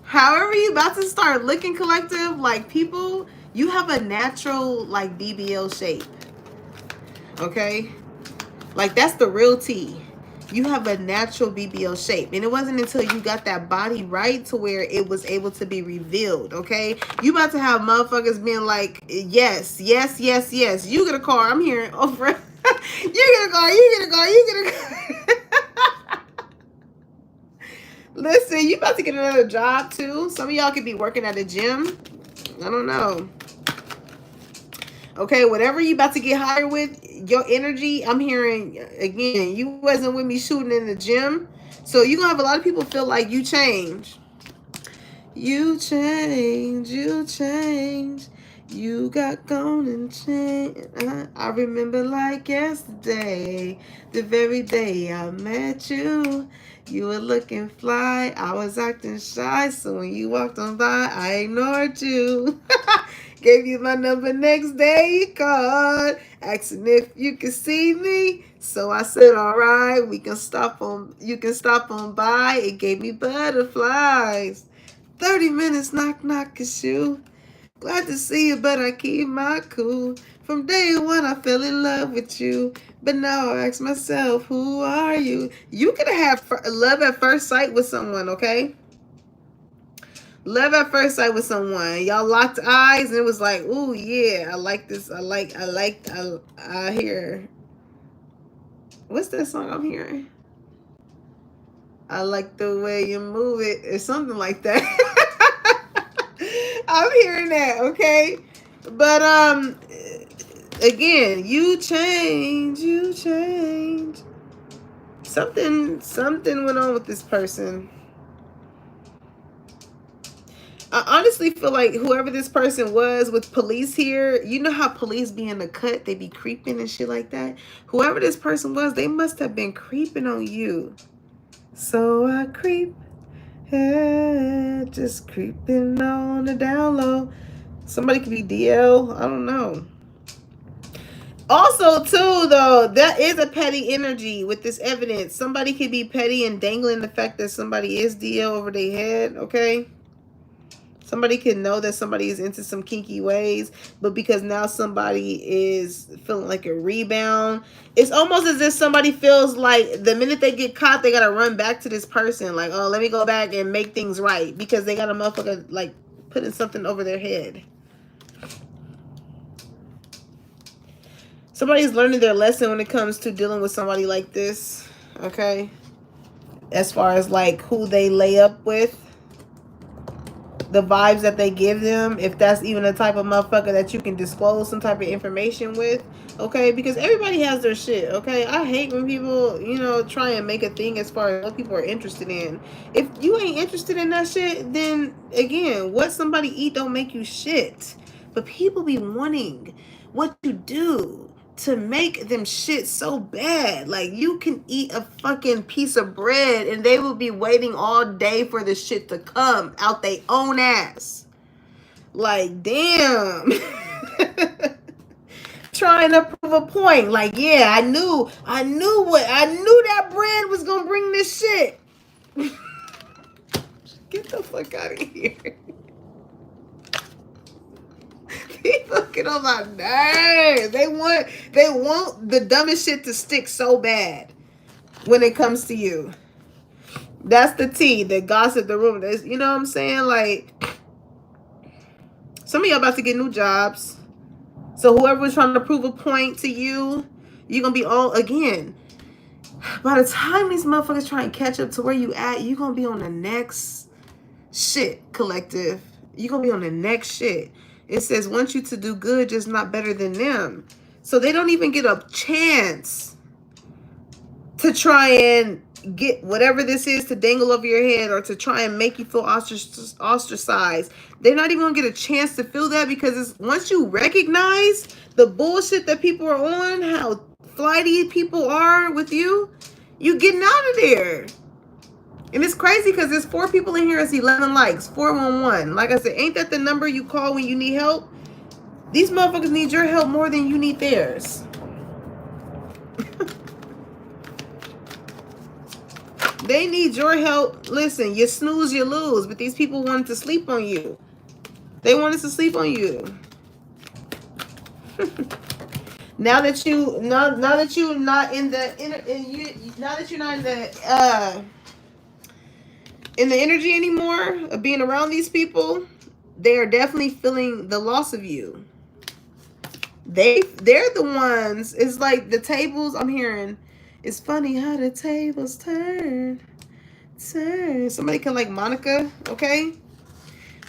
However you about to start looking collective, like people, you have a natural like BBL shape. Okay? Like that's the real tea. You have a natural BBL shape. And it wasn't until you got that body right to where it was able to be revealed, okay? You about to have motherfuckers being like, yes, yes, yes, yes. You get a car. I'm hearing, oh, friend. You get a car. You get a car. You get a car. Listen, you about to get another job, too. Some of y'all could be working at a gym. I don't know. Okay, whatever you about to get hired with, your energy, I'm hearing, again, you wasn't with me shooting in the gym. So you're going to have a lot of people feel like you change. You change, you change. You got gone and changed. I remember like yesterday, the very day I met you. You were looking fly, I was acting shy. So when you walked on by, I ignored you. Gave you my number next day, you called, asking if you could see me. So I said, all right, we can stop on, you can stop on by. It gave me butterflies. 30 minutes, knock, knock, it's you. Glad to see you, but I keep my cool. From day one, I fell in love with you. But now I ask myself, who are you? You could have love at first sight with someone, okay? Love at first sight with someone. Y'all locked eyes and it was like, ooh, yeah, I like this. I hear. What's that song I'm hearing? I like the way you move it, or something like that. I'm hearing that, okay? But again, you change, you change. Something went on with this person. I honestly feel like whoever this person was with police here, you know how police be in the cut, they be creeping and shit like that. Whoever this person was, they must have been creeping on you. So I creep, just creeping on the down low. Somebody could be DL. I don't know. Also, too, though, that is a petty energy with this evidence. Somebody could be petty and dangling the fact that somebody is DL over their head, okay? Somebody can know that somebody is into some kinky ways, but because now somebody is feeling like a rebound, it's almost as if somebody feels like the minute they get caught, they got to run back to this person. Like, oh, let me go back and make things right because they got a motherfucker, like, putting something over their head. Somebody's learning their lesson when it comes to dealing with somebody like this, okay? As far as, like, who they lay up with. The vibes that they give them, if that's even a type of motherfucker that you can disclose some type of information with, okay? Because everybody has their shit, okay? I hate when people, you know, try and make a thing as far as what people are interested in. If you ain't interested in that shit, then, again, what somebody eat don't make you shit. But people be wanting what you do to make them shit so bad. Like, you can eat a fucking piece of bread and they will be waiting all day for the shit to come out they own ass. Like, damn. Trying to prove a point. Like, yeah, I knew that bread was gonna bring this shit. Get the fuck out of here. People get on my nerves. They want the dumbest shit to stick so bad when it comes to you. That's the tea, the gossip, the rumor. You know what I'm saying? Like, some of y'all about to get new jobs. So whoever was trying to prove a point to you, you're going to be all, again, by the time these motherfuckers try and catch up to where you at, you're going to be on the next shit, collective. You're going to be on the next shit. It says, want you to do good, just not better than them. So they don't even get a chance to try and get whatever this is to dangle over your head or to try and make you feel ostracized. They're not even going to get a chance to feel that because once you recognize the bullshit that people are on, how flighty people are with you, you getting out of there. And it's crazy because there's 4 people in here. It's 11 likes. 411. Like I said, ain't that the number you call when you need help? These motherfuckers need your help more than you need theirs. They need your help. Listen, you snooze, you lose. But these people wanted to sleep on you. They wanted to sleep on you. Now that you're not in the now that you're not in the energy anymore of being around these people, they are definitely feeling the loss of you. They're the ones. It's like the tables I'm hearing. It's funny how the tables turn. Somebody can like Monica, okay?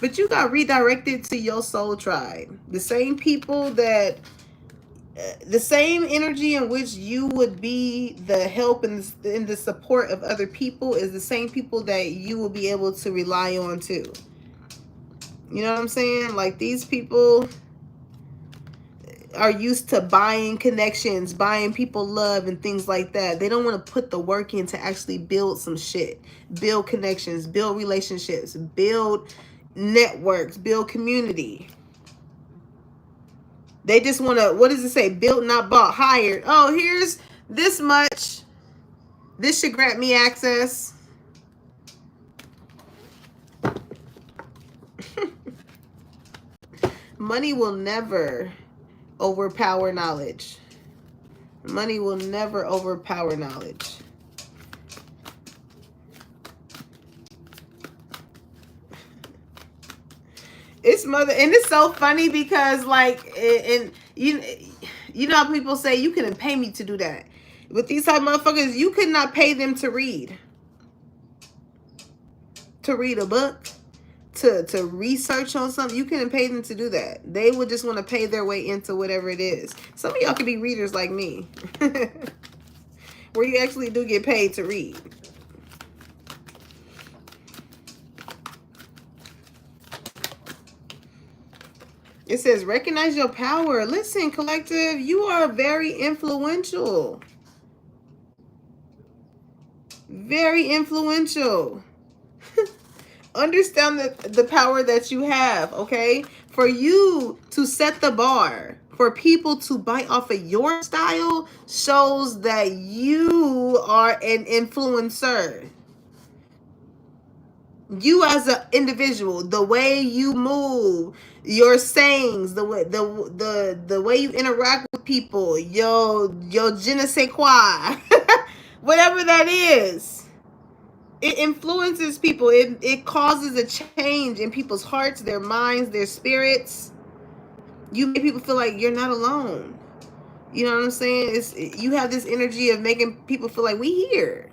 But you got redirected to your soul tribe. The same people that the same energy in which you would be the help and the support of other people is the same people that you will be able to rely on too. You know what I'm saying? Like these people are used to buying connections, buying people love and things like that. They don't want to put the work in to actually build some shit, build connections, build relationships, build networks, build community. They just want to, what does it say? Built, not bought, hired. Oh, here's this much. This should grant me access. Money will never overpower knowledge. Money will never overpower knowledge. It's mother, and it's so funny because like, and you know how people say you couldn't pay me to do that. With these type of motherfuckers, you could not pay them to read a book, to research on something. You couldn't pay them to do that. They would just want to pay their way into whatever it is. Some of y'all could be readers like me, where you actually do get paid to read. It says, recognize your power. Listen, collective, you are very influential. Very influential. Understand the power that you have, okay? For you to set the bar, for people to bite off of your style shows that you are an influencer. You as an individual, the way you move, your sayings, the way you interact with people, your je ne sais quoi, whatever that is, it influences people. It causes a change in people's hearts, their minds, their spirits. You make people feel like you're not alone. You know what I'm saying? You have this energy of making people feel like we here.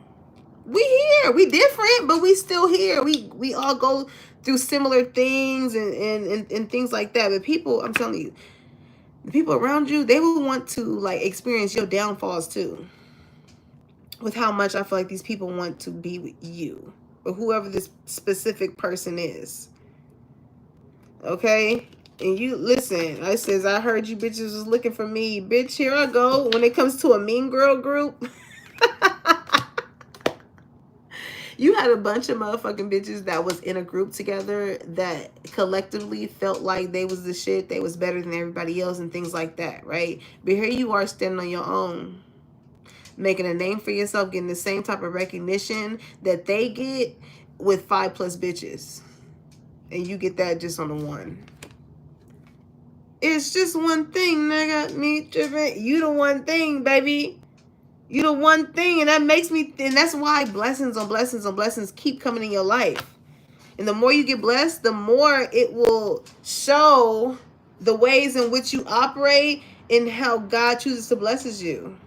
We here. We different, but we still here. We all go through similar things and things like that. But people, I'm telling you, the people around you, they will want to like experience your downfalls too. With how much I feel like these people want to be with you, or whoever this specific person is. Okay? And you listen, I says, I heard you bitches was looking for me. Bitch, here I go. When it comes to a mean girl group, you had a bunch of motherfucking bitches that was in a group together that collectively felt like they was the shit, they was better than everybody else and things like that, right? But here you are standing on your own, making a name for yourself, getting the same type of recognition that they get with 5+ bitches. And you get that just on the one. It's just one thing, nigga. Me tripping. You the one thing, baby. You the one thing, and that makes me, and that's why blessings on blessings on blessings keep coming in your life. And the more you get blessed, the more it will show the ways in which you operate and how God chooses to blesses you.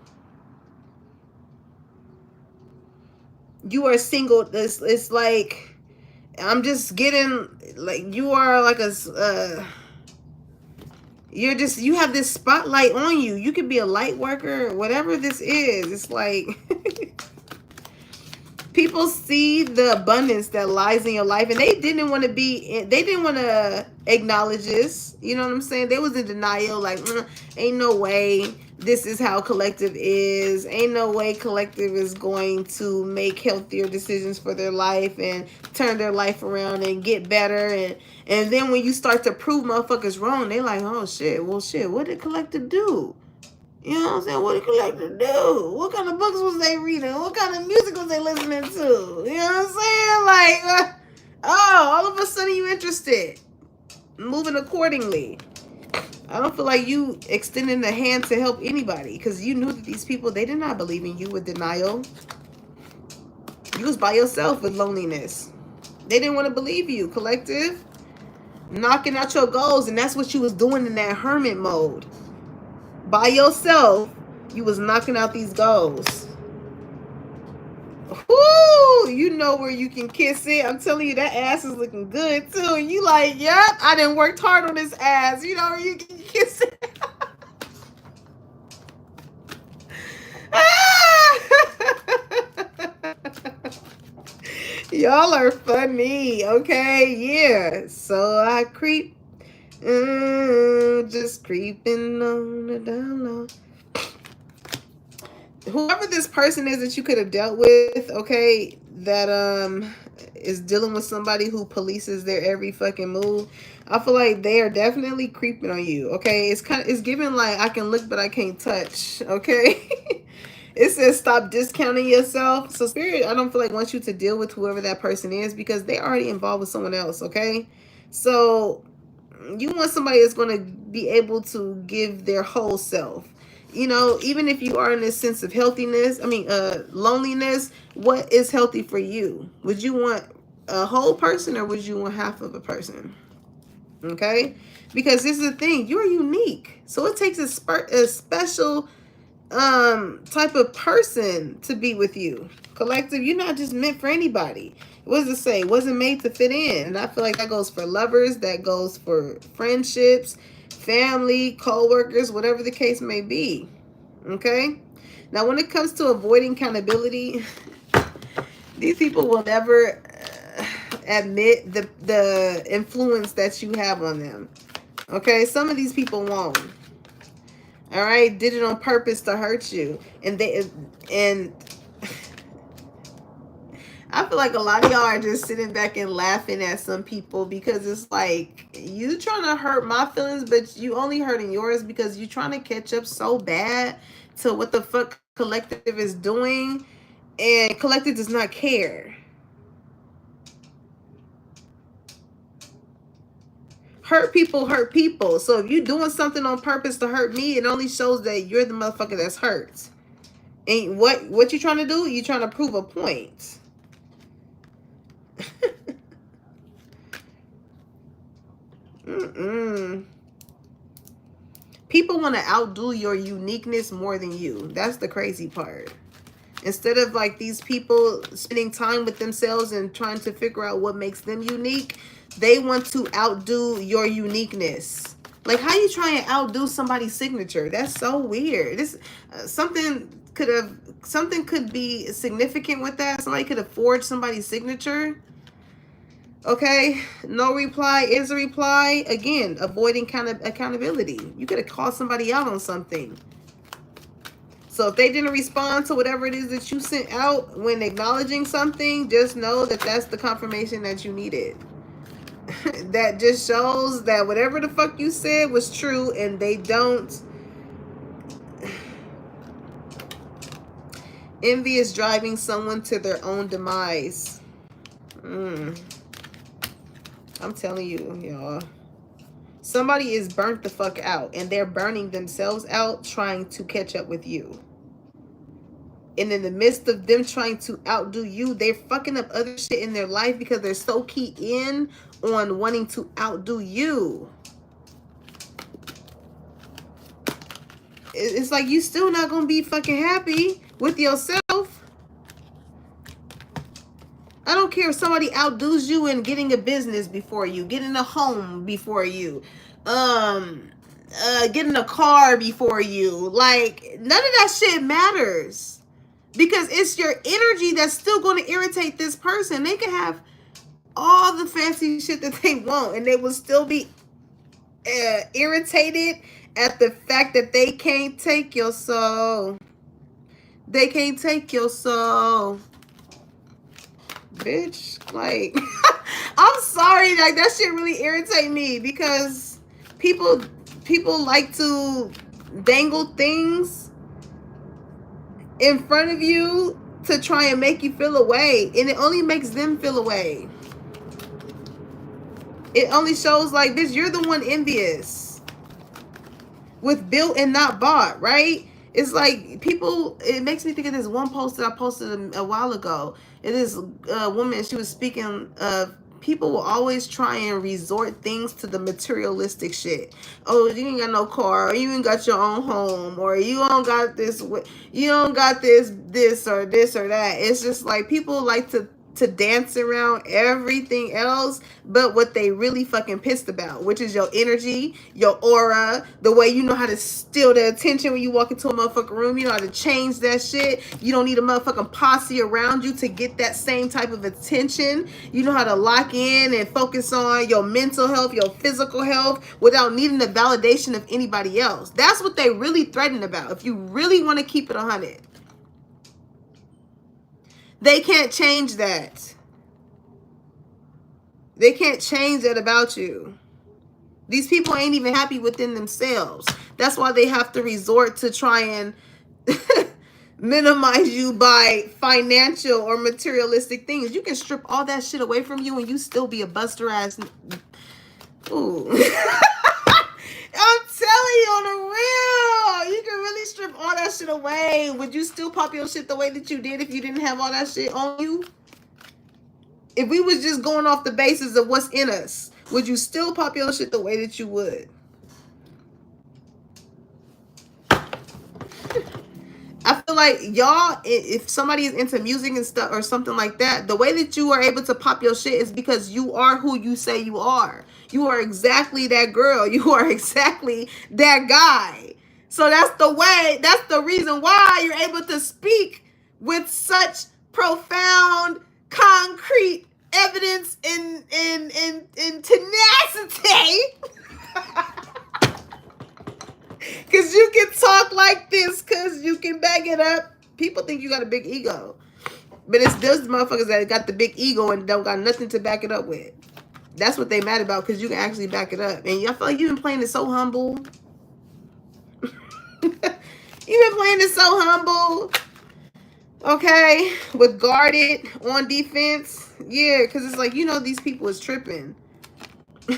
You are single. It's like, I'm just getting, like, you are like a, you have this spotlight on you. You could be a light worker, whatever this is. It's like, people see the abundance that lies in your life, and they didn't want to acknowledge this. You know what I'm saying? They was in denial, like, ain't no way this is how collective is. Ain't no way collective is going to make healthier decisions for their life and turn their life around and get better. And then when you start to prove motherfuckers wrong, they like, oh shit, well shit, what did collective do? You know what I'm saying? What did collective do? What kind of books was they reading? What kind of music was they listening to? You know what I'm saying? Like, oh, all of a sudden you interested. Moving accordingly. I don't feel like you extending a hand to help anybody because you knew that these people, they did not believe in you with denial. You was by yourself with loneliness. They didn't want to believe you, collective. Knocking out your goals, and that's what you was doing in that hermit mode. By yourself, you was knocking out these goals. Whoo! You know where you can kiss it. I'm telling you, that ass is looking good too. And you like, yep, I done worked hard on this ass. You know where you can kiss it. Y'all are funny, okay? Yeah. So I creep, just creeping on the down low. Whoever this person is that you could have dealt with, okay, that is dealing with somebody who polices their every fucking move, I feel like they are definitely creeping on you, okay? It's giving like I can look but I can't touch, okay? It says stop discounting yourself. So spirit, I don't feel like wants you to deal with whoever that person is because they're already involved with someone else, okay? So you want somebody that's going to be able to give their whole self. You know, even if you are in this sense of healthiness, loneliness, what is healthy for you? Would you want a whole person or would you want half of a person? Okay? Because this is the thing, you're unique. So it takes a special type of person to be with you. Collective, you're not just meant for anybody. What does it say? It wasn't made to fit in. And I feel like that goes for lovers, that goes for friendships, family, co-workers, whatever the case may be. Okay? Now, when it comes to avoiding accountability, these people will never admit the influence that you have on them. Okay? Some of these people won't. All right? Did it on purpose to hurt you. And I feel like a lot of y'all are just sitting back and laughing at some people because it's like you trying to hurt my feelings, but you only hurting yours because you trying to catch up so bad to what the fuck collective is doing, and collective does not care. Hurt people hurt people. So if you're doing something on purpose to hurt me, it only shows that you're the motherfucker that's hurt. And what you trying to do? You trying to prove a point. People want to outdo your uniqueness more than you. That's the crazy part. Instead of like these people spending time with themselves and trying to figure out what makes them unique, they want to outdo your uniqueness. Like, how you try and outdo somebody's signature? That's so weird. This something could be significant with that. Somebody could have forged somebody's signature. Okay, no reply is a reply. Again, avoiding accountability. You could have called somebody out on something. So if they didn't respond to whatever it is that you sent out when acknowledging something, just know that that's the confirmation that you needed. That just shows that whatever the fuck you said was true, and they don't. Envy is driving someone to their own demise. I'm telling you, y'all. Somebody is burnt the fuck out, and they're burning themselves out trying to catch up with you. And in the midst of them trying to outdo you, they're fucking up other shit in their life because they're so keyed in on wanting to outdo you. It's like you still not gonna be fucking happy with yourself. I don't care if somebody outdoes you in getting a business before you, getting a home before you, getting a car before you. Like, none of that shit matters. Because it's your energy that's still going to irritate this person. They can have all the fancy shit that they want, and they will still be irritated at the fact that they can't take your soul. They can't take your soul. Bitch, like, I'm sorry, like, that shit really irritate me because people like to dangle things in front of you to try and make you feel away, and it only makes them feel away. It only shows like, bitch, you're the one envious. with built and not bought, right? It's like people, it makes me think of this one post that I posted a while ago. It is a woman, she was speaking of people will always try and resort things to the materialistic shit. Oh, you ain't got no car, or you ain't got your own home, or you don't got this, you don't got this or that. It's just like people like to dance around everything else but what they really fucking pissed about, which is your energy, your aura, the way you know how to steal the attention when you walk into a motherfucking room. You know how to change that shit. You don't need a motherfucking posse around you to get that same type of attention. You know how to lock in and focus on your mental health, your physical health, without needing the validation of anybody else. That's what they really threaten about. If you really want to keep it 100, they can't change that. They can't change that about you. These people ain't even happy within themselves. That's why they have to resort to try and minimize you by financial or materialistic things. You can strip all that shit away from you and you still be a buster ass. Ooh. I'm telling you on the real. You can really strip all that shit away. Would you still pop your shit the way that you did if you didn't have all that shit on you? If we was just going off the basis of what's in us, would you still pop your shit the way that you would? I feel like y'all, if somebody is into music and stuff or something like that, the way that you are able to pop your shit is because you are who you say you are. You are exactly that girl. You are exactly that guy. So that's the way, that's the reason why you're able to speak with such profound, concrete evidence and tenacity. Because you can talk like this, because you can back it up. People think you got a big ego. But it's those motherfuckers that got the big ego and don't got nothing to back it up with. That's what they mad about, because you can actually back it up. And I feel like you've been playing it so humble. You've been playing it so humble. Okay? With guarded, on defense. Yeah, because it's like, you know, these people is tripping.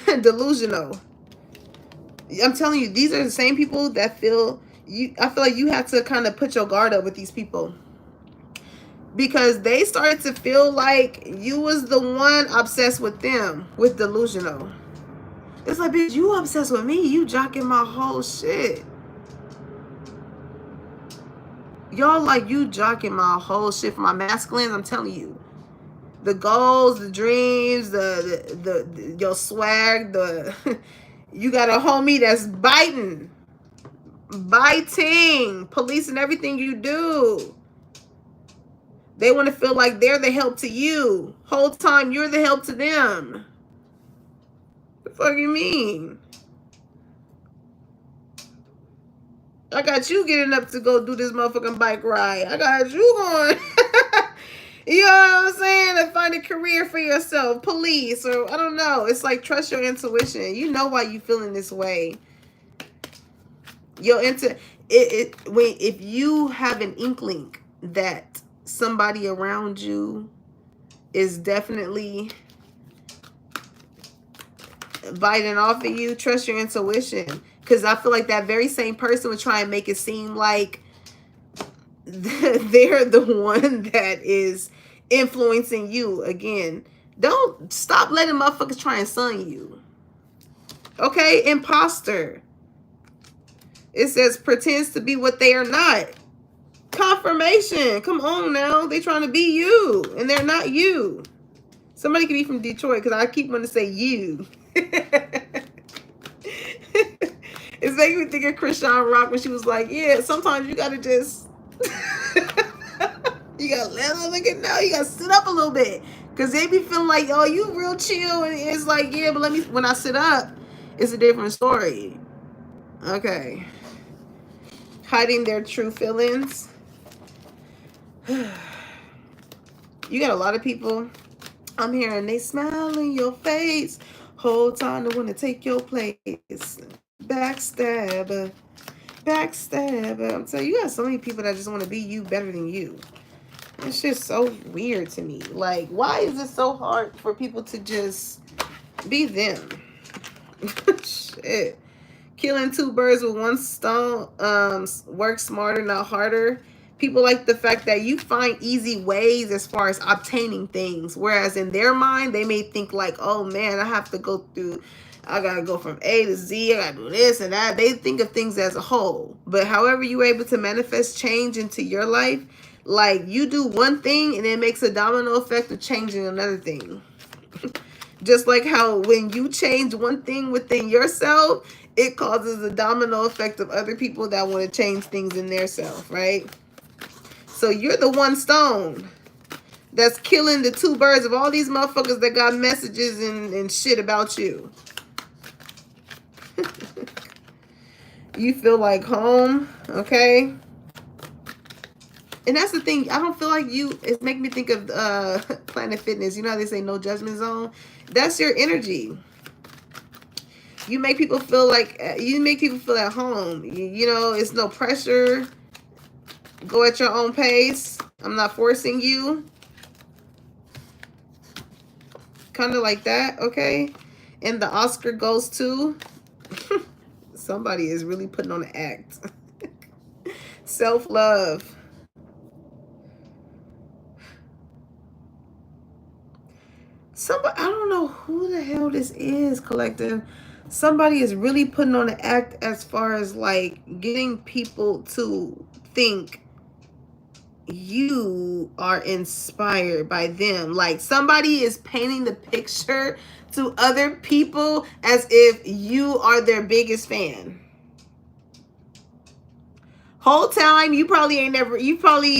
Delusional. I'm telling you, these are the same people that feel you. I feel like you have to kind of put your guard up with these people, because they started to feel like you was the one obsessed with them, with delusional. It's like, bitch, you obsessed with me. You jocking my whole shit. Y'all like you jocking my whole shit for my masculine. I'm telling you, the goals, the dreams, the your swag, the you got a homie that's biting, policing everything you do. They want to feel like they're the help to you. Whole time you're the help to them. The fuck you mean? I got you getting up to go do this motherfucking bike ride. I got you going. You know what I'm saying? To find a career for yourself. Police, or I don't know. It's like, trust your intuition. You know why you feeling this way. If you have an inkling that somebody around you is definitely biting off of you, trust your intuition. Because I feel like that very same person would try and make it seem like they're the one that is influencing you. Again, don't stop letting motherfuckers try and sun you. Okay? Imposter. It says pretends to be what they are not. Confirmation. Come on now. They trying to be you, and they're not you. Somebody could be from Detroit, because I keep wanting to say you. It's making me think of Krishan Rock when she was like, yeah, sometimes you gotta just you gotta let them look at now. You gotta sit up a little bit, because they be feeling like, oh, you real chill, and it's like, yeah, but when I sit up, it's a different story. Okay. Hiding their true feelings. You got a lot of people I'm hearing, they smile in your face, whole time they want to take your place. Backstabber. I'm telling you, you got so many people that just want to be you better than you. It's just so weird to me. Like, why is it so hard for people to just be them? Shit. Killing two birds with one stone. Work smarter, not harder. People like the fact that you find easy ways as far as obtaining things, whereas in their mind they may think like, oh man, I have to go through, I gotta go from A to Z, I gotta do this and that. They think of things as a whole. But however you're able to manifest change into your life, like you do one thing and it makes a domino effect of changing another thing. Just like how when you change one thing within yourself, it causes a domino effect of other people that want to change things in their self, right? So you're the one stone that's killing the two birds of all these motherfuckers that got messages and shit about you. You feel like home, okay? And that's the thing. I don't feel like you. It's making me think of Planet Fitness. You know how they say no judgment zone? That's your energy. You make people feel like you make people feel at home. You know, it's no pressure. Go at your own pace. I'm not forcing you. Kind of like that, okay? And the Oscar goes to somebody is really putting on the act. Self-love. Somebody, I don't know who the hell this is, collective. Somebody is really putting on the act as far as like getting people to think you are inspired by them. Like somebody is painting the picture to other people as if you are their biggest fan. Whole time you probably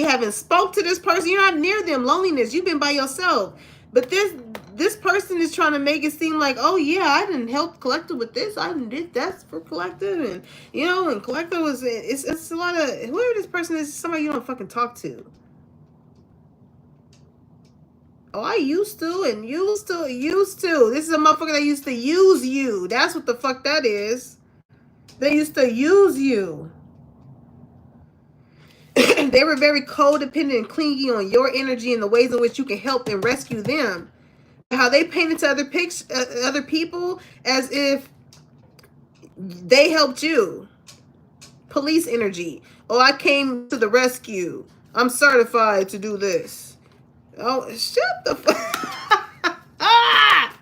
haven't spoke to this person. You're not near them. Loneliness. You've been by yourself. But this person is trying to make it seem like, oh yeah, I didn't help Collective with this. I did that for Collective, and you know, and Collective was it's a lot of whoever this person is. Somebody you don't fucking talk to. Oh, I used to and used to. This is a motherfucker that used to use you. That's what the fuck that is. They used to use you. They were very codependent and clingy on your energy and the ways in which you can help and rescue them. How they painted to other people as if they helped you. Police energy. Oh, I came to the rescue. I'm certified to do this. Oh, shut the fuck. Ah!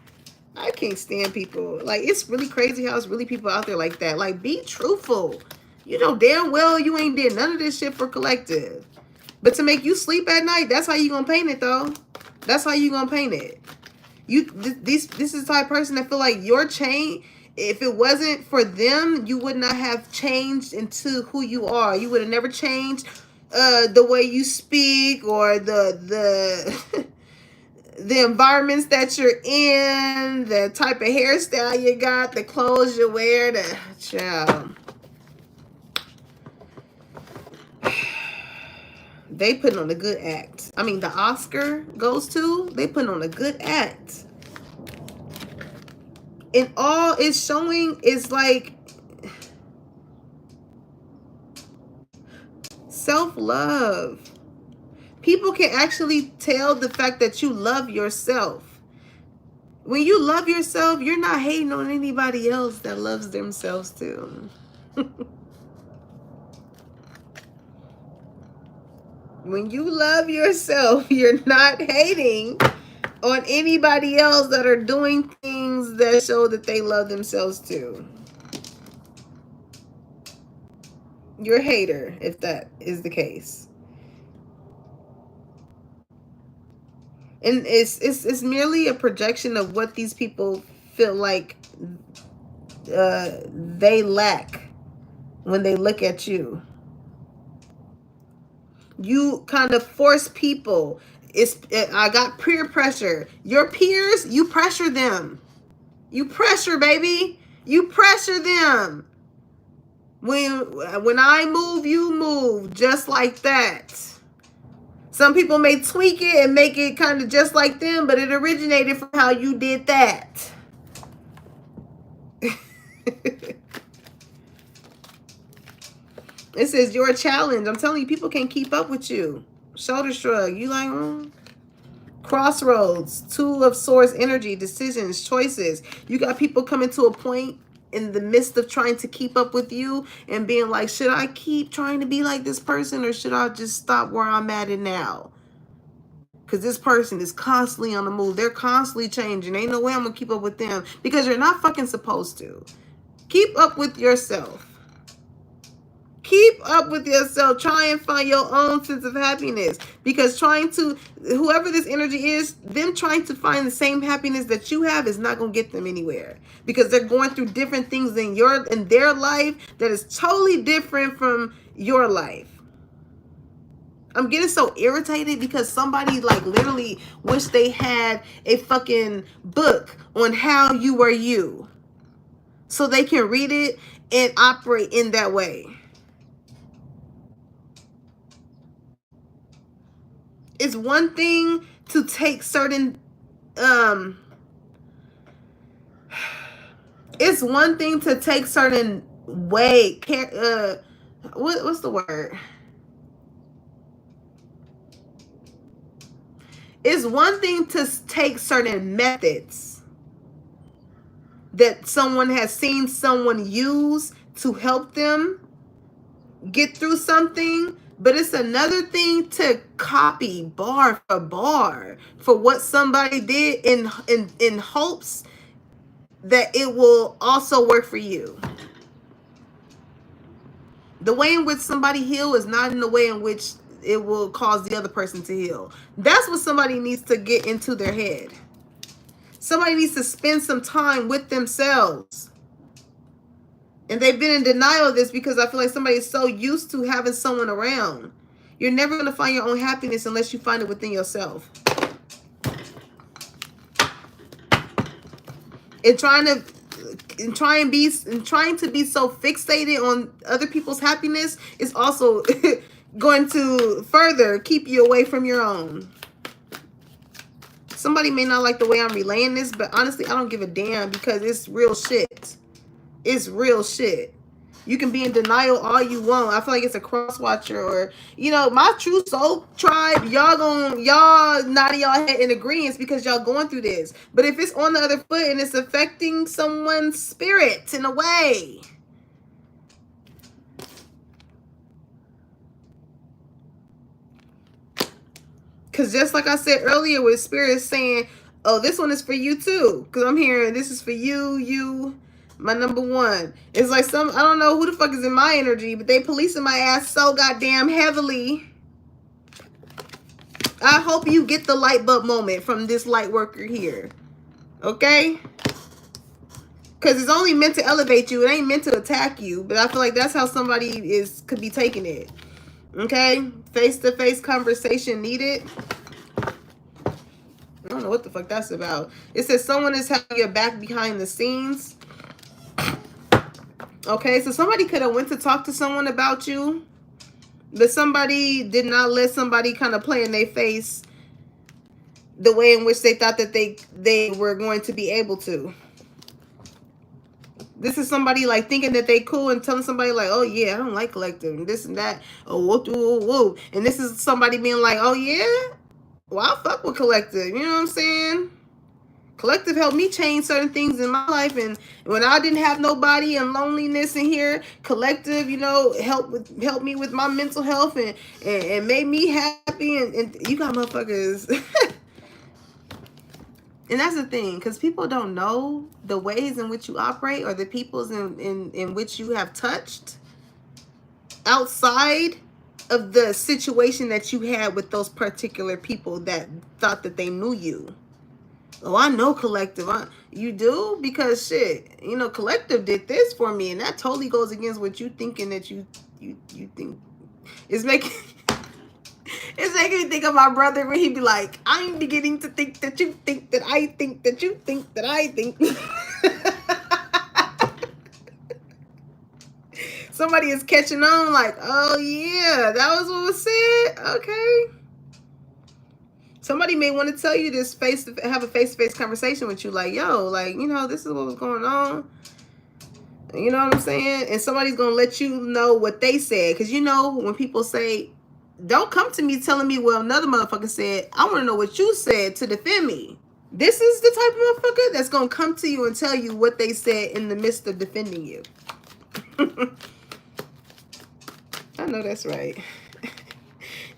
I can't stand people. Like, it's really crazy how it's really people out there like that. Like, be truthful. You know damn well you ain't did none of this shit for Collective. But to make you sleep at night, that's how you gonna paint it, though. That's how you gonna paint it. This is the type of person that feel like your change, if it wasn't for them, you would not have changed into who you are. You would have never changed the way you speak or the the environments that you're in, the type of hairstyle you got, the clothes you wear, the child. They putting on a good act. I mean, the Oscar goes to, they putting on a good act. And all it's showing is like self-love. People can actually tell the fact that you love yourself. When you love yourself, you're not hating on anybody else that loves themselves too. When you love yourself, you're not hating on anybody else that are doing things that show that they love themselves too. You're a hater if that is the case. And it's merely a projection of what these people feel like they lack when they look at you. You kind of force people. I got peer pressure. Your peers, you pressure them. You pressure, baby. You pressure them. When I move, you move. Just like that. Some people may tweak it and make it kind of just like them, but it originated from how you did that. This is your challenge. I'm telling you, people can't keep up with you. Shoulder shrug. You like, Crossroads. Two of Swords energy. Decisions. Choices. You got people coming to a point in the midst of trying to keep up with you and being like, should I keep trying to be like this person or should I just stop where I'm at it now? Because this person is constantly on the move. They're constantly changing. Ain't no way I'm going to keep up with them, because you're not fucking supposed to. Keep up with yourself. Keep up with yourself. Try and find your own sense of happiness. Because trying to, whoever this energy is, them trying to find the same happiness that you have is not going to get them anywhere. Because they're going through different things in their life that is totally different from your life. I'm getting so irritated because somebody like literally wish they had a fucking book on how you were you, so they can read it and operate in that way. It's one thing to take certain it's one thing to take certain way what's the word? It's one thing to take certain methods that someone has seen someone use to help them get through something, but it's another thing to copy bar for bar for what somebody did in hopes that it will also work for you. The way in which somebody heal is not in the way in which it will cause the other person to heal. That's what somebody needs to get into their head. Somebody needs to spend some time with themselves. And they've been in denial of this because I feel like somebody is so used to having someone around. You're never going to find your own happiness unless you find it within yourself. And trying to be so fixated on other people's happiness is also going to further keep you away from your own. Somebody may not like the way I'm relaying this, but honestly, I don't give a damn because it's real shit. It's real shit. You can be in denial all you want. I feel like it's a cross watcher or, you know, my true soul tribe, y'all nodding y'all head in agreement because y'all going through this. But if it's on the other foot and it's affecting someone's spirit in a way, because just like I said earlier, with spirit is saying, oh, this one is for you too. Because I'm hearing this is for you, my number one. It's like I don't know who the fuck is in my energy, but they policing my ass so goddamn heavily. I hope you get the light bulb moment from this light worker here. Okay? Because it's only meant to elevate you. It ain't meant to attack you. But I feel like that's how somebody could be taking it. Okay? Face-to-face conversation needed. I don't know what the fuck that's about. It says someone is having your back behind the scenes. Okay, so somebody could have went to talk to someone about you, but somebody did not let somebody kind of play in their face the way in which they thought that they were going to be able to. This is somebody like thinking that they cool and telling somebody like, oh yeah, I don't like collective and this and that. Oh, whoa. And this is somebody being like, oh yeah, well, I fuck with collective. You know what I'm saying? Collective helped me change certain things in my life, and when I didn't have nobody and loneliness in here, collective, you know, helped me with my mental health and made me happy. And you got motherfuckers. And that's the thing, because people don't know the ways in which you operate or the peoples in which you have touched outside of the situation that you had with those particular people that thought that they knew you. Oh, I know collective. You do? Because shit, you know, collective did this for me, and that totally goes against what you thinking that you think. It's making me think of my brother when he be like, I'm beginning to think that you think that I think that you think that I think. Somebody is catching on like, oh yeah, that was what was said. Okay. Somebody may want to tell you this have a face-to-face conversation with you. Like, yo, like, you know, this is what was going on. You know what I'm saying? And somebody's going to let you know what they said. Because, you know, when people say, don't come to me telling me what another motherfucker said. I want to know what you said to defend me. This is the type of motherfucker that's gonna come to you and tell you what they said in the midst of defending you. I know that's right.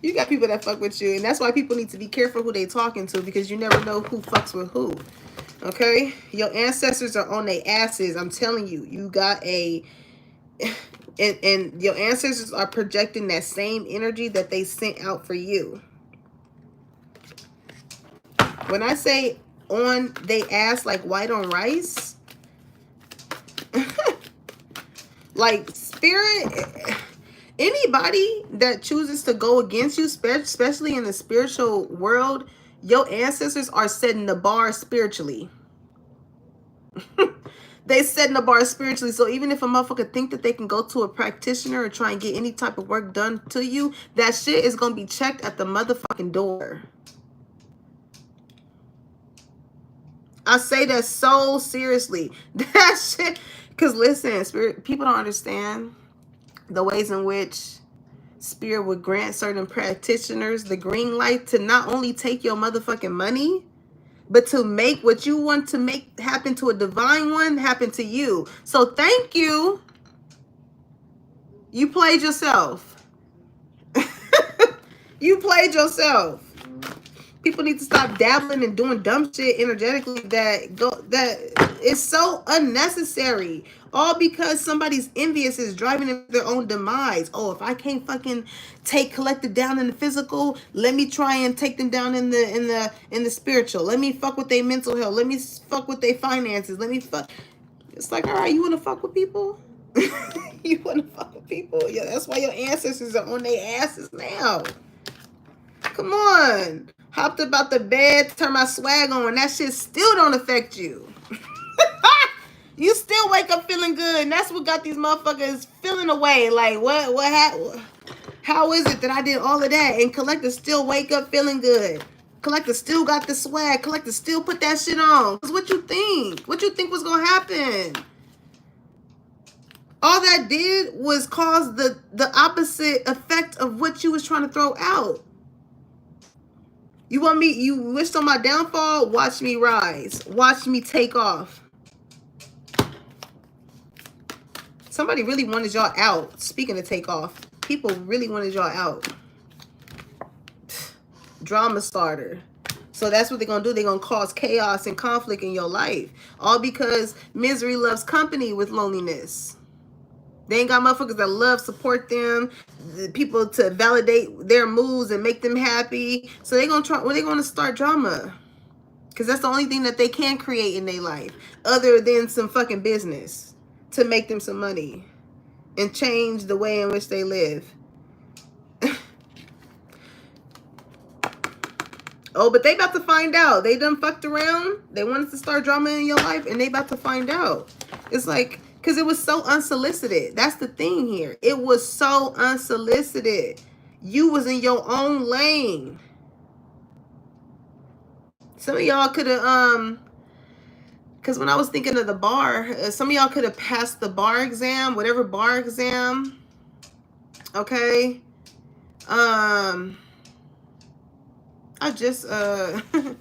You got people that fuck with you, and that's why people need to be careful who they talking to, because you never know who fucks with who. Okay? Your ancestors are on their asses. I'm telling you. You got a... And your ancestors are projecting that same energy that they sent out for you. When I say on they ass like white on rice, like spirit, anybody that chooses to go against you, especially in the spiritual world, your ancestors are setting the bar spiritually. They setting the bar spiritually. So even if a motherfucker think that they can go to a practitioner or try and get any type of work done to you, that shit is going to be checked at the motherfucking door. I say that so seriously. That shit. Because listen, spirit, people don't understand the ways in which spirit would grant certain practitioners the green light to not only take your motherfucking money, but to make what you want to make happen to a divine one happen to you. So thank you. You played yourself. You played yourself. People need to stop dabbling and doing dumb shit energetically that is so unnecessary. All because somebody's envious is driving them to their own demise. Oh, if I can't fucking take collective down in the physical, let me try and take them down in the spiritual. Let me fuck with their mental health. Let me fuck with their finances. Let me fuck. It's like, all right, you want to fuck with people? You want to fuck with people? Yeah, that's why your ancestors are on their asses now. Come on. Hopped about the bed, turn my swag on. That shit still don't affect you. You still wake up feeling good. And that's what got these motherfuckers feeling away. Like, what happened? How is it that I did all of that and Collective still wake up feeling good? Collective still got the swag. Collective still put that shit on. What you think? What you think was going to happen? All that did was cause the opposite effect of what you was trying to throw out. You want me, you wished on my downfall? Watch me rise. Watch me take off. Somebody really wanted y'all out. Speaking of take off, people really wanted y'all out. Drama starter. So that's what they're going to do. They're going to cause chaos and conflict in your life. All because misery loves company with loneliness. They ain't got motherfuckers that love, support them, the people to validate their moves and make them happy. So they're going to try, well, they're going to start drama. Because that's the only thing that they can create in their life. Other than some fucking business. To make them some money. And change the way in which they live. Oh, but they about to find out. They done fucked around. They wanted to start drama in your life. And they about to find out. It's like... Because it was so unsolicited. That's the thing here. It was so unsolicited. You was in your own lane. Some of y'all could have, because when I was thinking of the bar, some of y'all could have passed the bar exam, whatever bar exam. Okay. I just, my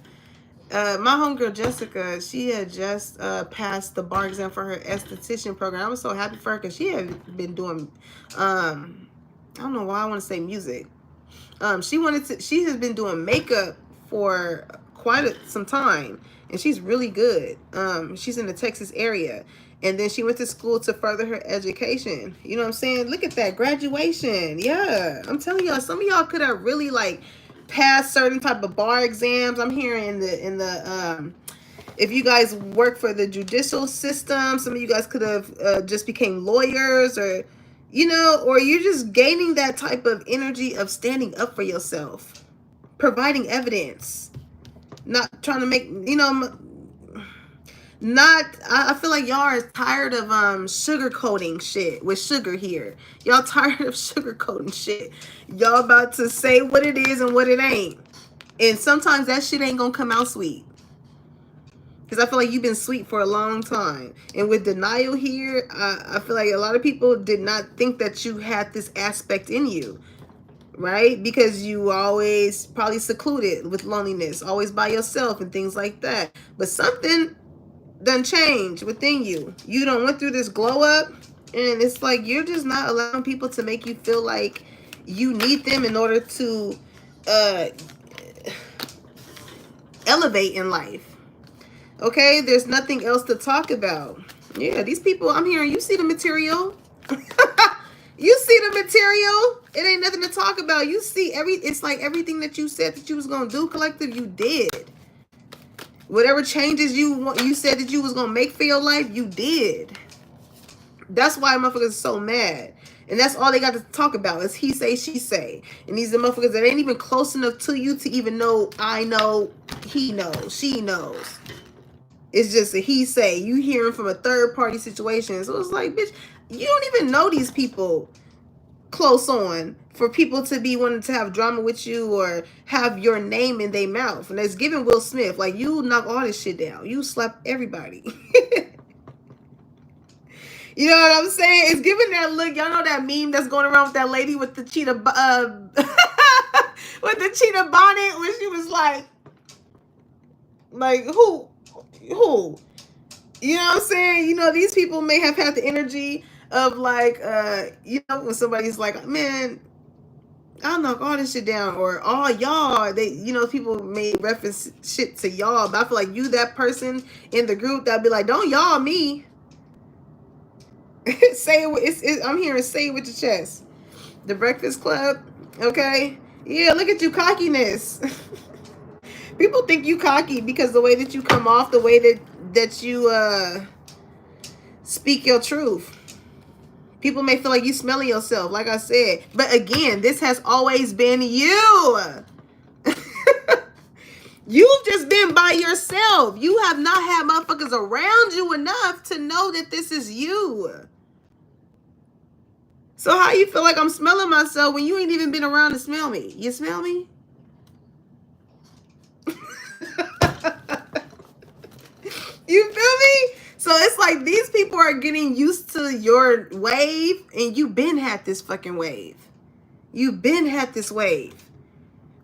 homegirl Jessica, she had just passed the bar exam for her esthetician program. I was so happy for her because she had been doing, I don't know why I want to say music. She has been doing makeup for quite some time, and she's really good. She's in the Texas area, and then she went to school to further her education. You know what I'm saying? Look at that graduation. Yeah, I'm telling y'all, some of y'all could have really like pass certain type of bar exams. I'm hearing in the if you guys work for the judicial system, some of you guys could have just became lawyers, or you know, or you're just gaining that type of energy of standing up for yourself, providing evidence, not trying to make, you know, not, I feel like y'all are tired of sugarcoating shit with sugar here. Y'all tired of sugarcoating shit. Y'all about to say what it is and what it ain't. And sometimes that shit ain't gonna come out sweet. Because I feel like you've been sweet for a long time. And with denial here, I feel like a lot of people did not think that you had this aspect in you. right? Because you always probably secluded with loneliness, always by yourself and things like that. But something done changed within you. You done went through this glow up, and it's like you're just not allowing people to make you feel like you need them in order to uh elevate in life. Okay, there's nothing else to talk about. Yeah, these people, I'm hearing, you see the material. You see the material. It ain't nothing to talk about. You see it's like everything that you said that you was gonna do, collective, you did. Whatever changes you said that you was gonna make for your life, you did. That's why motherfuckers are so mad. And that's all they got to talk about is he say, she say. And these are motherfuckers that ain't even close enough to you to even know, I know, he knows, she knows. It's just a he say. You hearing from a third party situation. So it's like, bitch, you don't even know these people close on for people to be wanting to have drama with you or have your name in their mouth. And that's giving Will Smith. Like, you knock all this shit down. You slap everybody. You know what I'm saying? It's giving that look. Y'all know that meme that's going around with that lady with the cheetah with the cheetah bonnet when she was like who? You know what I'm saying? You know, these people may have had the energy of like, you know, when somebody's like, man, I'll knock all this shit down, or all y'all. They, you know, people may reference shit to y'all, but I feel like you, that person in the group, that'd be like, don't y'all me. Say it. I'm hearing say it with your chest. The Breakfast Club, okay? Yeah, look at you, cockiness. People think you cocky because the way that you come off, the way that you speak your truth. People may feel like you smelling yourself, like I said. But again, this has always been you. You've just been by yourself. You have not had motherfuckers around you enough to know that this is you. So how you feel like I'm smelling myself when you ain't even been around to smell me? You smell me? You feel me? So it's like these people are getting used to your wave, and you been had this fucking wave. You've been had this wave.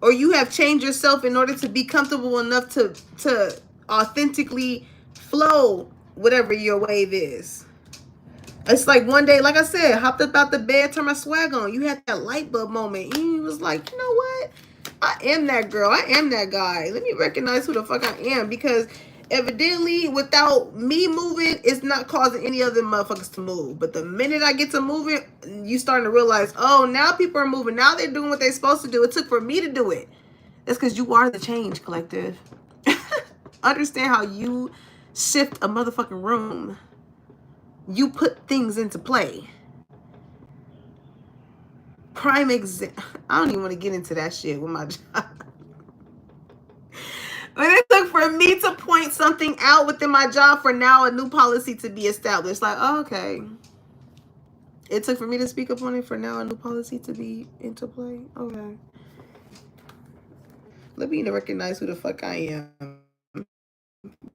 Or you have changed yourself in order to be comfortable enough to authentically flow whatever your wave is. It's like one day, like I said, hopped up out the bed, turned my swag on. You had that light bulb moment. And you was like, you know what? I am that girl. I am that guy. Let me recognize who the fuck I am. Because evidently, without me moving, it's not causing any other motherfuckers to move. But the minute I get to moving, you starting to realize, oh, now people are moving. Now they're doing what they're supposed to do. It took for me to do it. That's because you are the change, collective. Understand how you shift a motherfucking room. You put things into play. Prime example. I don't even want to get into that shit with my job. But it took for me to point something out within my job for now a new policy to be established. Like, oh, okay. It took for me to speak up on it for now a new policy to be into play. Okay. Let me recognize who the fuck I am.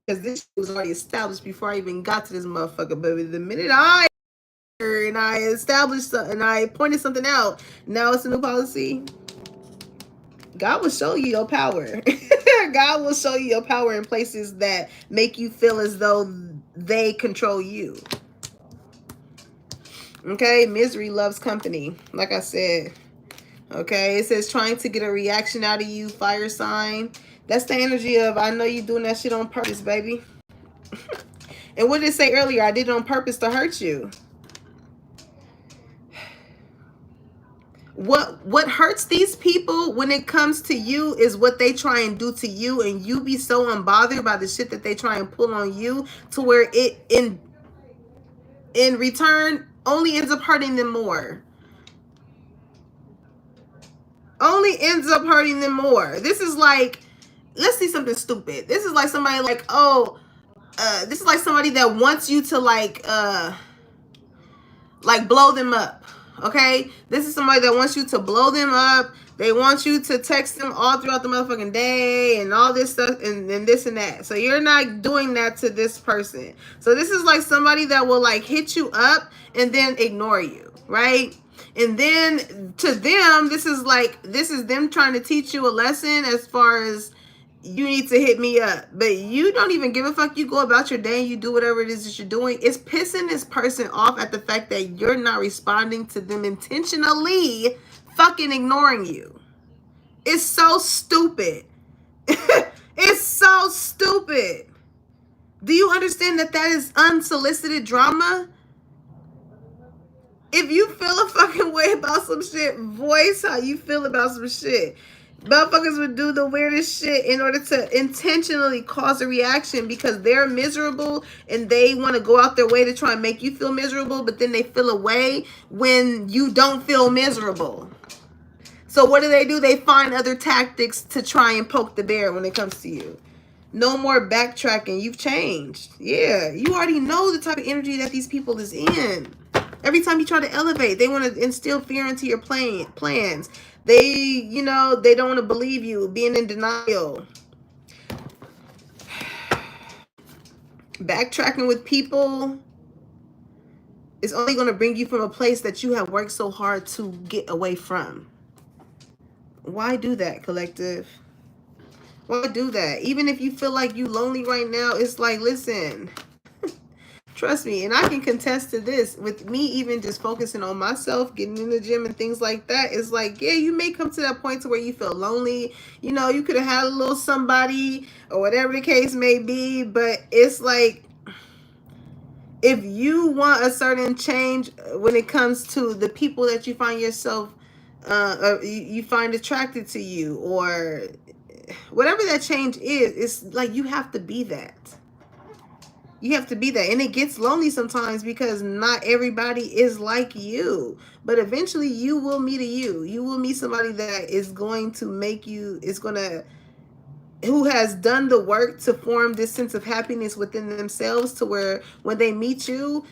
Because this was already established before I even got to this motherfucker. But the minute I established and I pointed something out, now it's a new policy. God will show you your power. God will show you your power in places that make you feel as though they control you. Okay, misery loves company. Like I said. Okay, it says trying to get a reaction out of you, fire sign. That's the energy of, I know you doing that shit on purpose, baby. And what did it say earlier? I did it on purpose to hurt you. What hurts these people when it comes to you is what they try and do to you, and you be so unbothered by the shit that they try and pull on you to where it in return only ends up hurting them more. Only ends up hurting them more. This is like, let's see something stupid. This is like somebody like, oh, this is like somebody that wants you to like blow them up. Okay, this is somebody that wants you to blow them up. They want you to text them all throughout the motherfucking day and all this stuff and this and that. So you're not doing that to this person. So this is like somebody that will like hit you up and then ignore you, right? And then to them, this is them trying to teach you a lesson as far as you need to hit me up. But you don't even give a fuck. You go about your day and you do whatever it is that you're doing. It's pissing this person off at the fact that you're not responding to them intentionally fucking ignoring you. It's so stupid. It's so stupid. Do you understand that that is unsolicited drama? If you feel a fucking way about some shit, voice how you feel about some shit. Motherfuckers would do the weirdest shit in order to intentionally cause a reaction because they're miserable and they want to go out their way to try and make you feel miserable, but then they feel away when you don't feel miserable. So what do? They find other tactics to try and poke the bear when it comes to you. No more backtracking. You've changed. Yeah, you already know the type of energy that these people is in. Every time you try to elevate, they want to instill fear into your plans. They don't want to believe you, being in denial. Backtracking with people is only going to bring you from a place that you have worked so hard to get away from. Why do that, collective? Why do that? Even if you feel like you lonely right now, it's like, listen, trust me, and I can contest to this. With me even just focusing on myself, getting in the gym and things like that, it's like, yeah, you may come to that point to where you feel lonely. You could have had a little somebody or whatever the case may be, but it's like, if you want a certain change when it comes to the people that you find yourself, you find attracted to you, or whatever that change is, it's like you have to be that. You have to be that. And it gets lonely sometimes because not everybody is like you. But eventually you will meet a you. You will meet somebody that is going to make you, who has done the work to form this sense of happiness within themselves, to where when they meet you,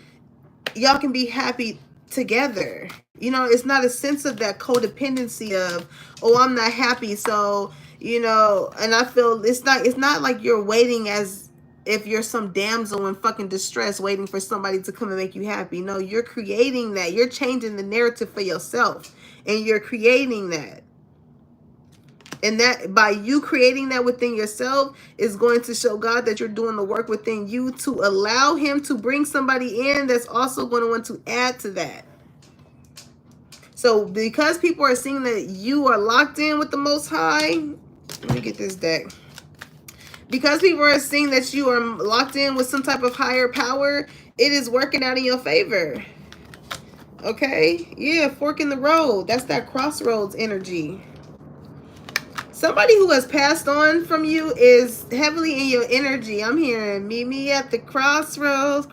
y'all can be happy together. It's not a sense of that codependency of, oh, I'm not happy, so, and I feel it's not like you're waiting as if you're some damsel in fucking distress waiting for somebody to come and make you happy. No, you're creating that. You're changing the narrative for yourself, and you're creating that. And that, by you creating that within yourself, is going to show God that you're doing the work within you to allow him to bring somebody in that's also going to want to add to that. So because people are seeing that you are locked in with the Most High, let me get this deck. Because people are seeing that you are locked in with some type of higher power, it is working out in your favor. Okay? Yeah, fork in the road. That's that crossroads energy. Somebody who has passed on from you is heavily in your energy. I'm hearing, meet me at the crossroads.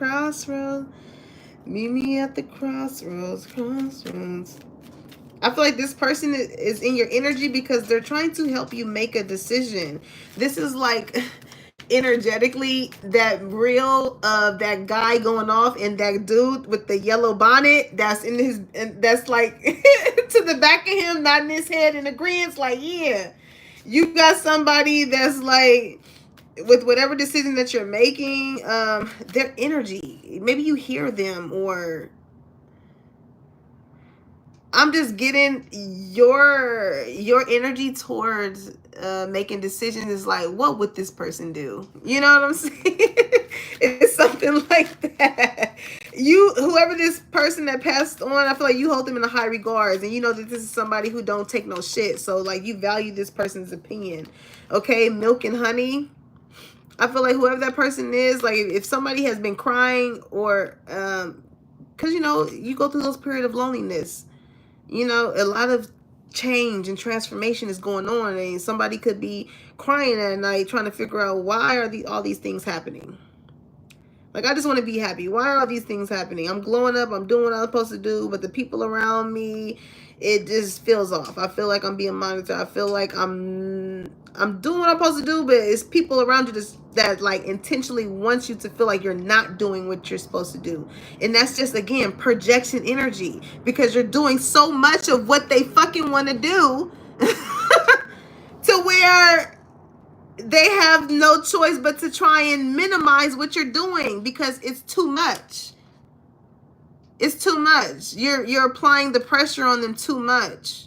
Meet me at the crossroads. I feel like this person is in your energy because they're trying to help you make a decision. This is like energetically that reel of that guy going off and that dude with the yellow bonnet that's in his, and that's like to the back of him, nodding his head in agreement, like, yeah. You got somebody that's like, with whatever decision that you're making, their energy, maybe you hear them, or I'm just getting your energy towards making decisions is like, what would this person do? You know what I'm saying? It's something like that. Whoever this person that passed on, I feel like you hold them in a high regards, and you know that this is somebody who don't take no shit. So like, you value this person's opinion. Okay, milk and honey. I feel like whoever that person is, like if somebody has been crying, or because you go through those periods of loneliness. A lot of change and transformation is going on, and somebody could be crying at night trying to figure out, why are all these things happening? Like, I just want to be happy. Why are all these things happening? I'm glowing up. I'm doing what I'm supposed to do, but the people around me, it just feels off. I feel like I'm being monitored. I feel like I'm doing what I'm supposed to do, but it's people around you that like intentionally wants you to feel like you're not doing what you're supposed to do. And that's just, again, projection energy, because you're doing so much of what they fucking want to do to where they have no choice but to try and minimize what you're doing because it's too much. It's too much. You're applying the pressure on them too much.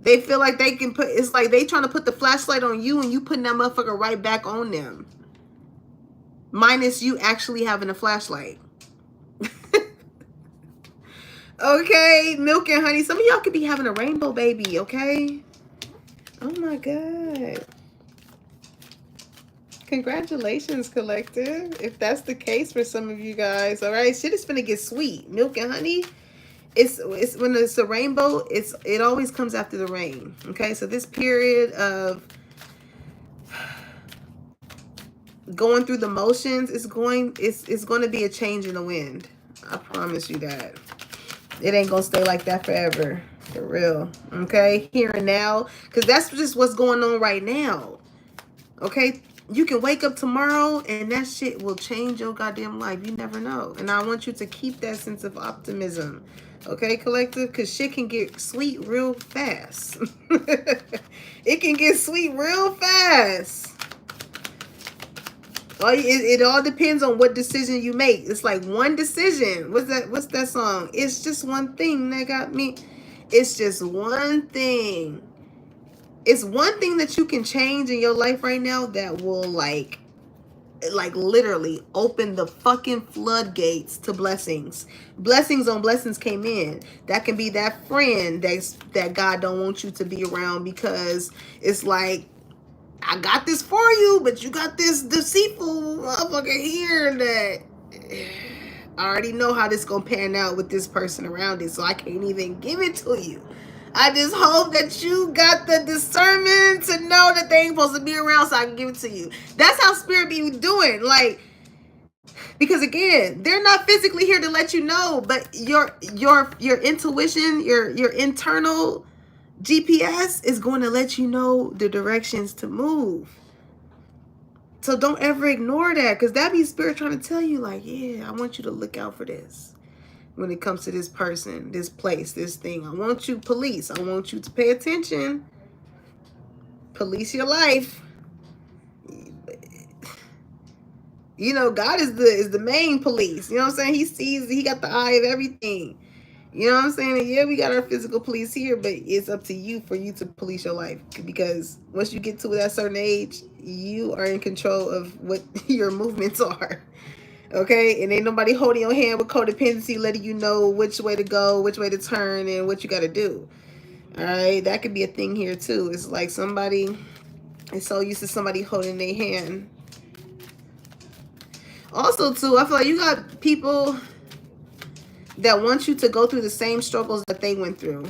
They feel like they can put, it's like they trying to put the flashlight on you and you putting that motherfucker right back on them. Minus you actually having a flashlight. Okay, milk and honey. Some of y'all could be having a rainbow baby, okay? Oh my God. Congratulations, collective. If that's the case for some of you guys, all right? Shit is finna get sweet. Milk and honey. It's when it's a rainbow, it always comes after the rain. Okay, so this period of going through the motions is going to be a change in the wind. I promise you that. It ain't gonna stay like that forever. For real. Okay? Here and now. Because that's just what's going on right now. Okay? You can wake up tomorrow and that shit will change your goddamn life. You never know. And I want you to keep that sense of optimism. Okay, collective? Because shit can get sweet real fast. It can get sweet real fast. It all depends on what decision you make. It's like one decision. What's that song? It's just one thing that got me. It's just one thing. It's one thing that you can change in your life right now that will like literally open the fucking floodgates to blessings. Blessings on blessings came in. That can be that friend that God don't want you to be around because it's like, I got this for you, but you got this deceitful motherfucker here that I already know how this gonna pan out with this person around it, so I can't even give it to you. I just hope that you got the discernment to know that they ain't supposed to be around so I can give it to you. That's how spirit be doing. Like, because again, they're not physically here to let you know, but your intuition, your internal GPS is going to let you know the directions to move. So don't ever ignore that, because that be spirit trying to tell you like, yeah, I want you to look out for this. When it comes to this person, this place, this thing, I want you police. I want you to pay attention. Police your life. You know, God is the main police. You know what I'm saying? He sees, he got the eye of everything. You know what I'm saying? And yeah, we got our physical police here, but it's up to you for you to police your life. Because once you get to that certain age, you are in control of what your movements are. Okay? And ain't nobody holding your hand with codependency, letting you know which way to go, which way to turn, and what you got to do. All right? That could be a thing here, too. It's like somebody is so used to somebody holding their hand. Also, too, I feel like you got people that want you to go through the same struggles that they went through.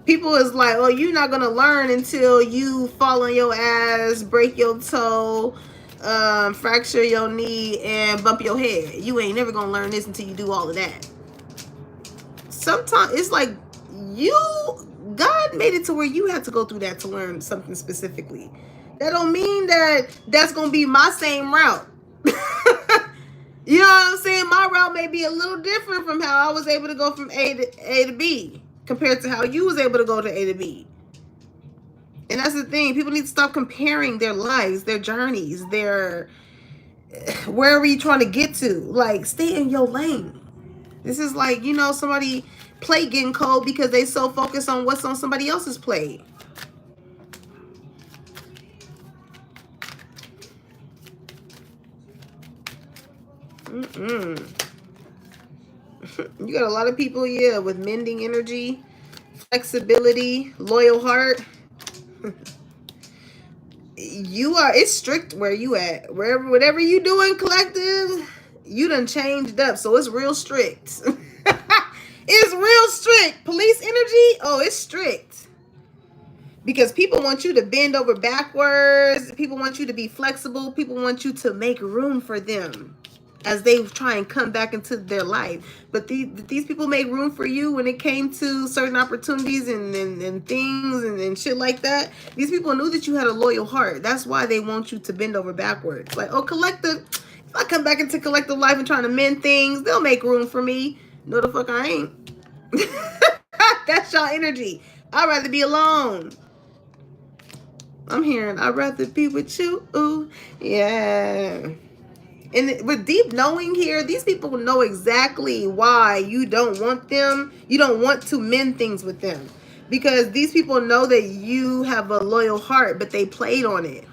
People is like, oh, you're not going to learn until you fall on your ass, break your toe, fracture your knee, and bump your head. You ain't never going to learn this until you do all of that. Sometimes it's like God made it to where you have to go through that to learn something specifically. That don't mean that that's going to be my same route. You know what I'm saying? My route may be a little different from how I was able to go from A to B compared to how you was able to go to A to B. And that's the thing. People need to stop comparing their lives, their journeys, their wherever you're trying to get to. Like, stay in your lane. This is like, you know, somebody plate getting cold because they so focused on what's on somebody else's plate. You got a lot of people, yeah, with mending energy, flexibility, loyal heart. It's strict where you at. Whatever you doing, collective, you done changed up. So it's real strict. It's real strict. Police energy, oh, it's strict. Because people want you to bend over backwards. People want you to be flexible. People want you to make room for them as they try and come back into their life. But these people made room for you when it came to certain opportunities and things and shit like that. These people knew that you had a loyal heart. That's why they want you to bend over backwards. Like, oh, collective, if I come back into collective life and trying to mend things, they'll make room for me. No, the fuck I ain't. That's y'all energy. I'd rather be alone. I'm hearing, I'd rather be with you. Ooh, yeah. And with deep knowing here, these people know exactly why you don't want them. You don't want to mend things with them. Because these people know that you have a loyal heart, but they played on it.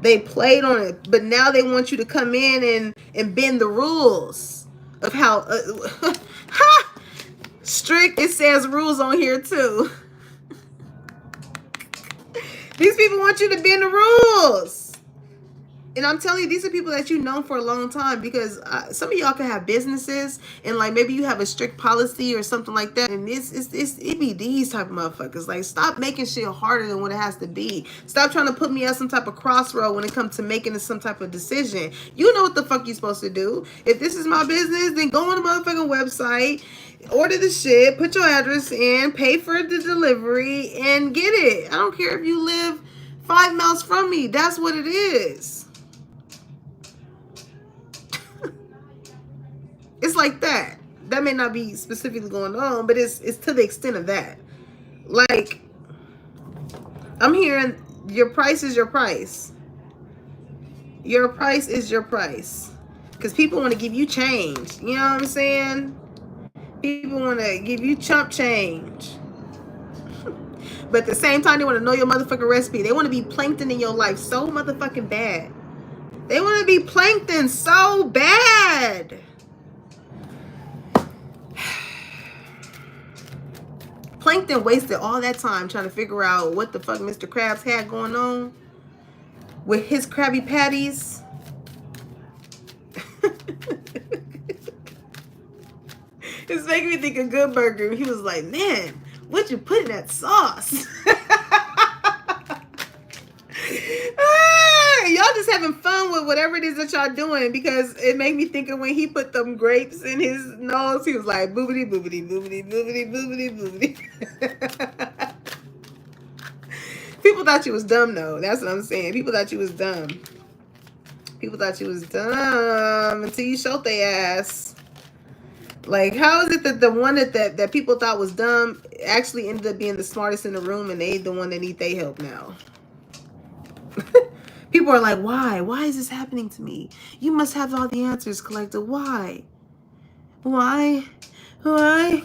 They played on it. But now they want you to come in and bend the rules of how strict it says rules on here too. These people want you to bend the rules. And I'm telling you, these are people that you've known for a long time, because some of y'all can have businesses and like maybe you have a strict policy or something like that. And it be these type of motherfuckers. Like, stop making shit harder than what it has to be. Stop trying to put me at some type of crossroad when it comes to making some type of decision. You know what the fuck you're supposed to do. If this is my business, then go on the motherfucking website, order the shit, put your address in, pay for the delivery, and get it. I don't care if you live 5 miles from me. That's what it is. It's like that. That may not be specifically going on, but it's to the extent of that. Like, I'm hearing your price is your price. Your price is your price. Because people want to give you change. You know what I'm saying? People want to give you chump change. But at the same time, they want to know your motherfucking recipe. They want to be plankton in your life so motherfucking bad. They want to be plankton so bad. Plankton wasted all that time trying to figure out what the fuck Mr. Krabs had going on with his Krabby Patties. It's making me think of Good Burger. He was like, man, what'd you put in that sauce? Y'all just having fun with whatever it is that y'all doing, because it made me think of when he put them grapes in his nose. He was like, boobity, boobity, boobity, boobity, boobity, boobity. People thought you was dumb, though. That's what I'm saying. People thought you was dumb. People thought you was dumb until you showed their ass. Like, how is it that the one that people thought was dumb actually ended up being the smartest in the room, and they the one that need their help now? People are like, why? Why is this happening to me? You must have all the answers, Collector. Why? Why? Why?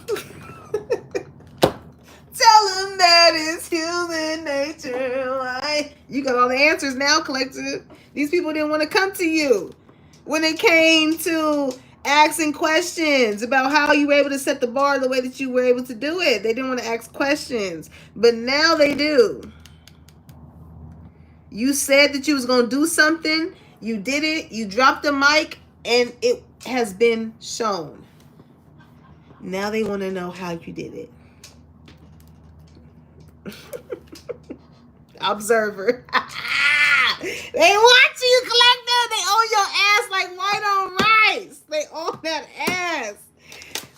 Tell them that it's human nature. Why? You got all the answers now, Collector. These people didn't want to come to you when it came to asking questions about how you were able to set the bar the way that you were able to do it. They didn't want to ask questions, but now they do. You said that you was going to do something. You did it. You dropped the mic, and it has been shown. Now they want to know how you did it. Observer. They watch you, Collector. They own your ass like white on rice. They own that ass.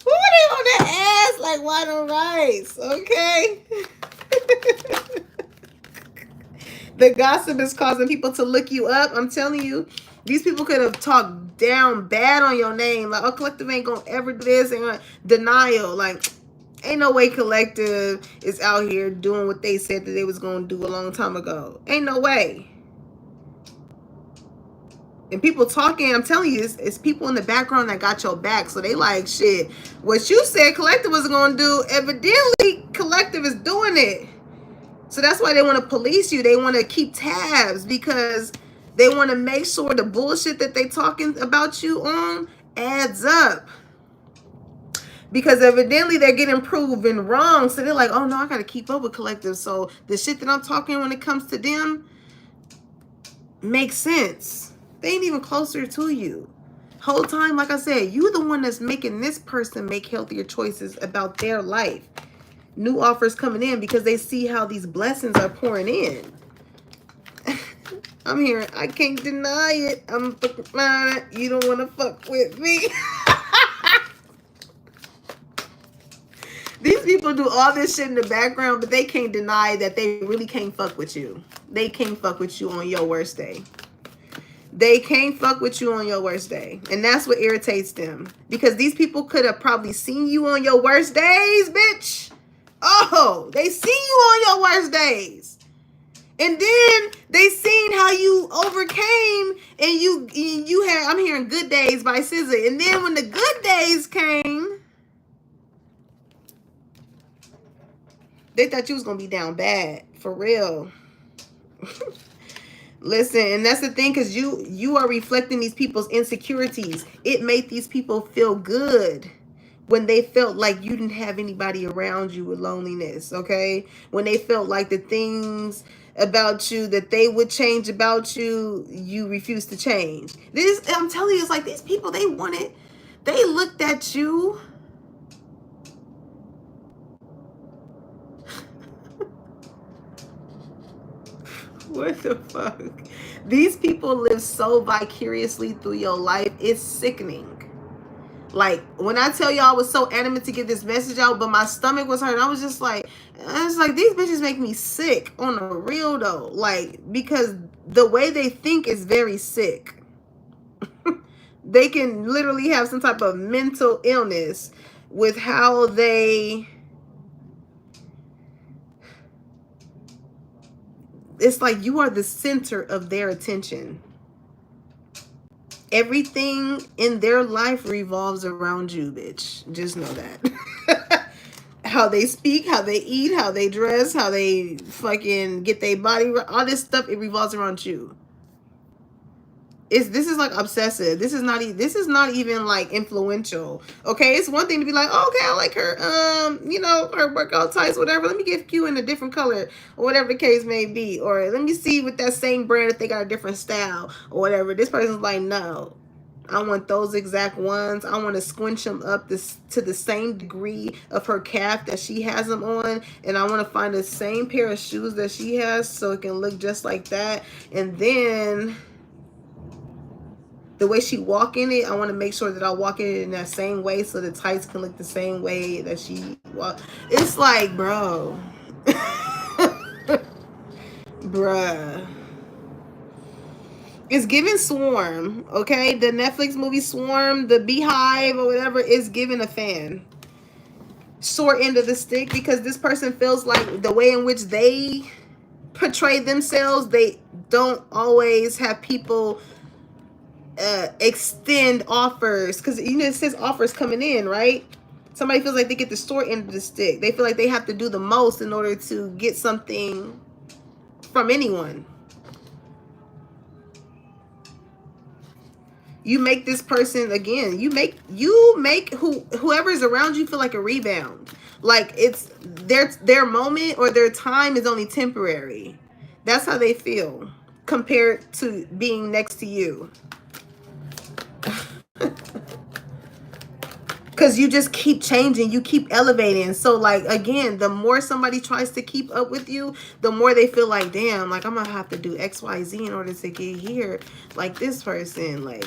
Who they own that ass like white on rice? Okay. The gossip is causing people to look you up. I'm telling you, these people could have talked down bad on your name. Like, oh, Collective ain't gonna ever do this. And denial. Like, ain't no way Collective is out here doing what they said that they was gonna do a long time ago. Ain't no way. And people talking, I'm telling you, it's people in the background that got your back. So they like, shit, what you said Collective was gonna do, evidently Collective is doing it. So that's why they want to police you. They want to keep tabs, because they want to make sure the bullshit that they talking about you on adds up. Because evidently they're getting proven wrong. So they're like, oh no, I got to keep up with Collective. So the shit that I'm talking when it comes to them makes sense. They ain't even closer to you. Whole time, like I said, you the one that's making this person make healthier choices about their life. New offers coming in because they see how these blessings are pouring in. I'm hearing, I can't deny it. I'm fucking fine. You don't want to fuck with me. These people do all this shit in the background, but they can't deny that they really can't fuck with you. They can't fuck with you on your worst day. They can't fuck with you on your worst day. And that's what irritates them. Because these people could have probably seen you on your worst days, bitch. Oh, they see you on your worst days. And then they seen how you overcame, and you had, I'm hearing Good Days by SZA. And then when the good days came, they thought you was gonna be down bad. For real. Listen, and that's the thing, because you are reflecting these people's insecurities. It made these people feel good when they felt like you didn't have anybody around you with loneliness, okay? When they felt like the things about you that they would change about you, you refuse to change. This, I'm telling you, it's like these people, they looked at you. What the fuck? These people live so vicariously through your life. It's sickening. Like, when I tell y'all I was so adamant to get this message out, but my stomach was hurting, I was like, these bitches make me sick on the real though. Like, because the way they think is very sick. They can literally have some type of mental illness with how they... It's like you are the center of their attention. Everything in their life revolves around you, bitch. Just know that. How they speak, how they eat, how they dress, how they fucking get their body, all this stuff, it revolves around you. This is like obsessive. This is not even like influential. Okay, it's one thing to be like, oh, okay, I like her, her workout tights, whatever. Let me get you in a different color, or whatever the case may be. Or let me see with that same brand if they got a different style or whatever. This person's like, no, I want those exact ones. I want to squinch them up to the same degree of her calf that she has them on. And I want to find the same pair of shoes that she has so it can look just like that. And then the way she walk in it, I want to make sure that I walk in it in that same way so the tights can look the same way that she walk. It's like, bro. Bruh. It's giving Swarm, okay? The Netflix movie Swarm, the Beehive or whatever, is giving a fan. Short end of the stick, because this person feels like the way in which they portray themselves, they don't always have people extend offers, because it says offers coming in, right? Somebody feels like they get the short end of the stick. They feel like they have to do the most in order to get something from anyone. You make this person, again, you make whoever's around you feel like a rebound. Like it's their moment or their time is only temporary. That's how they feel compared to being next to you. Because you just keep changing, you keep elevating. So like, again, the more somebody tries to keep up with you, the more they feel like, damn, like I'm gonna have to do XYZ in order to get here. Like this person, like,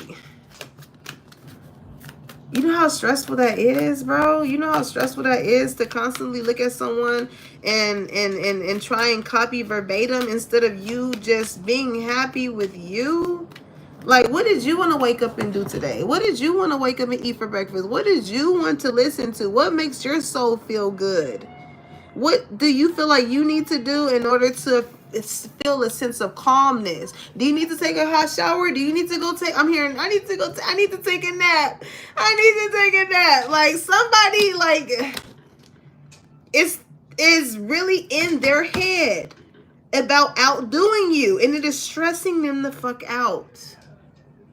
you know how stressful that is, bro? You know how stressful that is to constantly look at someone and try and copy verbatim instead of you just being happy with you? Like, what did you want to wake up and do today? What did you want to wake up and eat for breakfast? What did you want to listen to? What makes your soul feel good? What do you feel like you need to do in order to feel a sense of calmness? Do you need to take a hot shower? Do you need to go take... I'm hearing, I need to take a nap. I need to take a nap. Like, somebody, like, is really in their head about outdoing you, and it is stressing them the fuck out.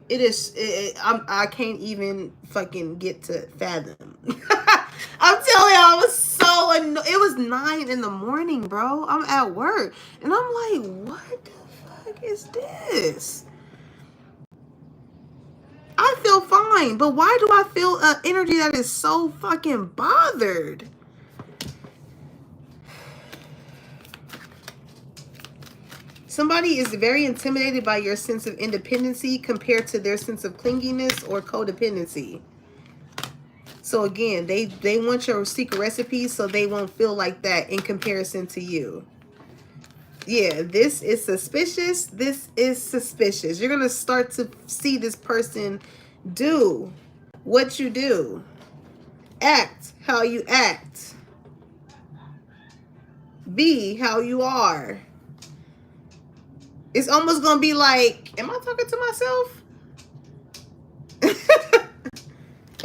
It is, I can't even fucking get to fathom. I'm telling you, I was so annoyed. It was 9 in the morning, bro. I'm at work. And I'm like, what the fuck is this? I feel fine, but why do I feel energy that is so fucking bothered? Somebody is very intimidated by your sense of independency compared to their sense of clinginess or codependency. So again, they want your secret recipes so they won't feel like that in comparison to you. Yeah, this is suspicious. This is suspicious. You're going to start to see this person do what you do. Act how you act. Be how you are. It's almost gonna be like, am I talking to myself?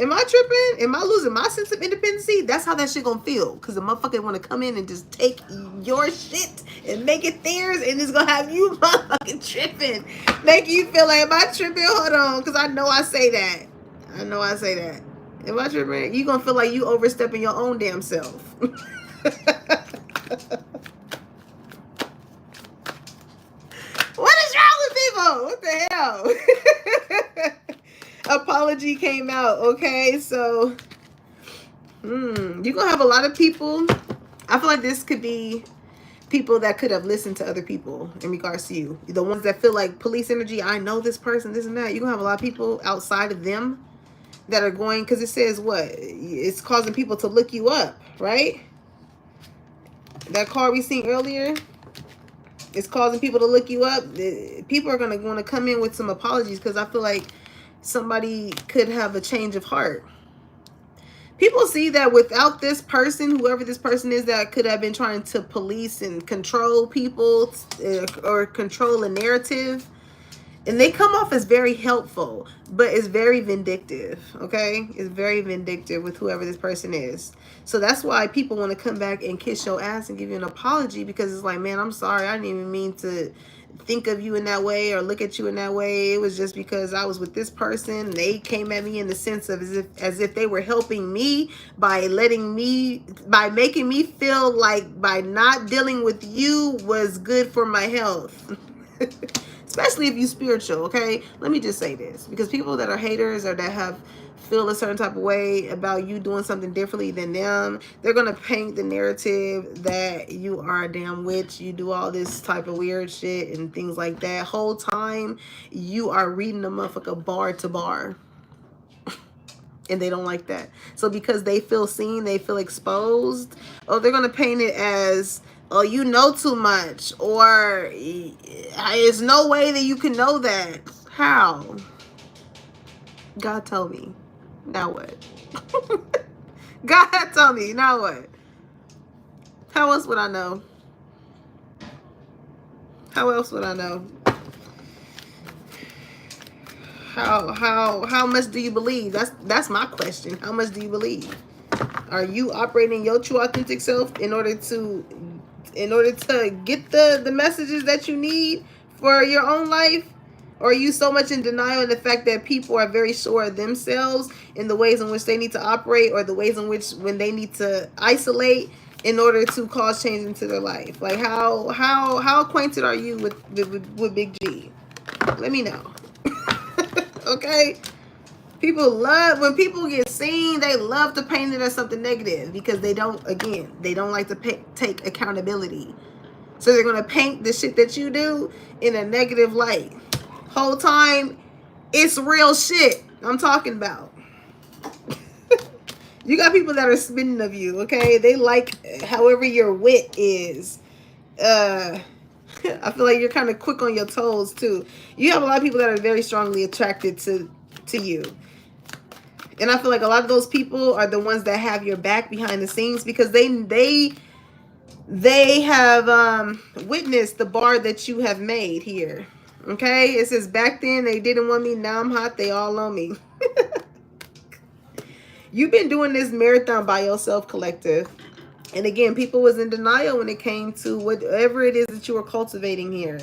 Am I tripping? Am I losing my sense of independency? That's how that shit gonna feel. Cause the motherfucker wanna come in and just take your shit and make it theirs, and it's gonna have you motherfucking tripping. Make you feel like, am I tripping? Hold on, cause I know I say that. I know I say that. Am I tripping? You gonna feel like you overstepping your own damn self. What is wrong with people? What the hell? Apology came out. Okay, so you're gonna have a lot of people. I feel like this could be people that could have listened to other people in regards to you. The ones that feel like police energy, I know this person, this and that. You're gonna have a lot of people outside of them that are going, because it says what? It's causing people to look you up, right? That card we seen earlier, it's causing people to look you up. People are gonna want to come in with some apologies, because I feel like somebody could have a change of heart. People see that without this person, whoever this person is that could have been trying to police and control people or control a narrative, and they come off as very helpful, but it's very vindictive, okay? It's very vindictive with whoever this person is. So that's why people want to come back and kiss your ass and give you an apology, because it's like, man, I'm sorry. I didn't even mean to think of you in that way or look at you in that way. It was just because I was with this person and they came at me in the sense of as if they were helping me by making me feel like by not dealing with you was good for my health. Especially if you spiritual, okay? Let me just say this, because people that are haters or that feel a certain type of way about you doing something differently than them, they're gonna paint the narrative that you are a damn witch, you do all this type of weird shit and things like that. Whole time you are reading the motherfucker bar to bar. And they don't like that. So because they feel seen, they feel exposed, oh, they're gonna paint it as, oh, you know too much, or there's no way that you can know that. How? God told me. Now what? God told me. Now what? How else would I know? How else would I know? How much do you believe? That's my question. How much do you believe? Are you operating your true authentic self in order to get the messages that you need for your own life? Or are you so much in denial in the fact that people are very sure of themselves in the ways in which they need to operate, or the ways in which when they need to isolate in order to cause change into their life? Like how acquainted are you with Big G? Let me know. Okay? People love, when people get seen, they love to paint it as something negative, because they don't like to take accountability. So they're going to paint the shit that you do in a negative light. Whole time, it's real shit I'm talking about. You got people that are spitting of you, okay? They like however your wit is. I feel like you're kind of quick on your toes, too. You have a lot of people that are very strongly attracted to you. And I feel like a lot of those people are the ones that have your back behind the scenes, because they have witnessed the bar that you have made here. Okay? It says, back then they didn't want me, now I'm hot, they all on me. You've been doing this marathon by yourself, collective. And again, people was in denial when it came to whatever it is that you were cultivating here.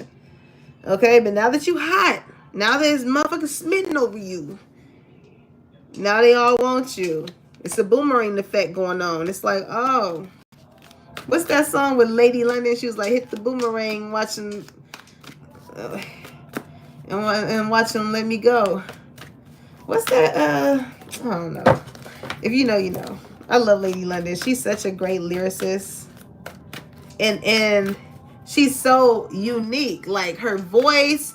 Okay? But now that you hot, now there's motherfuckers smitten over you. Now they all want you. It's a boomerang effect going on. It's like, oh, what's that song with Lady London? She was like, hit the boomerang, watching, and watch them let me go. What's that? I don't know. If you know, you know. I love Lady London. She's such a great lyricist, and she's so unique. Like her voice.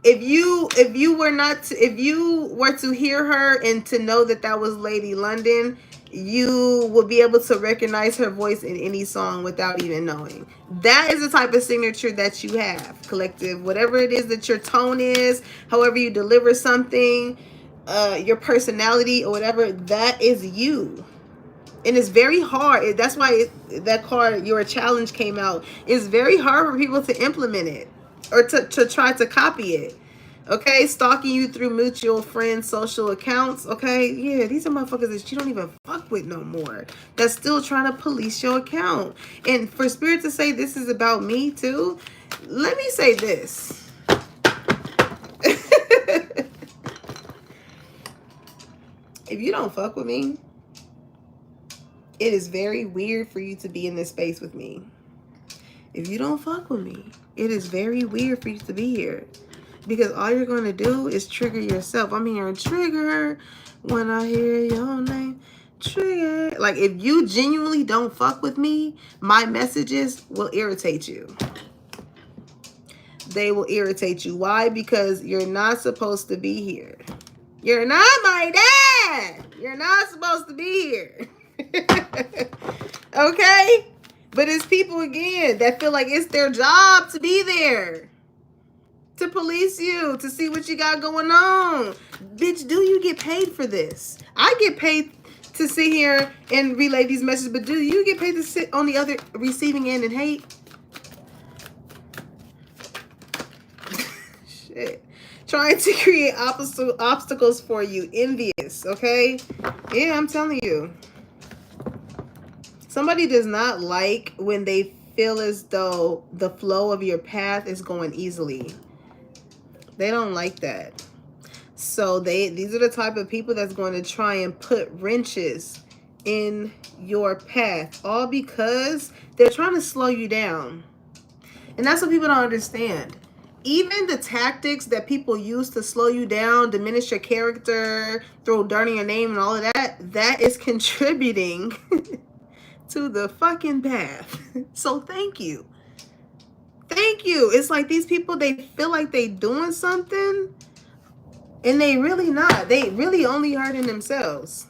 If you were to hear her and to know that was Lady London, you will be able to recognize her voice in any song without even knowing. That is the type of signature that you have, collective. Whatever it is that your tone is, however you deliver something, your personality or whatever, that is you. And it's very hard. That's why that card, Your Challenge, came out. It's very hard for people to implement it. or to try to copy it. Okay, stalking you through mutual friends, social accounts. Okay, yeah, these are motherfuckers that you don't even fuck with no more. That's still trying to police your account. And for Spirit to say this is about me too, let me say this. If you don't fuck with me, it is very weird for you to be in this space with me. If you don't fuck with me, it is very weird for you to be here. Because all you're going to do is trigger yourself. I'm hearing trigger when I hear your name. Trigger. Like, if you genuinely don't fuck with me, my messages will irritate you. They will irritate you. Why? Because you're not supposed to be here. You're not my dad. You're not supposed to be here. Okay? But it's people, again, that feel like it's their job to be there. To police you, to see what you got going on. Bitch, do you get paid for this? I get paid to sit here and relay these messages, but do you get paid to sit on the other receiving end and hate? Shit. Trying to create obstacles for you. Envious, okay? Yeah, I'm telling you. Somebody does not like when they feel as though the flow of your path is going easily. They don't like that. So these are the type of people that's going to try and put wrenches in your path, all because they're trying to slow you down. And that's what people don't understand. Even the tactics that people use to slow you down, diminish your character, throw dirt in your name and all of that, that is contributing to the fucking path. So thank you. Thank you. It's like these people, they feel like they doing something, and they really not. They really only hurting themselves.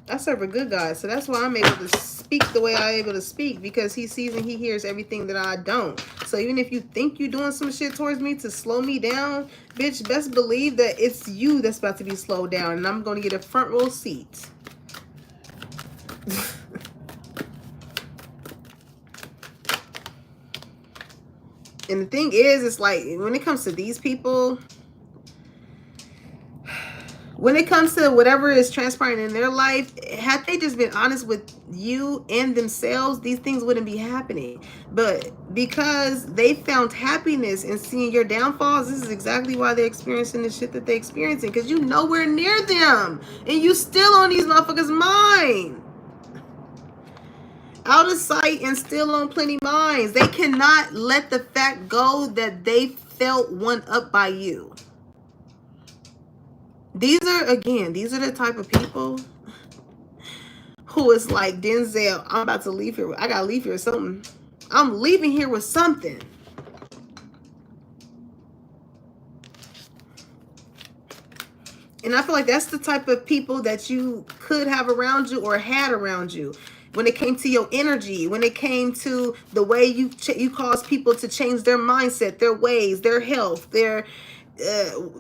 I serve a good God, so that's why I'm able to speak the way I'm able to speak, because he sees and he hears everything that I don't. So even if you think you're doing some shit towards me to slow me down, bitch, best believe that it's you that's about to be slowed down, and I'm going to get a front row seat. And the thing is, it's like, when it comes to these people, when it comes to whatever is transpiring in their life, had they just been honest with you and themselves, these things wouldn't be happening. But because they found happiness in seeing your downfalls, this is exactly why they're experiencing the shit that they're experiencing. Because you nowhere near them, and you still on these motherfuckers' mind. Out of sight and still on plenty minds. They cannot let the fact go that they felt one up by you. These are the type of people who is like, Denzel, I'm about to leave here. I gotta leave here with something. I'm leaving here with something. And I feel like that's the type of people that you could have around you or had around you. When it came to your energy, when it came to the way you cause people to change their mindset, their ways, their health, their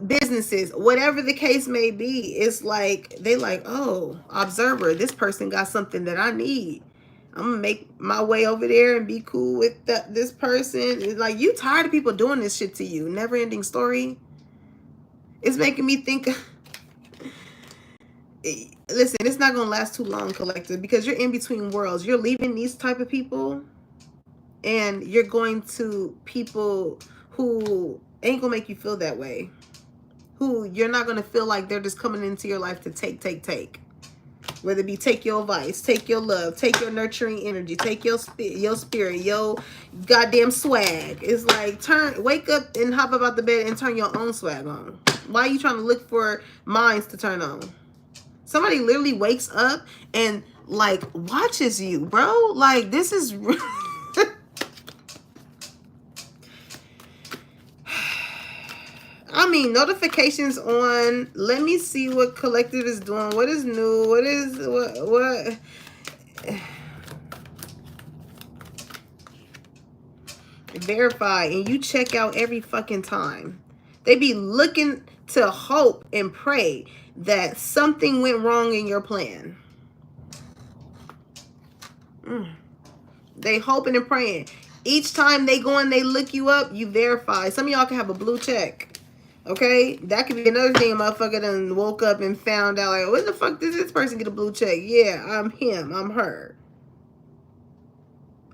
businesses, whatever the case may be, it's like they like, oh, observer, this person got something that I need. I'm gonna make my way over there and be cool with this person. It's like, you tired of people doing this shit to you. Never ending story. It's making me think. Listen, it's not gonna last too long, collective, because you're in between worlds. You're leaving these type of people, and you're going to people who ain't gonna make you feel that way. Who you're not gonna feel like they're just coming into your life to take. Whether it be take your advice, take your love, take your nurturing energy, take your spirit, your goddamn swag. It's like, wake up and hop up out the bed and turn your own swag on. Why are you trying to look for minds to turn on? Somebody literally wakes up and like watches you, bro. Like, this is I mean, notifications on. Let me see what collective is doing. What is new? What? Verify, and you check out every fucking time. They be looking to hope and pray that something went wrong in your plan. They hoping and praying. Each time they go and they look you up, you verify. Some of y'all can have a blue check. Okay? That could be another thing a motherfucker done woke up and found out, like, when the fuck did this person get a blue check? Yeah, I'm him. I'm her.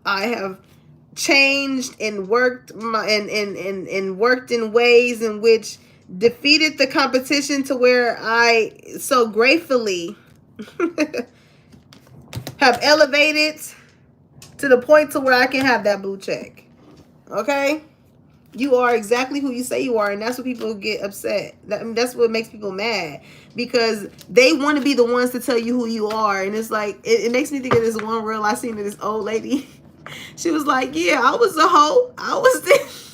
I have changed and worked and worked in ways in which defeated the competition to where I so gratefully have elevated to the point to where I can have that blue check. Okay? You are exactly who you say you are, and that's what people get upset. That's what makes people mad, because they want to be the ones to tell you who you are. And it's like, it makes me think of this one reel I seen of this old lady. She was like, yeah, I was a hoe. I was this.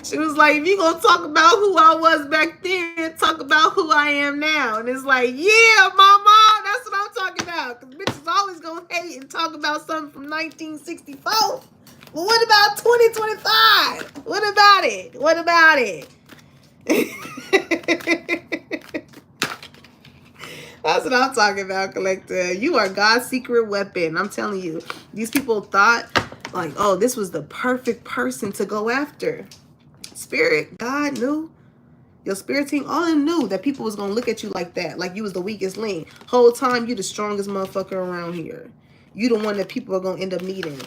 She was like, if you gonna talk about who I was back then, talk about who I am now. And it's like, yeah, mama, that's what I'm talking about. Because bitches always gonna hate and talk about something from 1964. Well, what about 2025? What about it? What about it? That's what I'm talking about, collector. You are God's secret weapon. I'm telling you. These people thought, like, oh, this was the perfect person to go after. Spirit, God knew. Your spirit team, all of them knew that people was going to look at you like that. Like you was the weakest link. Whole time, you the strongest motherfucker around here. You the one that people are going to end up needing.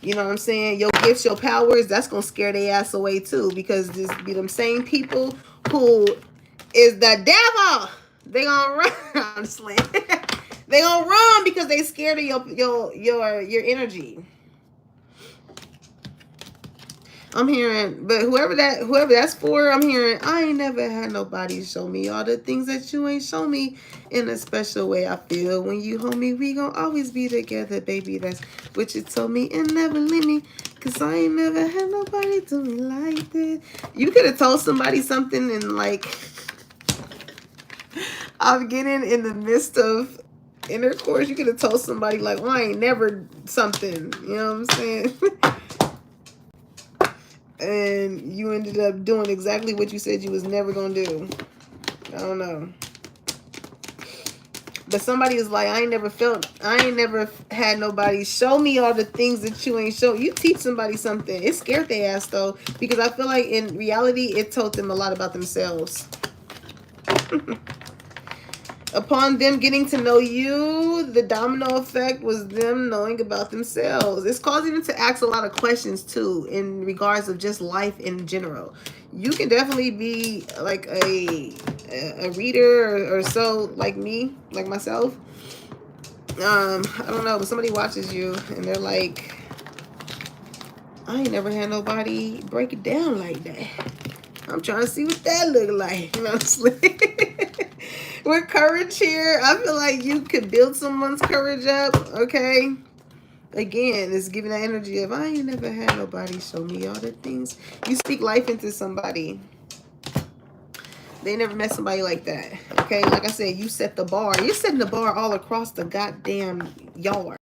You know what I'm saying? Your gifts, your powers, that's going to scare their ass away too. Because this be them same people who is the devil. They gonna run, honestly. They gonna run because they scared of your energy. I'm hearing, but whoever that's for, I'm hearing, I ain't never had nobody show me all the things that you ain't show me in a special way. I feel when you hold me, we gonna always be together, baby. That's what you told me, and never leave me, cause I ain't never had nobody do me like that. You could have told somebody something and like, I'm getting in the midst of intercourse. You could have told somebody like, well, I ain't never something, you know what I'm saying? And you ended up doing exactly what you said you was never gonna do. I don't know. But somebody was like, I ain't never had nobody show me all the things that you ain't show. You teach somebody something. It scared their ass though, because I feel like in reality, it told them a lot about themselves. Upon them getting to know you, the domino effect was them knowing about themselves. It's causing them to ask a lot of questions too in regards of just life in general. You can definitely be like a reader or so, like me, like myself. I don't know, but somebody watches you and they're like, I ain't never had nobody break it down like that. I'm trying to see what that look like. You know what I'm saying? With courage here, I feel like you could build someone's courage up, okay? Again, it's giving that energy of, I ain't never had nobody show me all the things. You speak life into somebody. They never met somebody like that, okay? Like I said, you set the bar. You're setting the bar all across the goddamn yard.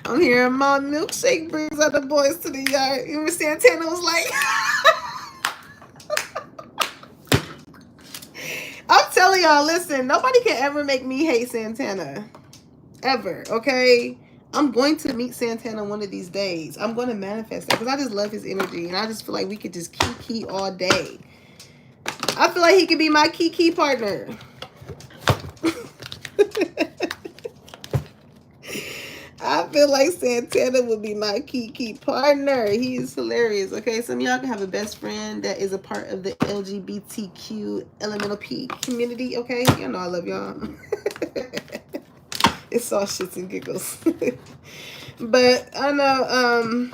I'm hearing my milkshake brings out the boys to the yard. You remember Santana was like... I'm telling y'all, listen, nobody can ever make me hate Santana. Ever, okay? I'm going to meet Santana one of these days. I'm going to manifest that because I just love his energy. And I just feel like we could just kiki all day. I feel like he could be my kiki partner. I feel like Santana would be my kiki partner. He is hilarious. Okay, some of y'all can have a best friend that is a part of the LGBTQ elemental P community. Okay, you know I love y'all. It's all shits and giggles. But I know,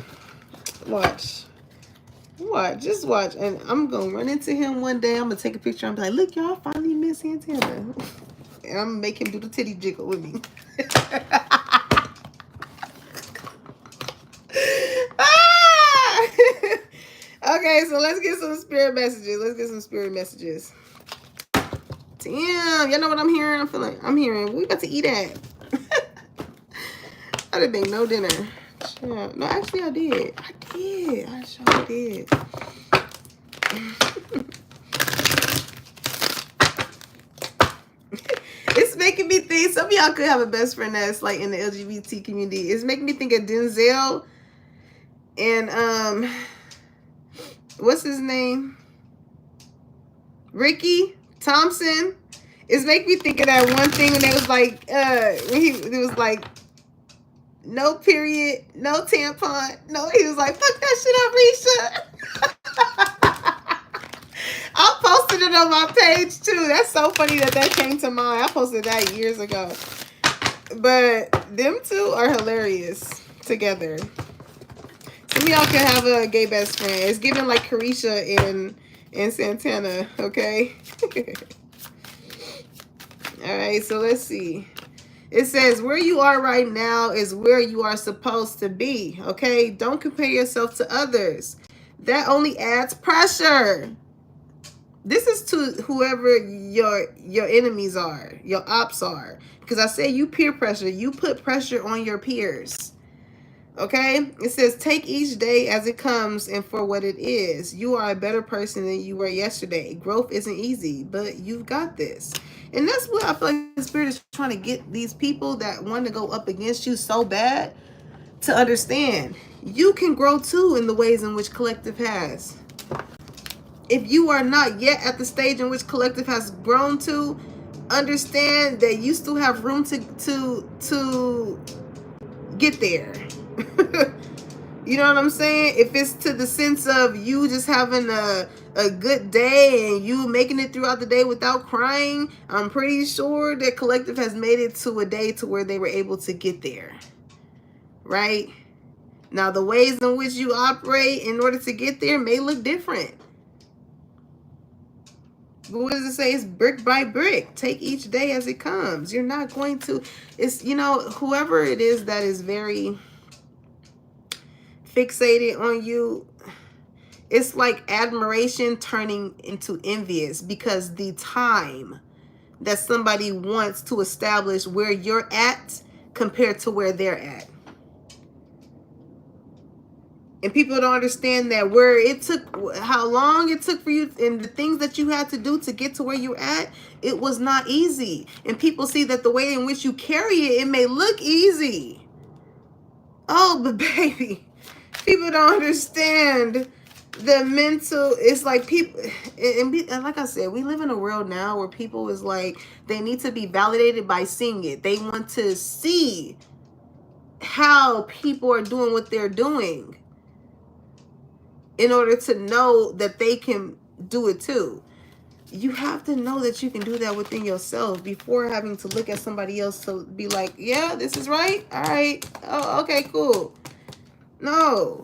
watch, just watch. And I'm gonna run into him one day. I'm gonna take a picture. I'm like, look, y'all, finally met Santana. And I'm gonna make him do the titty jiggle with me. Okay, so let's get some spirit messages. Damn, y'all know what I'm hearing? I'm hearing we about to eat at. I didn't make no dinner. Sure. No, actually I did. I sure did. It's making me think some of y'all could have a best friend that's like in the LGBT community. It's making me think of Denzel and what's his name? Ricky Thompson. It's making me think of that one thing when they was like when it was like no period, no tampon, no. He was like, fuck that shit up, Risha. I posted it on my page too. That's so funny that came to mind. I posted that years ago. But them two are hilarious together. Some of y'all can have a gay best friend. It's giving like Carisha and Santana, okay? All right, so let's see. It says, where you are right now is where you are supposed to be, okay? Don't compare yourself to others. That only adds pressure. This is to whoever your enemies are, your ops are. Because I say you peer pressure. You put pressure on your peers. Okay? It says, take each day as it comes and for what it is. You are a better person than you were yesterday. Growth isn't easy, but you've got this. And that's what I feel like the Spirit is trying to get these people that want to go up against you so bad to understand. You can grow too in the ways in which Collective has. If you are not yet at the stage in which Collective has grown to, understand that you still have room to get there. You know what I'm saying? If it's to the sense of you just having a good day and you making it throughout the day without crying, I'm pretty sure that Collective has made it to a day to where they were able to get there. Right? Now, the ways in which you operate in order to get there may look different. But what does it say? It's brick by brick. Take each day as it comes. You're not going to, it's, you know, whoever it is that is very fixated on you, it's like admiration turning into envious because the time that somebody wants to establish where you're at compared to where they're at. And people don't understand that where it took, how long it took for you and the things that you had to do to get to where you're at, it was not easy. And people see that the way in which you carry it, it may look easy. Oh, but baby, people don't understand the mental, it's like people, and like I said, we live in a world now where people is like, they need to be validated by seeing it. They want to see how people are doing what they're doing in order to know that they can do it too. You have to know that you can do that within yourself before having to look at somebody else to be like, yeah, this is right. All right. Oh, okay, cool. No.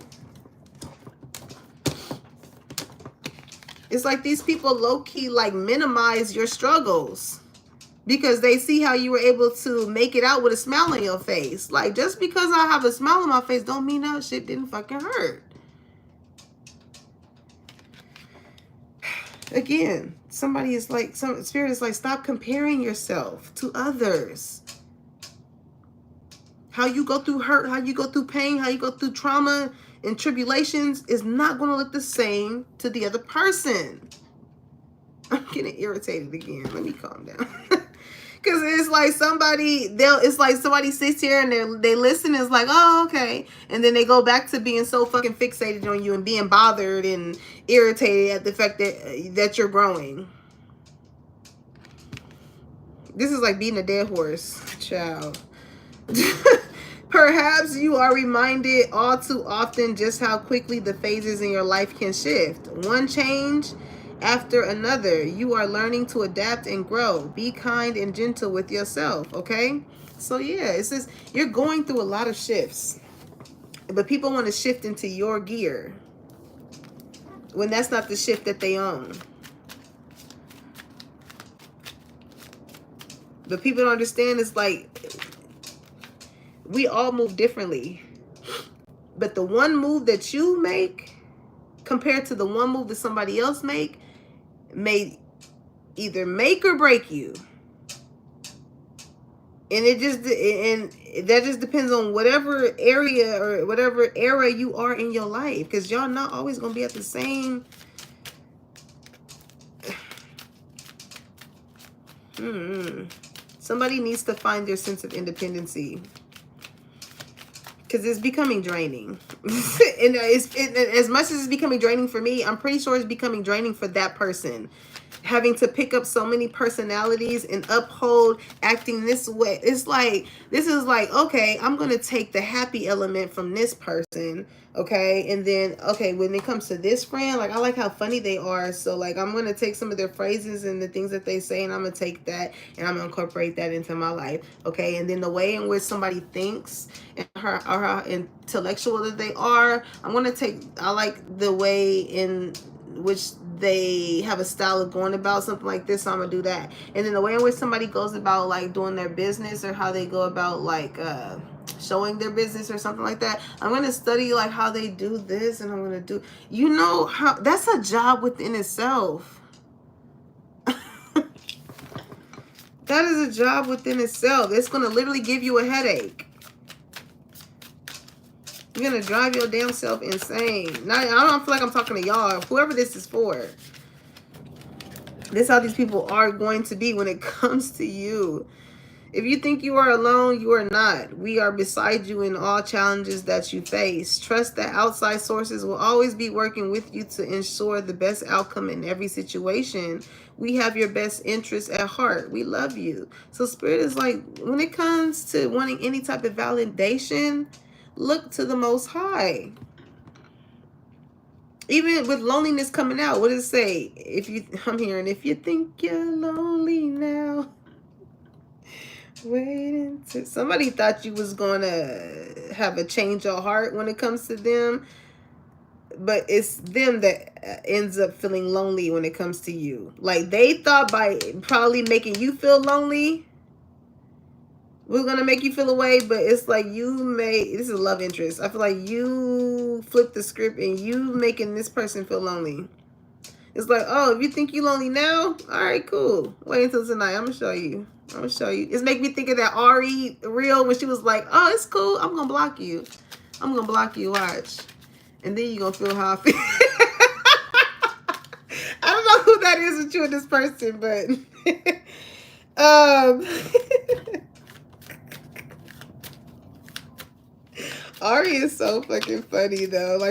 It's like these people low-key like minimize your struggles because they see how you were able to make it out with a smile on your face. Like, just because I have a smile on my face don't mean that shit didn't fucking hurt. Again, somebody is like, some spirit is like, stop comparing yourself to others. How you go through hurt, how you go through pain, how you go through trauma and tribulations is not going to look the same to the other person. I'm getting irritated again. Let me calm down. Because it's like it's like somebody sits here and they listen and it's like, oh, okay. And then they go back to being so fucking fixated on you and being bothered and irritated at the fact that you're growing. This is like beating a dead horse, child. Perhaps you are reminded all too often just how quickly the phases in your life can shift. One change after another. You are learning to adapt and grow. Be kind and gentle with yourself, okay? So yeah, it's just, you're going through a lot of shifts. But people want to shift into your gear when that's not the shift that they own. But people don't understand, it's like, we all move differently. But the one move that you make compared to the one move that somebody else make may either make or break you. And that just depends on whatever area or whatever era you are in your life. Because y'all not always going to be at the same. Somebody needs to find their sense of independency. Because it's becoming draining. And as much as it's becoming draining for me, I'm pretty sure it's becoming draining for that person. Having to pick up so many personalities and uphold acting this way. It's like, this is like, okay, I'm going to take the happy element from this person. Okay. And then, okay, when it comes to this friend, like, I like how funny they are. So like, I'm going to take some of their phrases and the things that they say, and I'm going to take that and I'm going to incorporate that into my life. Okay. And then the way in which somebody thinks and how intellectual that they are, I'm going to take, I like the way in which they have a style of going about something like this, so I'm gonna do that. And then the way in which somebody goes about like doing their business, or how they go about like showing their business or something like that, I'm gonna study like how they do this, and I'm gonna do, you know, how that's a job within itself. That is a job within itself. It's gonna literally give you a headache. You're gonna drive your damn self insane. Now, I don't feel like I'm talking to y'all. Whoever this is for. This is how these people are going to be when it comes to you. If you think you are alone, you are not. We are beside you in all challenges that you face. Trust that outside sources will always be working with you to ensure the best outcome in every situation. We have your best interests at heart. We love you. So Spirit is like, when it comes to wanting any type of validation, look to the Most High. Even with loneliness coming out, what does it say? I'm hearing, if you think you're lonely now, wait until somebody thought you was gonna have a change of heart when it comes to them, but it's them that ends up feeling lonely when it comes to you. Like, they thought by probably making you feel lonely, we're gonna make you feel away, but it's like this is a love interest. I feel like you flipped the script and you making this person feel lonely. It's like, oh, if you think you lonely now, all right, cool. Wait until tonight. I'm gonna show you. It's making me think of that Ari reel when she was like, oh, it's cool. I'm gonna block you. I'm gonna block you. Watch, and then you gonna feel how I feel. I don't know who that is with you and this person, but Ari is so fucking funny though. Like,